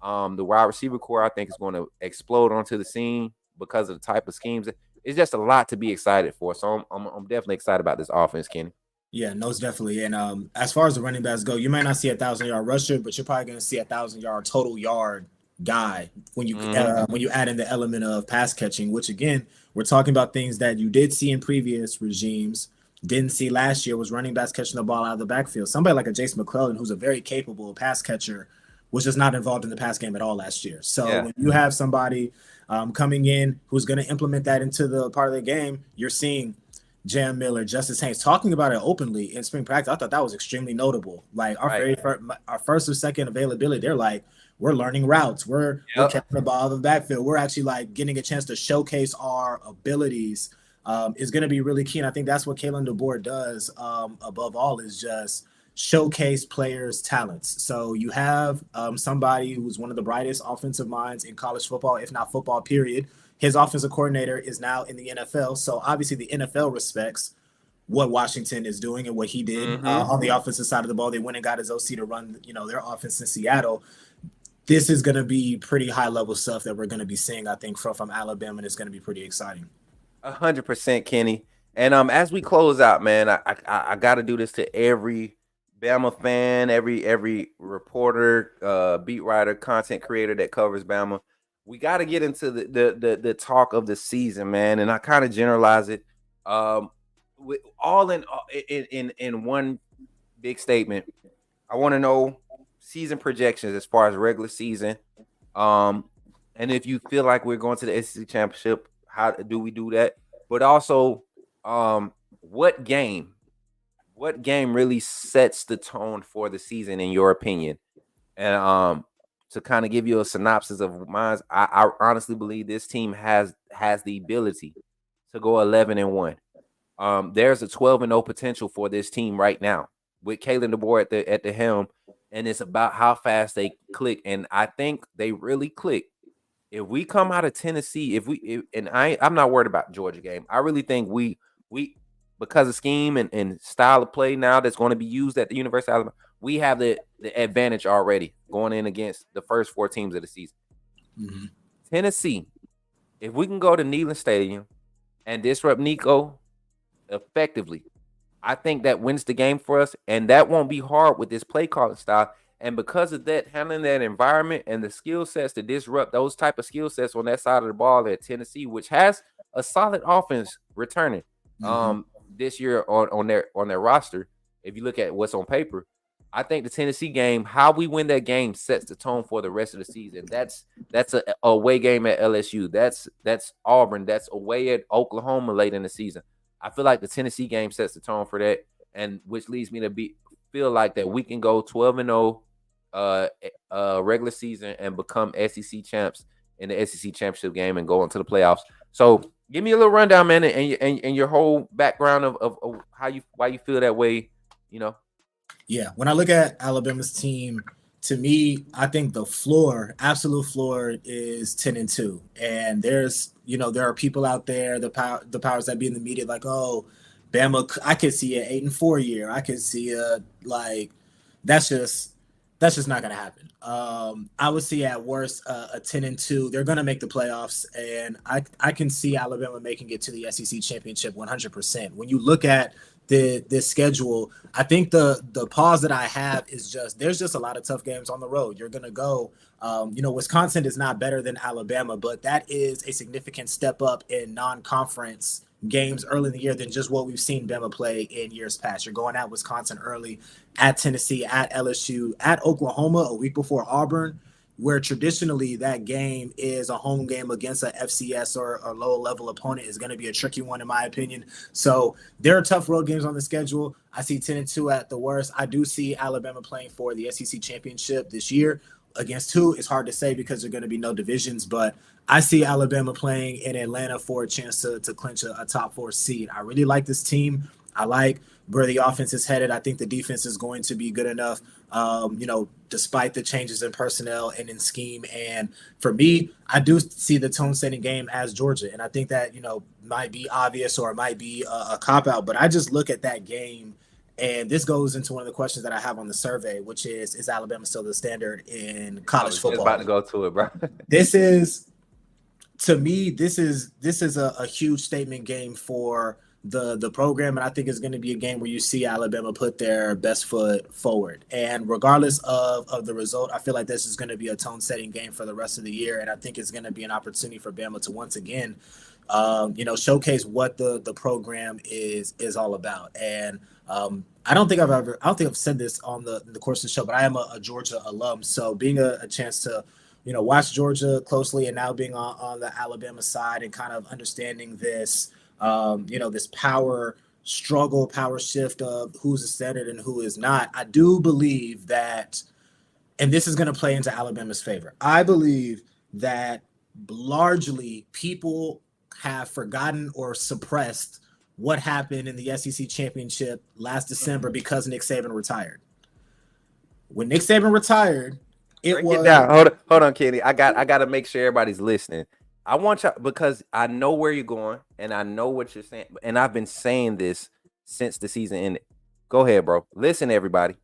The wide receiver core, I think, is going to explode onto the scene because of the type of schemes. It's just a lot to be excited for. So I'm definitely excited about this offense, Kenny. Yeah, most definitely. And as far as the running backs go, you might not see 1,000-yard rusher, but you're probably going to see 1,000-yard total yard guy Mm-hmm. when you add in the element of pass catching. Which again, we're talking about things that you did see in previous regimes, didn't see last year. Was running backs catching the ball out of the backfield. Somebody like a Jace McClellan, who's a very capable pass catcher, was just not involved in the pass game at all last year. So Yeah. when you have somebody coming in who's going to implement that into the part of the game, you're seeing Jam Miller, Justice Haynes talking about it openly in spring practice. I thought that was extremely notable. Like Right. our first or second availability, they're like, we're learning routes. We're Yep. catching the ball out of the backfield. We're actually like getting a chance to showcase our abilities. Is going to be really key. And I think that's what Kalen DeBoer does above all is just showcase players' talents. So you have somebody who's one of the brightest offensive minds in college football, if not football, period. His offensive coordinator is now in the NFL. So obviously the NFL respects what Washington is doing and what he did Mm-hmm. on the offensive side of the ball. They went and got his OC to run, their offense in Seattle. This is going to be pretty high level stuff that we're going to be seeing, I think, from Alabama, and it's going to be pretty exciting. 100%, Kenny. And as we close out, man, I got to do this to every Bama fan, every reporter, beat writer, content creator that covers Bama. We got to get into the talk of the season, man, and I kind of generalize it, with all in one big statement. I want to know season projections as far as regular season, and if you feel like we're going to the SEC championship, how do we do that? But also What game? What game really sets the tone for the season, in your opinion? And to kind of give you a synopsis of mine, I honestly believe this team has the ability to go 11-1. There's a 12-0 potential for this team right now with Kalen DeBoer at the helm, and it's about how fast they click. And I think they really click. If we come out of Tennessee, I'm not worried about the Georgia game. I really think we because of scheme and style of play now that's going to be used at the University of Alabama, we have the advantage already going in against the first 4 teams of the season. Mm-hmm. Tennessee, if we can go to Neyland Stadium and disrupt Nico effectively, I think that wins the game for us, and that won't be hard with this play calling style. And because of that, handling that environment and the skill sets to disrupt those type of skill sets on that side of the ball at Tennessee, which has a solid offense returning this year on their roster. If you look at what's on paper, I think the Tennessee game, how we win that game, sets the tone for the rest of the season. That's a away game at LSU. That's Auburn. That's away at Oklahoma late in the season. I feel like the Tennessee game sets the tone for that, and which leads me to feel like that we can go 12-0 regular season and become SEC champs in the SEC championship game and go into the playoffs. So give me a little rundown, man, and your whole background of why you feel that way, you know. Yeah, when I look at Alabama's team, to me, I think the floor, absolute floor, is 10-2. And there's, there are people out there, the powers that be in the media, like, oh, Bama, I could see an 8-4 year. I could see that's just not going to happen. I would see at worst a 10-2. They're going to make the playoffs, and I can see Alabama making it to the SEC championship 100%. When you look at this schedule, I think the pause that I have is there's just a lot of tough games on the road. You're going to go, Wisconsin is not better than Alabama, but that is a significant step up in non-conference games early in the year than just what we've seen Bama play in years past. You're going at Wisconsin early, at Tennessee, at LSU, at Oklahoma a week before Auburn, where traditionally that game is a home game against a FCS or a lower level opponent, is going to be a tricky one in my opinion. So there are tough road games on the schedule. I see 10-2 at the worst. I do see Alabama playing for the SEC championship this year. Against who, it's hard to say because there are going to be no divisions, but I see Alabama playing in Atlanta for a chance to clinch a top 4 seed. I really like this team. I like where the offense is headed. I think the defense is going to be good enough, despite the changes in personnel and in scheme. And for me, I do see the tone-setting game as Georgia. And I think that, might be obvious or it might be a cop-out, but I just look at that game. And this goes into one of the questions that I have on the survey, which is Alabama still the standard in college football? About to go to it, bro. To me, this is a huge statement game for the program, and I think it's going to be a game where you see Alabama put their best foot forward. And regardless of the result, I feel like this is going to be a tone-setting game for the rest of the year, and I think it's going to be an opportunity for Bama to once again, showcase what the program is all about. And I don't think I've said this on the course of the show, but I am a Georgia alum, so being a chance to watch Georgia closely and now being on the Alabama side and kind of understanding this, this power struggle, power shift of who's the standard and who is not. I do believe that, and this is going to play into Alabama's favor, I believe that largely people have forgotten or suppressed what happened in the SEC championship last December because Nick Saban retired. When Nick Saban retired, Hold on, Kenny. I got to make sure everybody's listening. I want y'all, because I know where you're going and I know what you're saying, and I've been saying this since the season ended. Go ahead, bro. Listen, everybody.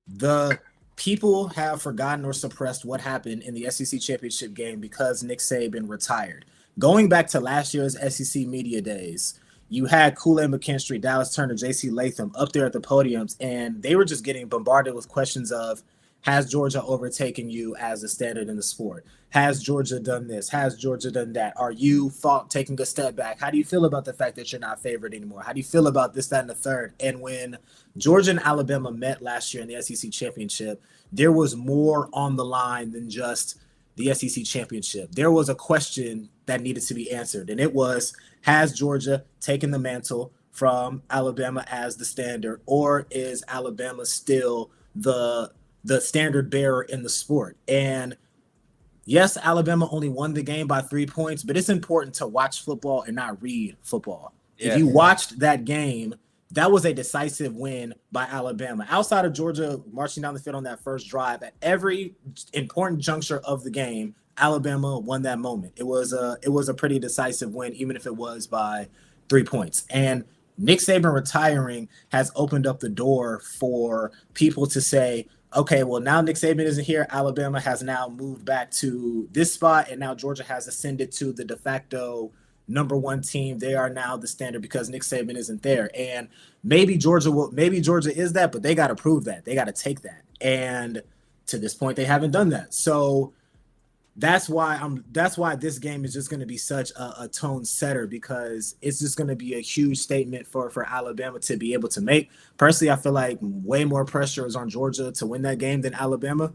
The people have forgotten or suppressed what happened in the SEC championship game because Nick Saban retired. Going back to last year's SEC media days, you had Kool-Aid McKinstry, Dallas Turner, J.C. Latham up there at the podiums, and they were just getting bombarded with questions of, has Georgia overtaken you as a standard in the sport? Has Georgia done this? Has Georgia done that? Are you taking a step back? How do you feel about the fact that you're not favored anymore? How do you feel about this, that, and the third? And when Georgia and Alabama met last year in the SEC championship, there was more on the line than just the SEC championship. There was a question that needed to be answered, and it was, has Georgia taken the mantle from Alabama as the standard, or is Alabama still the standard bearer in the sport? And yes, Alabama only won the game by 3 points, but it's important to watch football and not read football. If you Yes. watched that game, that was a decisive win by Alabama. Outside of Georgia marching down the field on that first drive, at every important juncture of the game, Alabama won that moment. It was a pretty decisive win, even if it was by 3 points. And Nick Saban retiring has opened up the door for people to say, okay, well, now Nick Saban isn't here. Alabama has now moved back to this spot, and now Georgia has ascended to the de facto number one team. They are now the standard because Nick Saban isn't there. And maybe Georgia is that, but they got to prove that. They got to take that. And to this point, they haven't done that. So that's why this game is just going to be such a tone setter, because it's just going to be a huge statement for Alabama to be able to make. Personally, I feel like way more pressure is on Georgia to win that game than Alabama.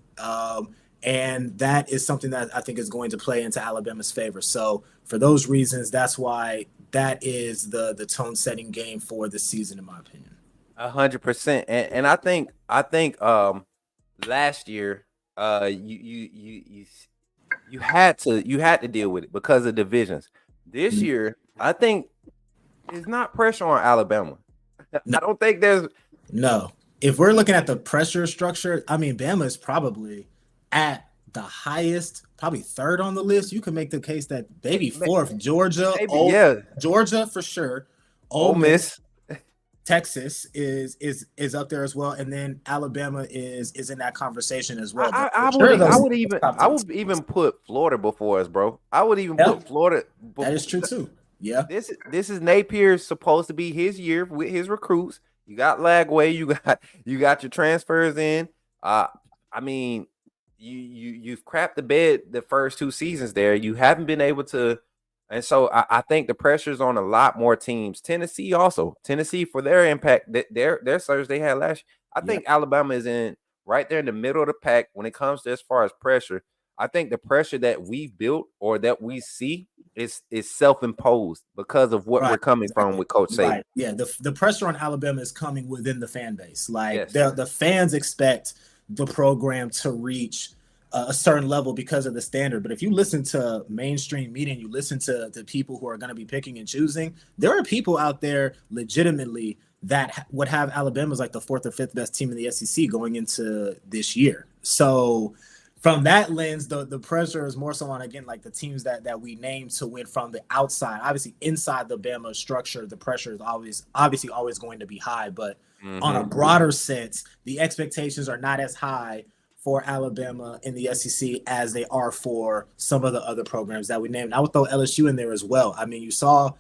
And that is something that I think is going to play into Alabama's favor. So for those reasons, that's why that is the tone setting game for the season, in my opinion. 100%. And I think last year you had to deal with it because of divisions. This year, I think it's not pressure on Alabama. No. I don't think there's no. If we're looking at the pressure structure, I mean, Bama is probably at the highest, probably third on the list. You can make the case that maybe fourth. Georgia, Georgia for sure. Ole Miss, Texas is up there as well, and then Alabama is in that conversation as well. I would even put Florida before us, bro. I would even put Florida. That is true too. Yeah. This is Napier's supposed to be his year with his recruits. You got Lagway, you got your transfers in. I mean, you've crapped the bed the first 2 seasons there. You haven't been able to. And so I think the pressure's on a lot more teams. Tennessee for their impact, their surge they had last year. I think Alabama is right there in the middle of the pack when it comes to as far as pressure. I think the pressure that we've built or that we see is self-imposed because of what we're coming from with Coach Saban. Right. Yeah, the pressure on Alabama is coming within the fan base. Like the fans expect the program to reach a certain level because of the standard. But if you listen to mainstream media and you listen to the people who are going to be picking and choosing, there are people out there legitimately that would have Alabama as like the 4th or 5th best team in the SEC going into this year. So from that lens, the pressure is more so on, again, like the teams that we named to win from the outside. Obviously, inside the Bama structure, the pressure is obviously always going to be high. But on a broader sense, the expectations are not as high for Alabama in the SEC as they are for some of the other programs that we named. I would throw LSU in there as well. I mean, you saw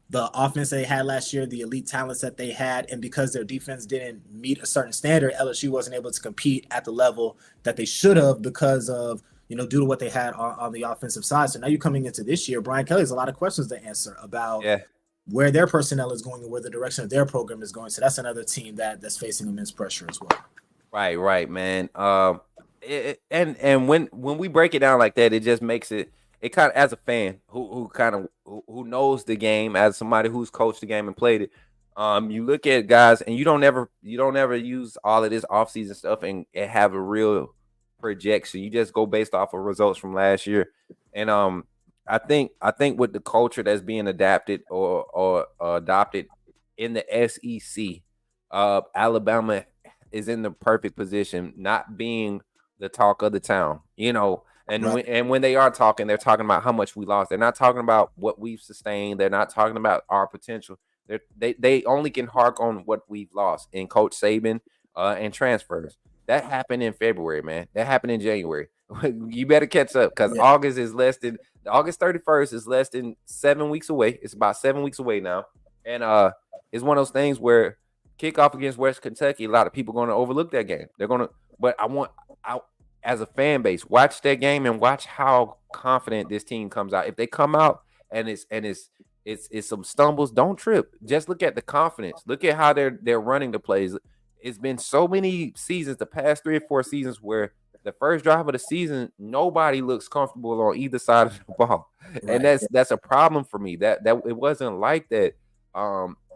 the offense they had last year, the elite talents that they had, and because their defense didn't meet a certain standard, LSU wasn't able to compete at the level that they should have because of, due to what they had on the offensive side. So now you're coming into this year, Brian Kelly has a lot of questions to answer about where their personnel is going and where the direction of their program is going. So that's another team that's facing immense pressure as well. Right, man. And when we break it down like that, it just makes it kind of, as a fan who knows the game, as somebody who's coached the game and played it, you look at guys and you don't ever use all of this offseason stuff and have a real projection. You just go based off of results from last year. And I think with the culture that's being adapted or adopted in the SEC, Alabama is in the perfect position, not being the talk of the town, and when they are talking, they're talking about how much we lost. They're not talking about what we've sustained. They're not talking about our potential. They only can hark on what we've lost in Coach Saban and transfers. That happened in February, man. That happened in January. You better catch up because August 31st is less than 7 weeks away. It's about 7 weeks away now, and it's one of those things where kickoff against West Kentucky, a lot of people are going to overlook that game. They're going to, but as a fan base, watch that game and watch how confident this team comes out. If they come out and it's some stumbles, don't trip. Just look at the confidence. Look at how they're running the plays. It's been so many seasons, the past 3 or 4 seasons, where the first drive of the season, nobody looks comfortable on either side of the ball, and that's a problem for me. That it wasn't like that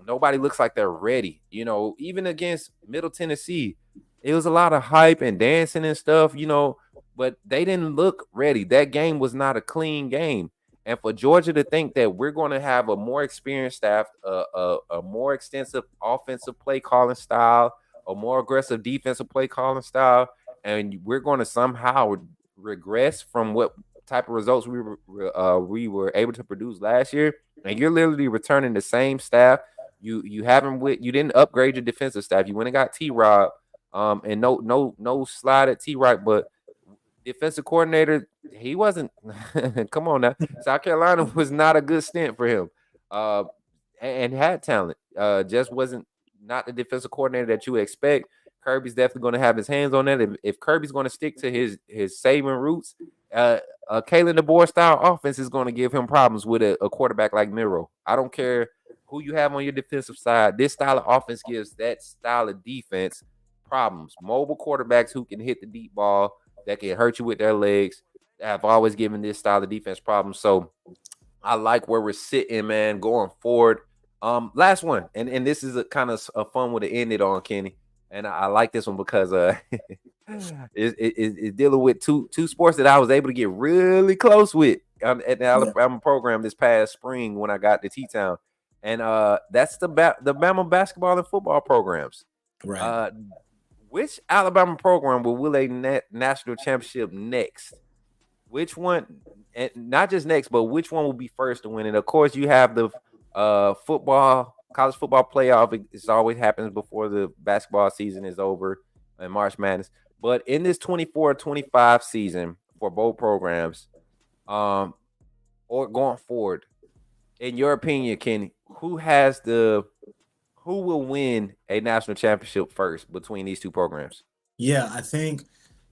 nobody looks like they're ready. You know, even against Middle Tennessee, it was a lot of hype and dancing and stuff, you know, but they didn't look ready. That game was not a clean game. And for Georgia to think that we're going to have a more experienced staff, a more extensive offensive play calling style, a more aggressive defensive play calling style, and we're going to somehow regress from what type of results we were able to produce last year, and you're literally returning the same staff. You didn't upgrade your defensive staff. You went and got T-Rob, and no slide at T-Rob, but defensive coordinator, he wasn't. Come on now, South Carolina was not a good stint for him, and had talent. Just wasn't not the defensive coordinator that you would expect. Kirby's definitely going to have his hands on that. If Kirby's going to stick to his saving roots, Kalen DeBoer style offense is going to give him problems with a quarterback like Miro. I don't care who you have on your defensive side. This style of offense gives that style of defense problems. Mobile quarterbacks who can hit the deep ball, that can hurt you with their legs, have always given this style of defense problems. So I like where we're sitting, man, going forward. Last one, and this is a kind of a fun one to end it on, Kenny. And I like this one because it's dealing with two sports that I was able to get really close with at the Alabama program this past spring when I got to T-Town. And that's the Bama basketball and football programs. Right. Which Alabama program will win a national championship next? Which one, and not just next, but which one will be first to win it? Of course, you have the college football playoff. It always happens before the basketball season is over in March Madness. But in this 24-25 season for both programs, or going forward, in your opinion, Kenny, who will win a national championship first between these two programs? Yeah, I think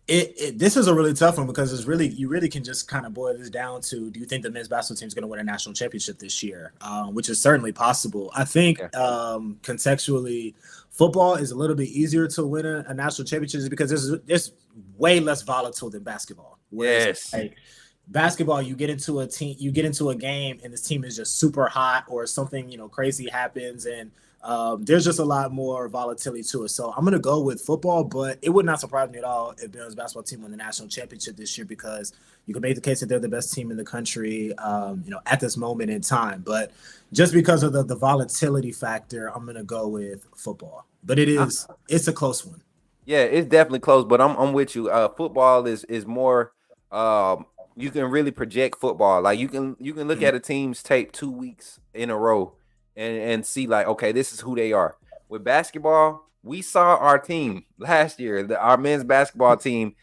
this is a really tough one because you really can just kind of boil this down to, do you think the men's basketball team is going to win a national championship this year? Which is certainly possible. I think contextually, football is a little bit easier to win a national championship because it's way less volatile than basketball. Whereas, like, basketball, you get into a game and this team is just super hot, or something crazy happens, and there's just a lot more volatility to it. So I'm going to go with football, but it would not surprise me at all if Bama's basketball team won the national championship this year, because you can make the case that they're the best team in the country, at this moment in time. But just because of the volatility factor, I'm going to go with football. But it's a close one. Yeah, it's definitely close, but I'm with you. Football is more. You can really project football. Like you can look at a team's tape 2 weeks in a row and see, like, okay, this is who they are. With basketball, we saw our team last year, our men's basketball team,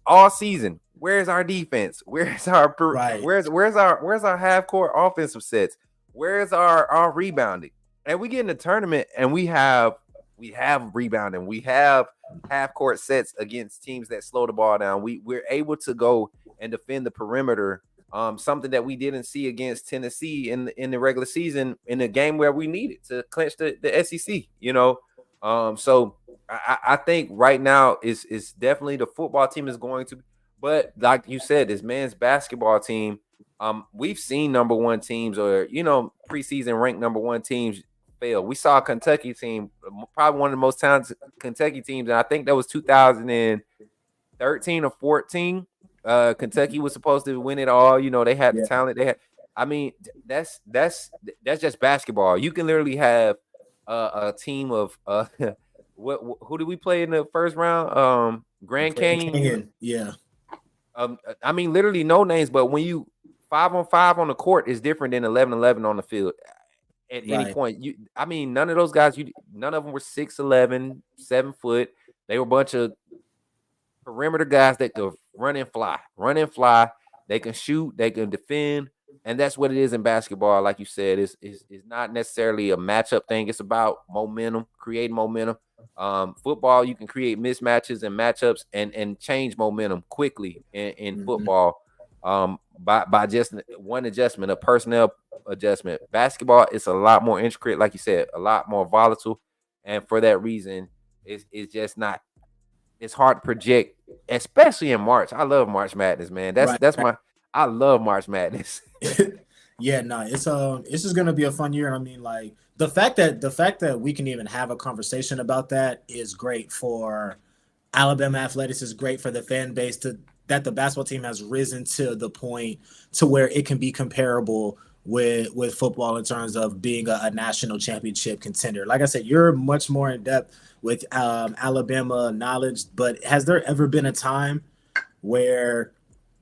all season. Where's our defense? Where's our where's our half court offensive sets? Where's our rebounding? And we get in the tournament and we have rebounding. We have half court sets against teams that slow the ball down. We're able to go and defend the perimeter. Something that we didn't see against Tennessee in the regular season, in a game where we needed to clinch the SEC. So I think right now is definitely the football team is going to. But like you said, this men's basketball team, we've seen number one teams, or preseason ranked number one teams fail. We saw a Kentucky team, probably one of the most talented Kentucky teams, and I think that was 2013 or 14. Kentucky was supposed to win it all. They had the talent. They had. I mean, that's just basketball. You can literally have a team of who did we play in the first round? Grand Canyon. Yeah. I mean, literally no names, but when you 5-on-5 on the court is different than 11-11 on the field. At any point, none of those guys, none of them were 6'11", 7 foot. They were a bunch of perimeter guys that could run and fly. They can shoot, they can defend, and that's what it is in basketball. Like you said, it's not necessarily a matchup thing. It's about momentum, creating momentum. Football, you can create mismatches and matchups and change momentum quickly in football by just one adjustment, a personnel adjustment. Basketball, it's a lot more intricate, like you said, a lot more volatile, and for that reason, it's just not. It's hard to project, especially in March. I love March Madness, man. I love March Madness. Yeah, no, it's just gonna be a fun year. I mean, like the fact that we can even have a conversation about that is great for Alabama athletics. Is great for the fan base to that the basketball team has risen to the point to where it can be comparable with football in terms of being a national championship contender. Like I said, you're much more in depth with Alabama knowledge, but has there ever been a time where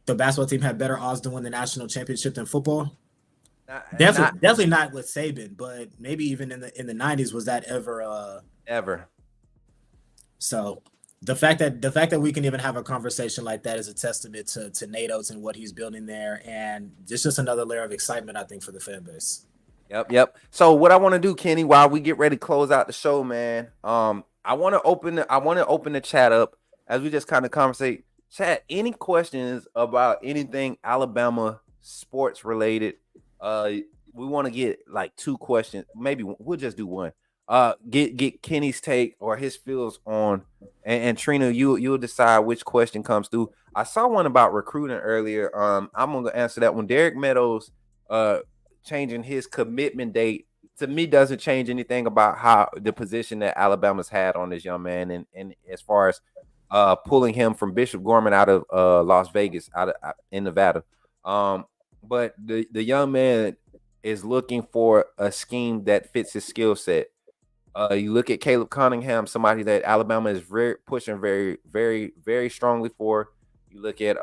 the basketball team had better odds to win the national championship than football? Not Definitely not with Saban, but maybe even in the '90s was that ever? ever. So the fact that we can even have a conversation like that is a testament to Natos and what he's building there, and it's just another layer of excitement I think for the fan base. Yep. So what I want to do, Kenny, while we get ready to close out the show, man, I want to open the chat up as we just kind of conversate. Chat, any questions about anything Alabama sports related? We want to get like 2 questions. Maybe we'll just do one. Get Kenny's take or his feels on, and Trina, you'll decide which question comes through. I saw one about recruiting earlier. I'm gonna answer that one. Derek Meadows, changing his commitment date to me doesn't change anything about how the position that Alabama's had on this young man, and as far as pulling him from Bishop Gorman out of Las Vegas, out in Nevada. But the young man is looking for a scheme that fits his skill set. You look at Caleb Cunningham, somebody that Alabama is pushing very, very, very strongly for. You look at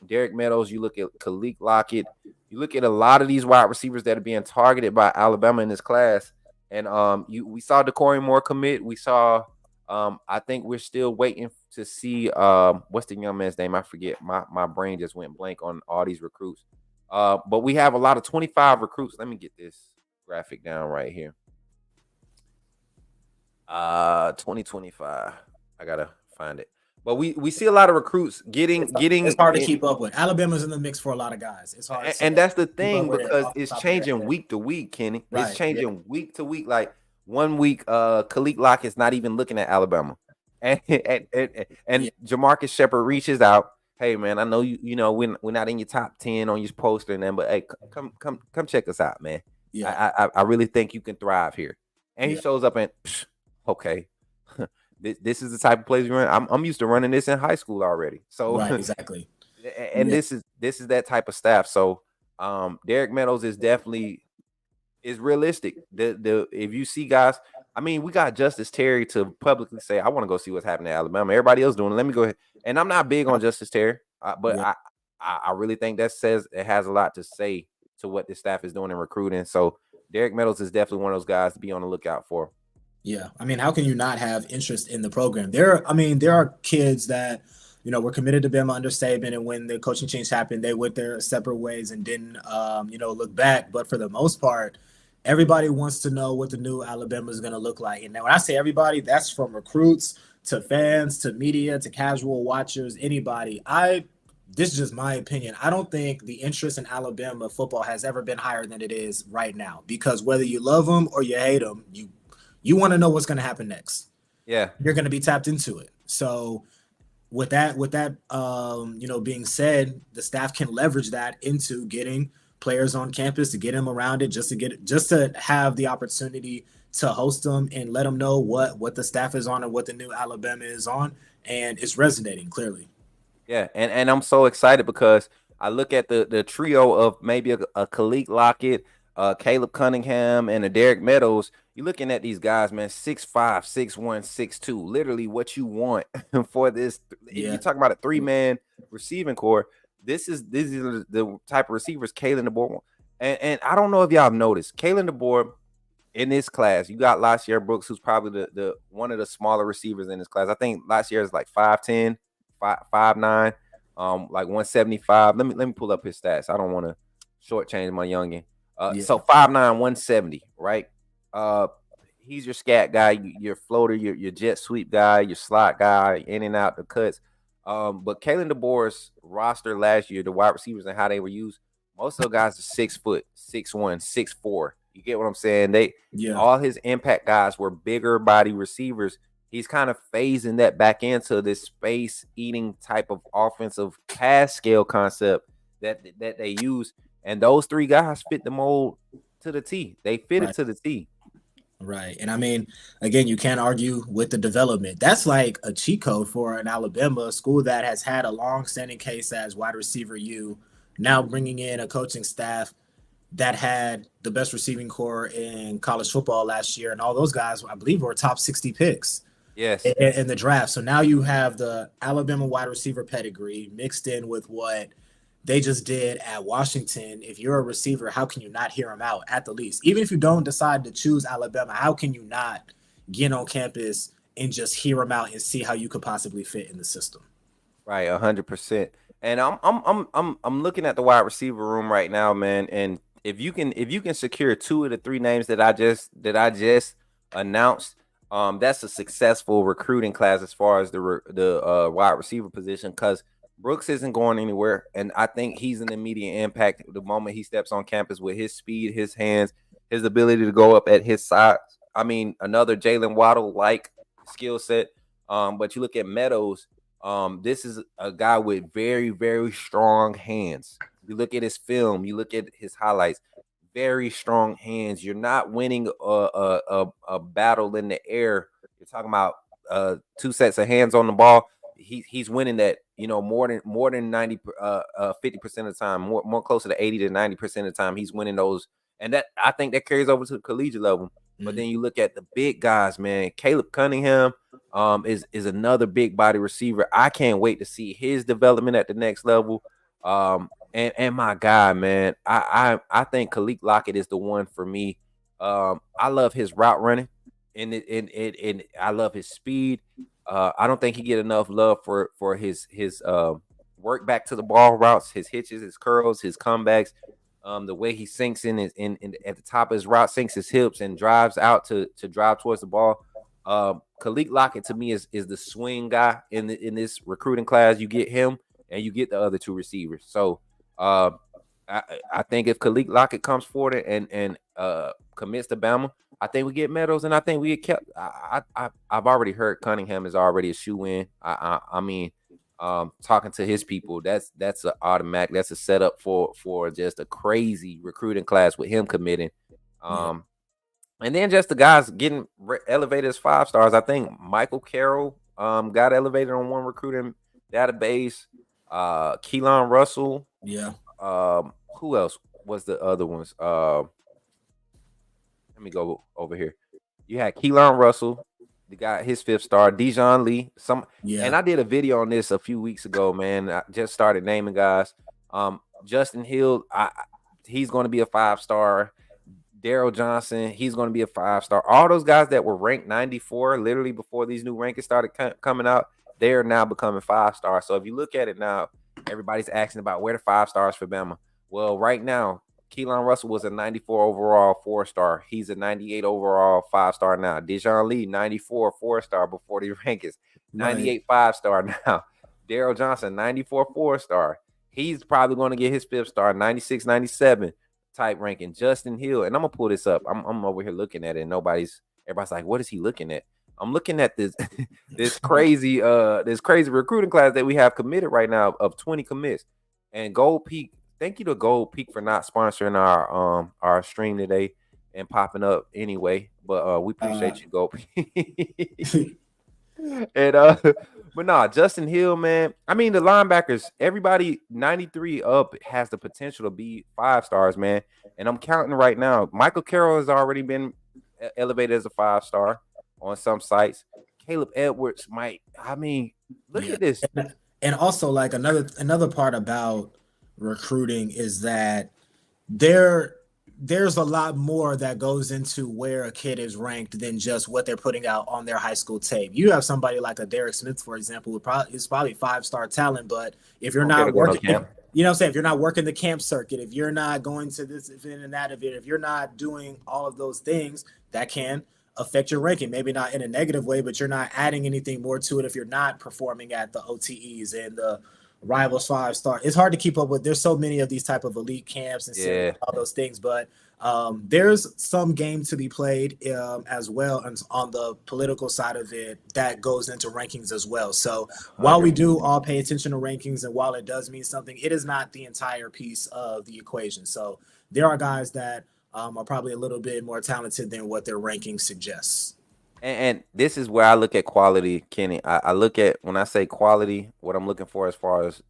Derek Meadows. You look at Khalid Lockett. You look at a lot of these wide receivers that are being targeted by Alabama in this class. And we saw Decory Moore commit. We saw. I think we're still waiting to see what's the young man's name? I forget. My brain just went blank on all these recruits. But we have a lot of 25 recruits. Let me get this graphic down right here. 2025. I gotta find it. But we see a lot of recruits getting. It's hard to keep up with. Alabama's in the mix for a lot of guys. It's hard, and that's the keep up thing with it because off the it's top of your changing head. week to week, Kenny. Right, It's changing week to week. Like 1 week, Khalid Lock is not even looking at Alabama, and Yeah. Jamarcus Shepard reaches out. Hey man, I know you know we're not in your top 10 on your poster and then, but hey, come check us out, man. Yeah, I really think you can thrive here. And he Yeah. shows up and okay. This is the type of plays you run. I'm used to running this in high school already. So right, exactly. and Yeah. this is that type of staff. So Derek Meadows is definitely is realistic. The if you see guys, I mean, we got Justice Terry to publicly say, I want to go see what's happening in Alabama. Everybody else doing it. Let me go ahead. And I'm not big on Justice Terry, but Yeah. I really think that says it has a lot to say to what the staff is doing in recruiting. So Derek Meadows is definitely one of those guys to be on the lookout for. Yeah, I mean, how can you not have interest in the program? There are kids that were committed to Bama under Saban, and when the coaching change happened, they went their separate ways and didn't, look back. But for the most part, everybody wants to know what the new Alabama is going to look like. And now, when I say everybody, that's from recruits to fans to media to casual watchers, anybody. This is just my opinion. I don't think the interest in Alabama football has ever been higher than it is right now, because whether you love them or you hate them, you want to know what's going to happen next. Yeah. You're going to be tapped into it. So with that being said, the staff can leverage that into getting players on campus, to get them around it, just to have the opportunity to host them and let them know what the staff is on and what the new Alabama is on. And it's resonating clearly. Yeah, and I'm so excited because I look at the trio of maybe a Khalid Lockett, Caleb Cunningham, and a Derek Meadows. You're looking at these guys, man, 6'5", 6'1", 6'2", literally what you want for this. If Yeah. you're talking about a 3-man receiving core, these are the type of receivers Kalen DeBoer. And I don't know if y'all have noticed, Kalen DeBoer in this class, you got Lashier Brooks, who's probably the one of the smaller receivers in this class. I think last year is like 5'10", 5'9", like 175. Let me pull up his stats. I don't want to shortchange my youngin. So 5'9", 170, right? He's your scat guy, your floater, your jet sweep guy, your slot guy, in and out the cuts. But Kalen DeBoer's roster last year, the wide receivers and how they were used, most of the guys are 6 foot, 6'1", 6'4". You get what I'm saying? All his impact guys were bigger body receivers. He's kind of phasing that back into this space eating type of offensive pass scale concept that they use. And those three guys fit the mold to the T. They fit it Right. to the T. Right. And I mean, again, you can't argue with the development. That's like a cheat code for an Alabama school that has had a long-standing case as wide receiver U, now bringing in a coaching staff that had the best receiving core in college football last year. And all those guys, I believe, were top 60 picks Yes. in the draft. So now you have the Alabama wide receiver pedigree mixed in with what they just did at Washington. If you're a receiver, how can you not hear them out at the least? Even if you don't decide to choose Alabama, how can you not get on campus and just hear them out and see how you could possibly fit in the system? Right, 100%. And I'm looking at the wide receiver room right now, man. And if you can secure two of the three names that I just announced, that's a successful recruiting class as far as the wide receiver position, because Brooks isn't going anywhere, and I think he's an immediate impact the moment he steps on campus with his speed, his hands, his ability to go up at his size. I mean, another Jalen Waddle like skill set. But you look at Meadows. This is a guy with very, very strong hands. You look at his film, you look at his highlights, very strong hands. You're not winning a battle in the air. You're talking about two sets of hands on the ball. He's winning that, more than 90 50% of the time, more closer to 80 to 90% of the time. He's winning those, and that I think that carries over to the collegiate level. But then you look at the big guys, man. Caleb Cunningham is another big body receiver. I can't wait to see his development at the next level. And my guy, man, I think Khalid Lockett is the one for me. I love his route running, and I love his speed. I don't think he get enough love for his work back to the ball routes, his hitches, his curls, his comebacks. The way he sinks in at the top of his route, sinks his hips and drives out to drive towards the ball. Khalid Lockett to me is the swing guy in this recruiting class. You get him and you get the other two receivers. So I think if Khalid Lockett comes forward and commits to Bama, I think we get Meadows, and I think we get kept. I've already heard Cunningham is already a shoe-in. I mean, talking to his people, that's an automatic. That's a setup for just a crazy recruiting class with him committing. And then just the guys getting elevated as 5 stars. I think Michael Carroll got elevated on one recruiting database. Keelan Russell. Yeah. Who else was the other ones? Let me go over here. You had Keelan Russell, the guy, his 5th star, Dijon Lee. And I did a video on this a few weeks ago, man. I just started naming guys. Justin Hill, he's going to be a 5-star. Daryl Johnson, he's going to be a 5-star. All those guys that were ranked 94 literally before these new rankings started coming out, they are now becoming 5-stars. So if you look at it now, everybody's asking about where the 5 stars for Bama. Well, right now, Keelan Russell was a 94 overall 4-star. He's a 98 overall 5-star now. Dijon Lee, 94 4-star before the rankings. 98 5-star now. Daryl Johnson, 94 4-star. He's probably going to get his 5th star, 96 97 type ranking. Justin Hill, and I'm going to pull this up. I'm over here looking at it, and everybody's like, what is he looking at? I'm looking at this this crazy recruiting class that we have committed right now of 20 commits. And Gold Peak, thank you to Gold Peak for not sponsoring our stream today and popping up anyway. But we appreciate you, Gold Peak. And but nah, Justin Hill, man. I mean, the linebackers, everybody 93 up has the potential to be 5 stars, man. And I'm counting right now. Michael Carroll has already been elevated as a 5-star on some sites. Caleb Edwards might. I mean, look at this. And also, like another part about recruiting is that there's a lot more that goes into where a kid is ranked than just what they're putting out on their high school tape. You have somebody like a Derek Smith, for example, who is probably 5-star talent, but if you're not working, you know what I'm saying, if you're not working the camp circuit, if you're not going to this event and that event, if you're not doing all of those things, that can affect your ranking. Maybe not in a negative way, but you're not adding anything more to it if you're not performing at the OTEs and the Rivals 5-star. It's hard to keep up with. There's so many of these type of elite camps and series, Yeah. all those things, but there's some game to be played as well, and on the political side of it that goes into rankings as well. So while we do all pay attention to rankings, and while it does mean something, it is not the entire piece of the equation. So there are guys that are probably a little bit more talented than what their ranking suggests. And this is where I look at quality, Kenny. I look at, when I say quality, what I'm looking for as far as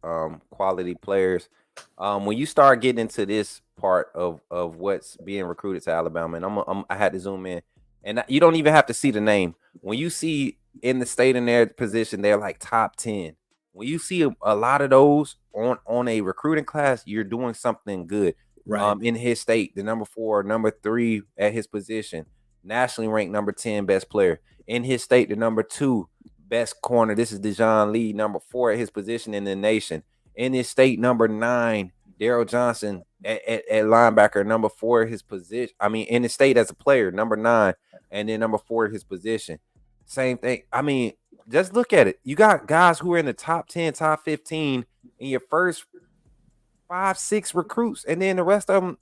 quality players. When you start getting into this part of what's being recruited to Alabama, and I had to zoom in, and you don't even have to see the name. When you see in the state in their position, they're like top 10. When you see a lot of those on a recruiting class, you're doing something good. Right. In his state, the number 4, number 3 at his position, nationally ranked number 10 best player. In his state, the number 2 best corner. This is Dejon Lee, number 4 at his position in the nation. In his state, number 9, Daryl Johnson at linebacker, number 4 at his position. I mean, in the state as a player, number 9, and then number 4 at his position. Same thing. I mean, just look at it. You got guys who are in the top 10, top 15 in your first 5, 6 recruits, and then the rest of them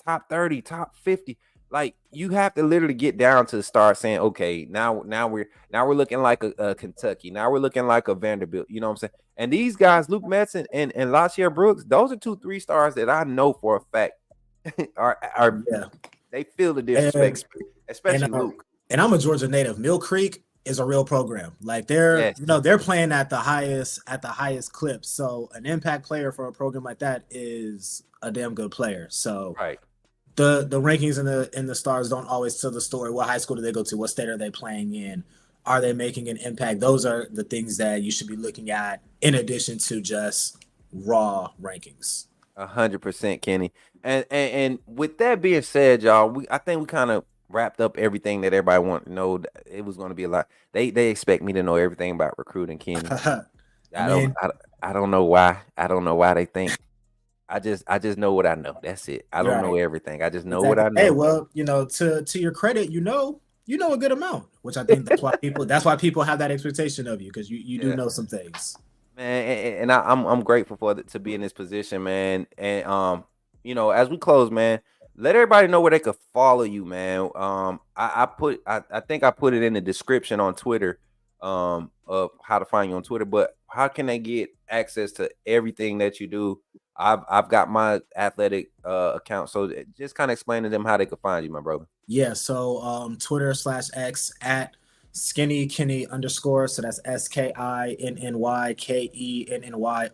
top 30, top 50. Like, you have to literally get down to start saying, okay, now we're looking like a Kentucky. Now we're looking like a Vanderbilt. You know what I'm saying? And these guys, Luke Metzen and Lachia Brooks, those are 2 3-stars that I know for a fact are they feel the disrespect, especially Luke. And I'm a Georgia native. Mill Creek is a real program. Like they're playing at the highest clip. So an impact player for a program like that is a damn good player. So right. The rankings and the stars don't always tell the story. What high school do they go to? What state are they playing in? Are they making an impact? Those are the things that you should be looking at in addition to just raw rankings. 100%, Kenny. And with that being said, y'all, I think we kind of wrapped up everything that everybody wanted to know. It was going to be a lot. They expect me to know everything about recruiting, Kenny. I don't know why. I don't know why they think. I just know what I know. That's it. I don't know everything. I just know what I know. Hey, well, to your credit, you know a good amount, which I think that's why people have that expectation of you, because you do know some things. Man, and I'm grateful to be in this position, man. And as we close, man, let everybody know where they could follow you, man. I think I put it in the description on Twitter, of how to find you on Twitter, but how can they get access to everything that you do? I've got my athletic account, so just kind of explain to them how they could find you, my brother. Yeah, so Twitter/X at Skinny Kenny _. So that's SKINNYKENNY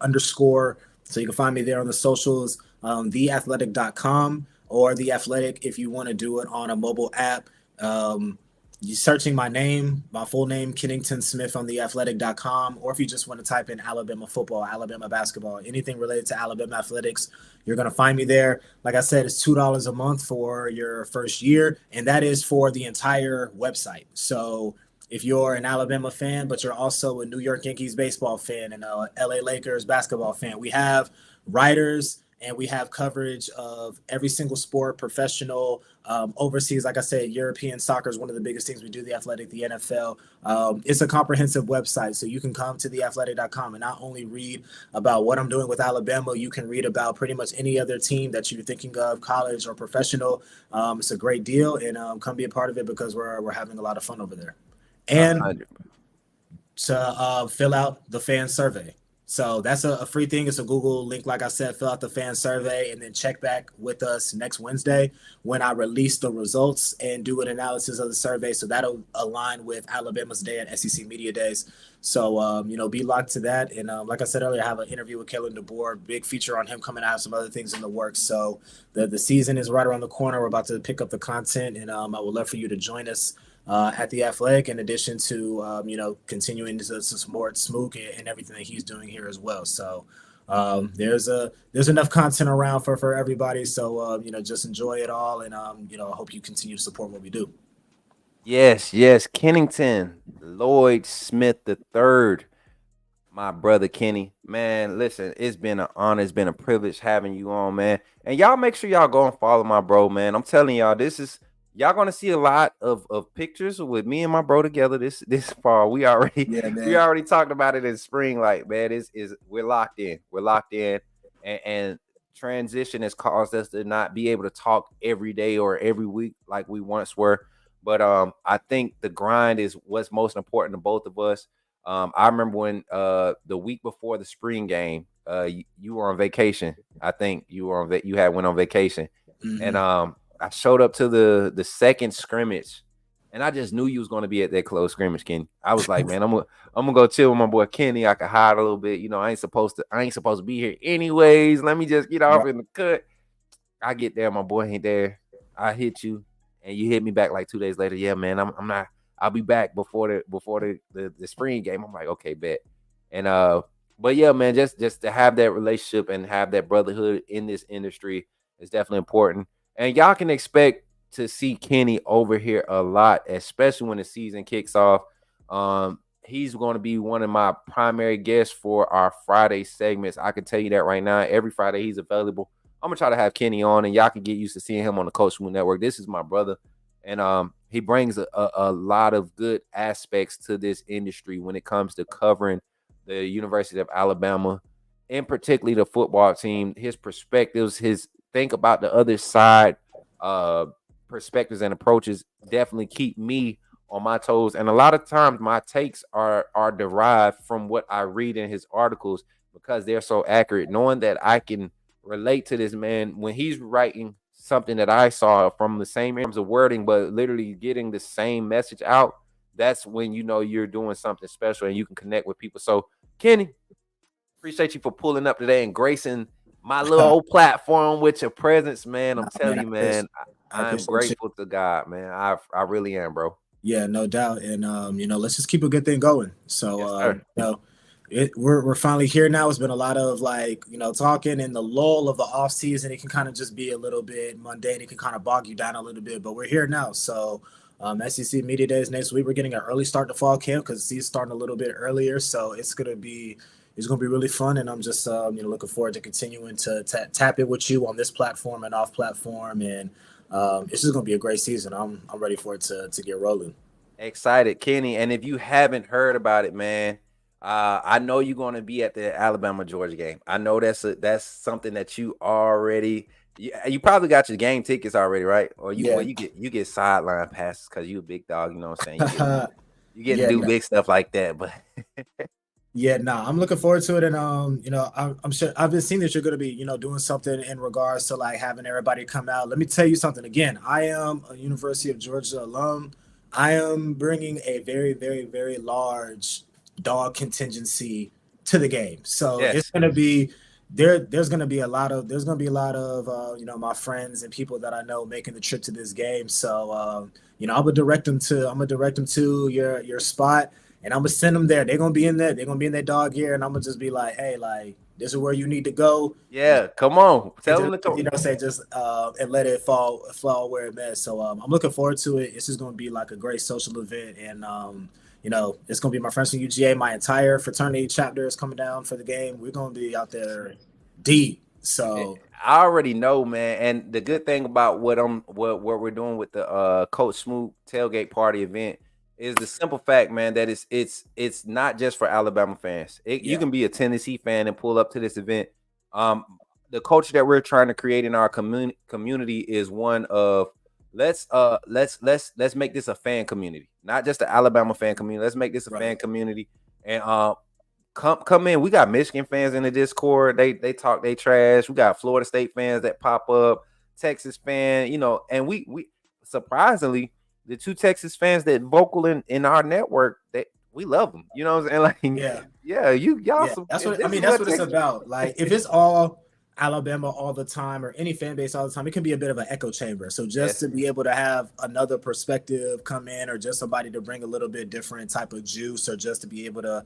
_. So you can find me there on the socials, theathletic.com or The Athletic if you want to do it on a mobile app. You searching my name, my full name, Kennsington Smith, on theathletic.com, or if you just want to type in Alabama football, Alabama basketball, anything related to Alabama athletics, you're going to find me there. Like I said, it's $2 a month for your first year, and that is for the entire website. So if you're an Alabama fan, but you're also a New York Yankees baseball fan and a LA Lakers basketball fan, we have writers and we have coverage of every single sport, professional, overseas. Like I said, European soccer is one of the biggest things we do, The Athletic, the NFL. It's a comprehensive website, so you can come to theathletic.com and not only read about what I'm doing with Alabama, you can read about pretty much any other team that you're thinking of, college or professional. It's a great deal, and come be a part of it because we're having a lot of fun over there. And 100. to fill out the fan survey. So that's a free thing. It's a Google link. Like I said, fill out the fan survey and then check back with us next Wednesday when I release the results and do an analysis of the survey. So that'll align with Alabama's day at SEC Media Days. So, be locked to that. And like I said earlier, I have an interview with Kalen DeBoer, big feature on him coming out, some other things in the works. So the season is right around the corner. We're about to pick up the content, and I would love for you to join us at The Athletic, in addition to, continuing to support Smook and everything that he's doing here as well. So there's enough content around for everybody. So, just enjoy it all. And, I hope you continue to support what we do. Yes. Kennsington Lloyd Smith III, my brother Kenny. Man, listen, it's been an honor. It's been a privilege having you on, man. And y'all make sure y'all go and follow my bro, man. I'm telling y'all, y'all gonna see a lot of pictures with me and my bro together this fall. We already Yeah, we man. already talked about it in spring. Like, man, is we're locked in. We're locked in, and transition has caused us to not be able to talk every day or every week like we once were. But I think the grind is what's most important to both of us. I remember when the week before the spring game, you were on vacation. I think you were you had went on vacation, and Hmm. I showed up to the second scrimmage, and I just knew you was going to be at that close scrimmage, Kenny. I was like, man, I'm gonna go chill with my boy Kenny. I could hide a little bit, you know. I ain't supposed to be here anyways. Let me just get off Right. in the cut. I get there, my boy ain't there. I hit you, and you hit me back like 2 days later. Yeah, man, I'm not. I'll be back before the spring game. I'm like, okay, bet. And but yeah, man, just to have that relationship and have that brotherhood in this industry is definitely important. And y'all can expect to see Kenny over here a lot, especially when the season kicks off. He's going to be one of my primary guests for our Friday segments. I can tell you that right now. Every Friday he's available. I'm gonna try to have Kenny on, and y'all can get used to seeing him on the Coach Smook Network. This is my brother, and he brings a lot of good aspects to this industry when it comes to covering the University of Alabama, and particularly the football team. His perspectives, his think about the other side, uh, perspectives and approaches definitely keep me on my toes. And a lot of times, my takes are derived from what I read in his articles because they're so accurate. Knowing that I can relate to this man when he's writing something that I saw from the same terms of wording, but literally getting the same message out. That's when you know you're doing something special and you can connect with people. So, Kenny, appreciate you for pulling up today and gracing my little old platform with your presence, man. I'm Nah, man, telling you, man, I I'm appreciate you. grateful to God, man. I really am, bro. Yeah, no doubt. And let's just keep a good thing going. So Yes, sir. we're finally here now. It's been a lot of like, talking in the lull of the off season. It can kind of just be a little bit mundane. It can kind of bog you down a little bit, but we're here now. So SEC Media Days next week. We're getting an early start to fall camp because season's starting a little bit earlier. So it's gonna be really fun, and I'm just looking forward to continuing to tap it with you on this platform and off platform, and it's just gonna be a great season. I'm ready for it to get rolling. Excited, Kenny. And if you haven't heard about it, man, I know you're going to be at the Alabama Georgia game. I know that's something that you already. You probably got your game tickets already, right? Or Yeah, you get sideline passes because you a big dog. You know what I'm saying? You get to yeah, do no, big stuff like that. But yeah, no, I'm looking forward to it, and I'm sure I've been seeing that you're gonna be doing something in regards to like having everybody come out. Let me tell you something again. I am a University of Georgia alum. I am bringing a very, very, very large dog contingency to the game, so it's yes, gonna be there. There's gonna be a lot of my friends and people that I know making the trip to this game. So I'm gonna direct them to your spot, and I'm gonna send them there. They're gonna be in there. They're gonna be in their dog gear, and I'm gonna just be like, hey, like this is where you need to go. yeah. Come on, And tell them just to come. say just and let it fall where it may. So I'm looking forward to it. It's just gonna be like a great social event, and it's gonna be my friends from UGA. My entire fraternity chapter is coming down for the game. We're gonna be out there deep. So I already know, man. And the good thing about what we're doing with the Coach Smoot tailgate party event is the simple fact, man, that it's not just for Alabama fans. You yeah, can be a Tennessee fan and pull up to this event. Um, the culture that we're trying to create in our community is one of let's make this a fan community, not just the Alabama fan community. Let's make this a right. fan community, and come in. We got Michigan fans in the Discord. They talk they trash. We got Florida State fans that pop up, Texas fan, and we surprisingly the two Texas fans that vocal in our network that we love them. You know what I'm saying? Like, Yeah. yeah, y'all Yeah, some that's what I this mean. is That's what what it's Texas. about. Like, if it's all Alabama all the time or any fan base all the time, it can be a bit of an echo chamber. So just Yes, to be able to have another perspective come in, or just somebody to bring a little bit different type of juice, or just to be able to,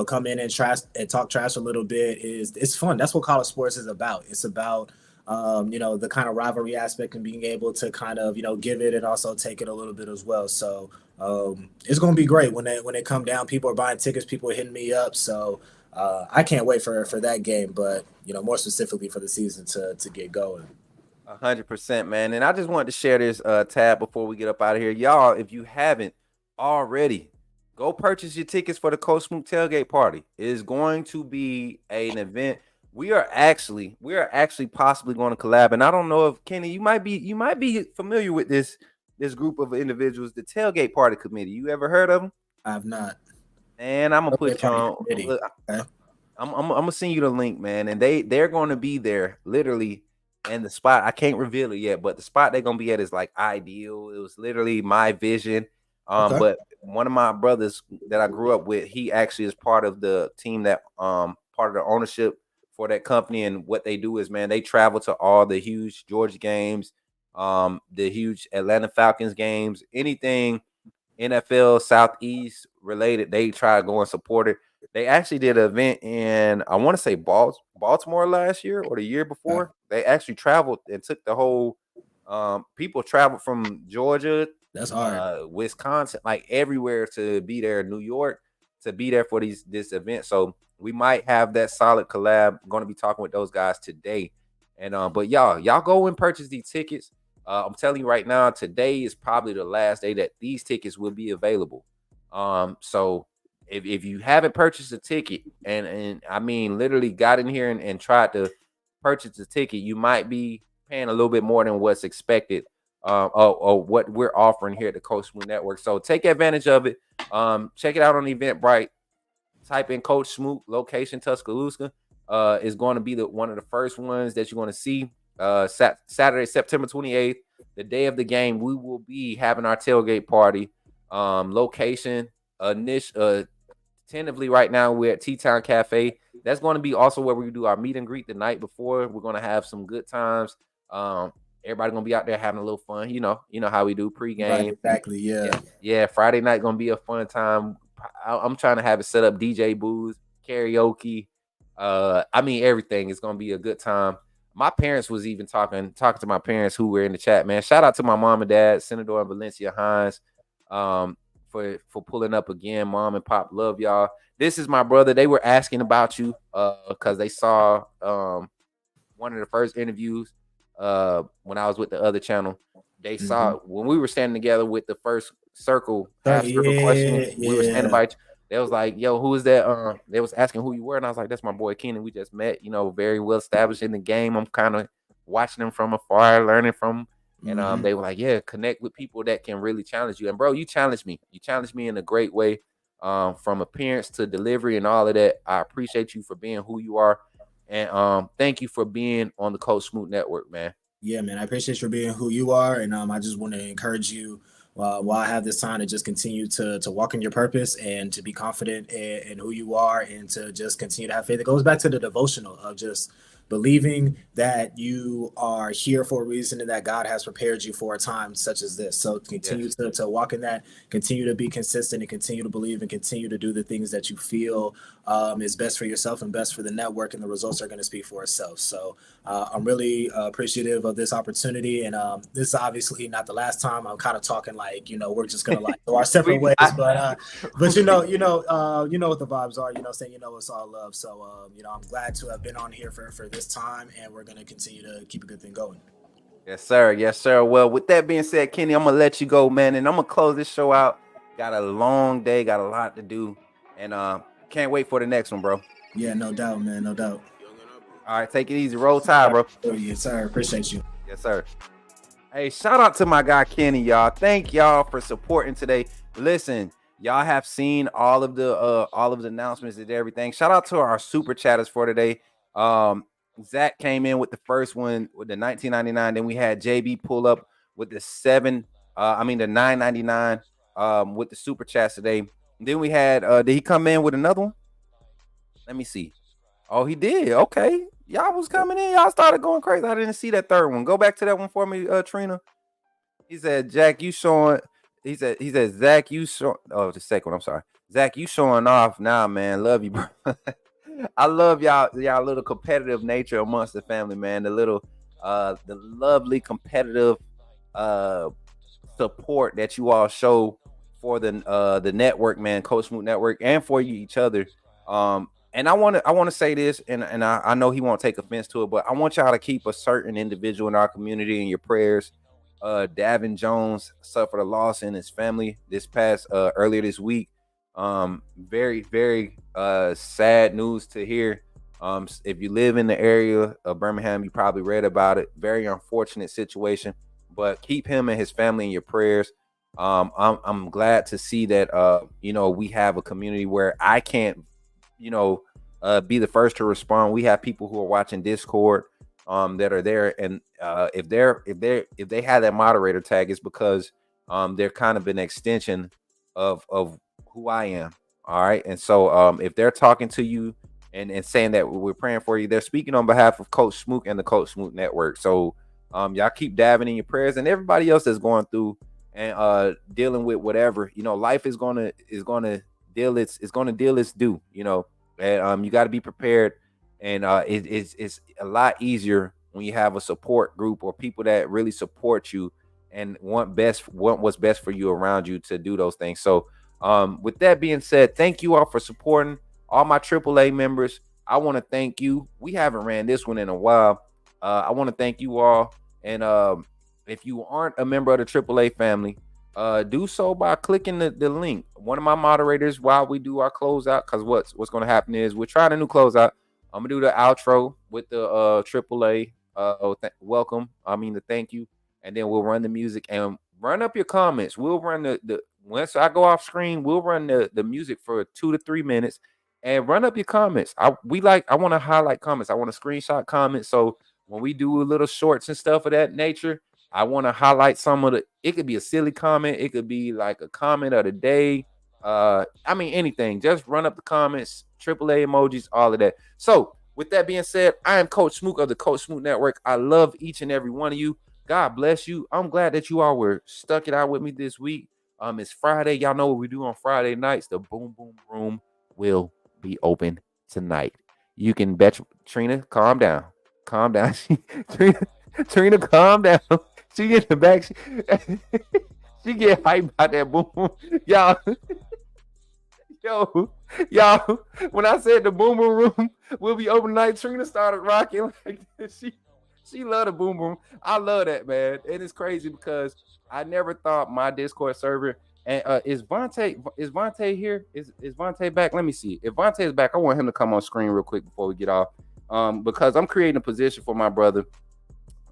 come in and trash and talk trash a little bit it's fun. That's what college sports is about. It's about the kind of rivalry aspect and being able to kind of give it and also take it a little bit as well. So it's gonna be great when they come down. People are buying tickets. People are hitting me up. So I can't wait for that game. But more specifically for the season to get going. 100%, man. And I just wanted to share this tab before we get up out of here. Y'all, if you haven't already, go purchase your tickets for the Coach Smook tailgate party. It is going to be an event. We are actually possibly going to collab. And I don't know if Kenny, you might be familiar with this group of individuals, the tailgate party committee. You ever heard of them? I've not. And I'm gonna Okay, put you on. okay. I'm gonna send you the link, man. And they're going to be there literally. And the spot, I can't reveal it yet, but the spot they're gonna be at is like ideal. It was literally my vision. Okay. But one of my brothers that I grew up with, he actually is part of the team that part of the ownership for that company. And what they do is, man, they travel to all the huge Georgia games, the huge Atlanta Falcons games, anything NFL Southeast related, they try to go and support it. They actually did an event in, I want to say Baltimore last year or the year before. They actually traveled and took the whole people traveled from Georgia, That's hard. Wisconsin, like everywhere to be there, New York, to be there for this event. So we might have that solid collab. I'm going to be talking with those guys today. And but y'all go and purchase these tickets. I'm telling you right now, today is probably the last day that these tickets will be available. So if you haven't purchased a ticket and I mean literally got in here and tried to purchase a ticket, you might be paying a little bit more than what's expected. Or what we're offering here at the Coach Smook Network. So take advantage of it. Check it out on Eventbrite. Type in Coach Smook, location Tuscaloosa. Is going to be one of the first ones that you're going to see. Saturday, September 28th, the day of the game, we will be having our tailgate party. Location, tentatively right now, we're at T-Town Cafe. That's going to be also where we do our meet and greet the night before. We're going to have some good times. Everybody going to be out there having a little fun. You know how we do pregame. Right, exactly, yeah. Friday night going to be a fun time. I'm trying to have it set up, DJ booths, karaoke. I mean, everything is going to be a good time. My parents was even talking to my parents who were in the chat, man. Shout out to my mom and dad, Senator and Valencia Hines, for pulling up again. Mom and Pop, love y'all. This is my brother. They were asking about you because they saw one of the first interviews when I was with the other channel. They saw when we were standing together with the first circle, question. We were standing by. They was like, yo, who is that? They was asking who you were. And I was like, that's my boy Keenan. We just met, very well established in the game. I'm kind of watching him from afar, learning from him. And they were like, yeah, connect with people that can really challenge you. And bro, you challenged me. You challenged me in a great way, from appearance to delivery and all of that. I appreciate you for being who you are. And thank you for being on the Coach Smook Network, man. Yeah, man, I appreciate you being who you are. And I just want to encourage you while I have this time to just continue to walk in your purpose and to be confident in who you are and to just continue to have faith. It goes back to the devotional of just believing that you are here for a reason and that God has prepared you for a time such as this. So continue to walk in that, continue to be consistent and continue to believe and continue to do the things that you feel is best for yourself and best for the network, and the results are going to speak for itself. So I'm really appreciative of this opportunity. And this is obviously not the last time. I'm kind of talking like, we're just going to go our separate ways, but you know what the vibes are, saying, it's all love. So, I'm glad to have been on here for this time, and we're going to continue to keep a good thing going. Yes, sir. Yes, sir. Well, with that being said, Kenny, I'm going to let you go, man. And I'm going to close this show out. Got a long day, got a lot to do. And can't wait for the next one, bro. Yeah, no doubt, man. No doubt. All right, take it easy. Roll Tide, bro. Yes, sir. Appreciate you. Yes, sir. Hey, shout out to my guy, Kenny, y'all. Thank y'all for supporting today. Listen, y'all have seen all of the announcements and everything. Shout out to our super chatters for today. Zach came in with the first one with the $19.99. Then we had JB pull up with the $9.99 with the super chats today. Then we had did he come in with another one? Let me see. Oh, he did. Okay. Y'all was coming in. Y'all started going crazy. I didn't see that third one. Go back to that one for me, Trina. He said, Jack, you showing. He said, Zach, you showing. Oh, the second one. I'm sorry. Zach, you showing off now, man. Love you, bro. I love y'all little competitive nature amongst the family, man. The lovely competitive support that you all show for the network, man, Coach Smook Network, and for each other. And I want to say this, and I know he won't take offense to it, but I want y'all to keep a certain individual in our community in your prayers. Davin Jones suffered a loss in his family this past earlier this week. Very very sad news to hear. If you live in the area of Birmingham, you probably read about it. Very unfortunate situation, but keep him and his family in your prayers. I'm glad to see that we have a community where I can't be the first to respond. We have people who are watching Discord that are there, and if they have that moderator tag, it's because they're kind of an extension of who I am. All right, and so if they're talking to you and saying that we're praying for you, they're speaking on behalf of Coach Smook and the Coach Smook Network. So y'all keep diving in your prayers, and everybody else that's going through and dealing with whatever life is gonna deal its due. And you got to be prepared, and it's a lot easier when you have a support group or people that really support you and want what's best for you around you to do those things. So with that being said, thank you all for supporting all my AAA members. I want to thank you. We haven't ran this one in a while. I want to thank you all, and if you aren't a member of the AAA family, do so by clicking the link. One of my moderators, while we do our closeout, because what's going to happen is we're trying a new closeout. I'm gonna do the outro with the AAA welcome. I mean the thank you, and then we'll run the music and run up your comments. We'll run the once I go off screen, we'll run the music for 2 to 3 minutes and run up your comments. I want to highlight comments. I want to screenshot comments. So when we do a little shorts and stuff of that nature, I want to highlight some of it could be a silly comment. It could be like a comment of the day. I mean, anything. Just run up the comments, AAA emojis, all of that. So with that being said, I am Coach Smook of the Coach Smook Network. I love each and every one of you. God bless you. I'm glad that you all were stuck it out with me this week. It's Friday. Y'all know what we do on Friday nights. The Boom Boom Room will be open tonight. You can bet. Trina, calm down. Calm down. Trina, calm down. She get in the back. She get hyped about that boom boom. Y'all. Y'all, when I said the boom boom room will be open tonight, Trina started rocking like this. She love the boom boom. I love that, man. And it's crazy because I never thought my Discord server and is Vontae here? Is Vontae back? Let me see. If Vontae is back, I want him to come on screen real quick before we get off. Because I'm creating a position for my brother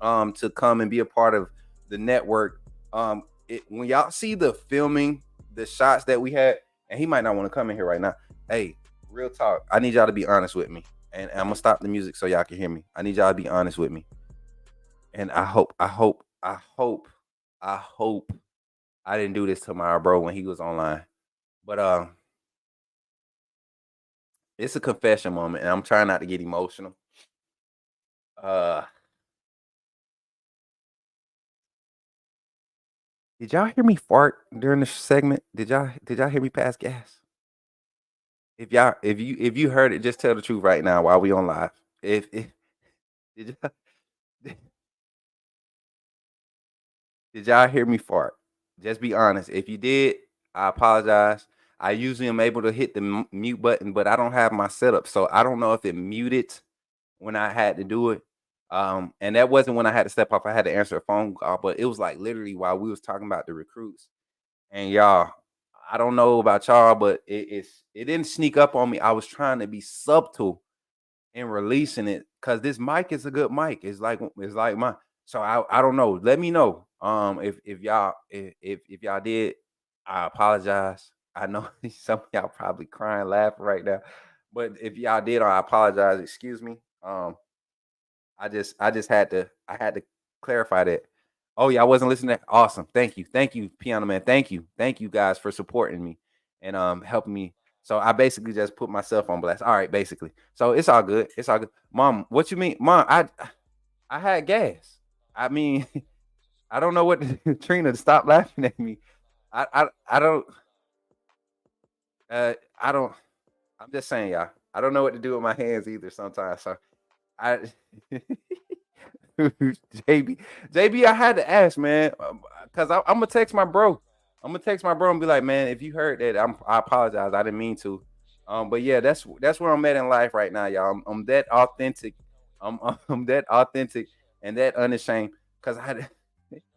to come and be a part of the network. When y'all see the filming, the shots that we had, and he might not want to come in here right now. Hey, real talk. I need y'all to be honest with me. And I'm gonna stop the music so y'all can hear me. I need y'all to be honest with me. And I hope I didn't do this to my bro when he was online. But it's a confession moment, and I'm trying not to get emotional. Did y'all hear me fart during the segment? Did y'all hear me pass gas? If you heard it, just tell the truth right now while we on live. If did y'all, did y'all hear me fart? Just be honest. If you did, I apologize. I usually am able to hit the mute button, but I don't have my setup, so I don't know if it muted when I had to do it. And that wasn't when I had to step off. I had to answer a phone call, but it was like literally while we was talking about the recruits. And y'all, I don't know about y'all, but it didn't sneak up on me. I was trying to be subtle in releasing it because this mic is a good mic. It's like mine. So I don't know. Let me know. If y'all did, I apologize. I know some of y'all probably crying, laughing right now. But if y'all did, I apologize. Excuse me. I just had to clarify that. Oh, y'all wasn't listening. Awesome. Thank you, Piano Man. Thank you guys for supporting me and helping me. So I basically just put myself on blast. All right, basically. So it's all good. It's all good. Mom, what you mean? Mom, I had gas. I mean, I don't know what Trina, stop laughing at me. I don't I'm just saying, y'all. I don't know what to do with my hands either sometimes. So I JB, I had to ask, man, because I'm gonna text my bro. I'm gonna text my bro and be like, man, if you heard that, I apologize. I didn't mean to. But yeah, that's where I'm at in life right now, y'all. I'm that authentic. I'm that authentic and that unashamed. Cause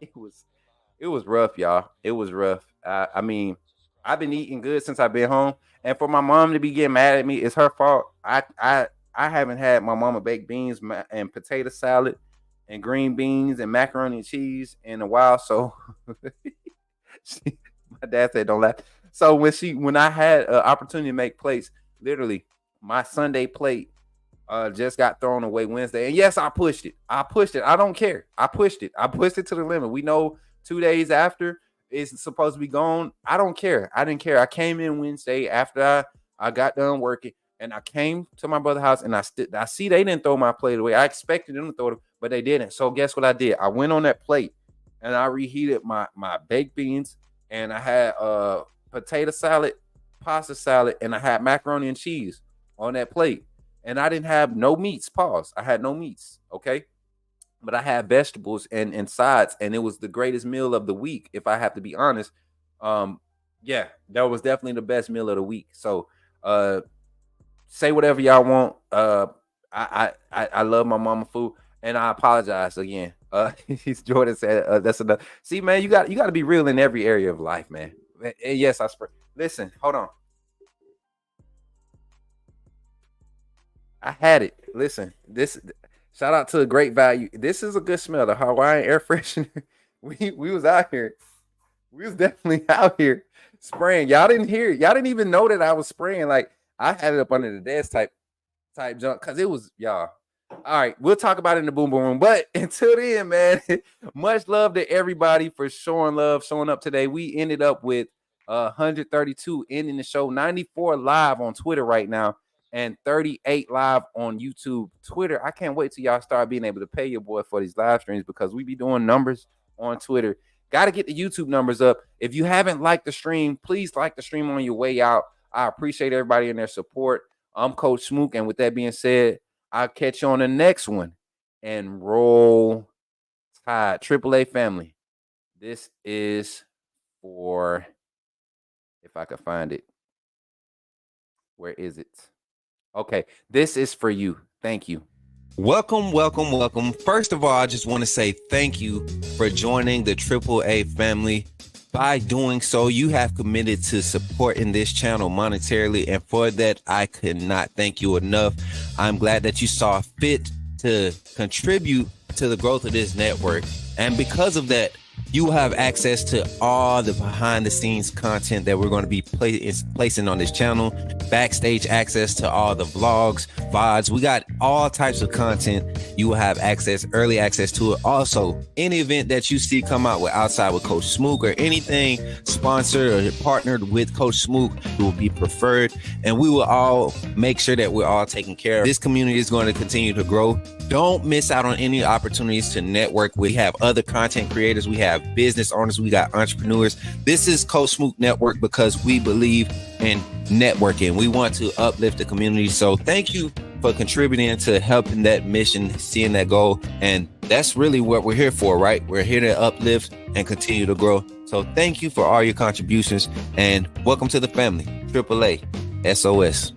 it was it was rough, y'all. It was rough. I mean, I've been eating good since I've been home, and for my mom to be getting mad at me, it's her fault. I haven't had my mama baked beans and potato salad and green beans and macaroni and cheese in a while. So my dad said don't laugh. So when I had an opportunity to make plates, literally my Sunday plate just got thrown away Wednesday. And yes, I pushed it. I don't care. I pushed it. I pushed it to the limit. We know 2 days after it's supposed to be gone. I don't care. I didn't care. I came in Wednesday after I got done working, and I came to my brother's house, and I see they didn't throw my plate away. I expected them to throw it, but they didn't. So guess what I did? I went on that plate and I reheated my baked beans, and I had potato salad, pasta salad, and I had macaroni and cheese on that plate. And I didn't have no meats. Pause. I had no meats. Okay. But I had vegetables and sides, and it was the greatest meal of the week, if I have to be honest. Yeah, that was definitely the best meal of the week. So say whatever y'all want. I love my mama food, and I apologize again. Jordan said that's enough. See, man, you got to be real in every area of life, man. And yes, listen, hold on. I had it. Listen, shout out to a Great Value. This is a good smell. The Hawaiian air freshener. We was out here. We was definitely out here spraying. Y'all didn't hear it. Y'all didn't even know that I was spraying. Like, I had it up under the desk type junk, because it was, y'all. All right, we'll talk about it in the boom boom room. But until then, man, much love to everybody for showing up today. We ended up with 132 ending the show, 94 live on Twitter right now, and 38 live on YouTube. Twitter, I can't wait till y'all start being able to pay your boy for these live streams, because we be doing numbers on Twitter. Got to get the YouTube numbers up. If you haven't liked the stream, please like the stream on your way out. I appreciate everybody and their support. I'm Coach Smook, and with that being said, I'll catch you on the next one. And roll tide. AAA family. This is for, if I can find it. Where is it? Okay, this is for you. Thank you. Welcome. First of all, I just want to say thank you for joining the AAA family. By doing so, you have committed to supporting this channel monetarily, and for that, I could not thank you enough. I'm glad that you saw fit to contribute to the growth of this network, and because of that, you will have access to all the behind the scenes content that we're going to be placing on this channel, backstage access to all the vlogs, VODs. We got all types of content. You will have early access to it. Also, any event that you see come out with Outside with Coach Smook, or anything sponsored or partnered with Coach Smook, will be preferred, and we will all make sure that we're all taken care of. This community is going to continue to grow. Don't miss out on any opportunities to network. We have other content creators. We have business owners. We got entrepreneurs. This is Coach Smook Network because we believe in networking. We want to uplift the community. So thank you for contributing to helping that mission, seeing that goal. And that's really what we're here for, right? We're here to uplift and continue to grow. So thank you for all your contributions, and welcome to the family. AAA SOS.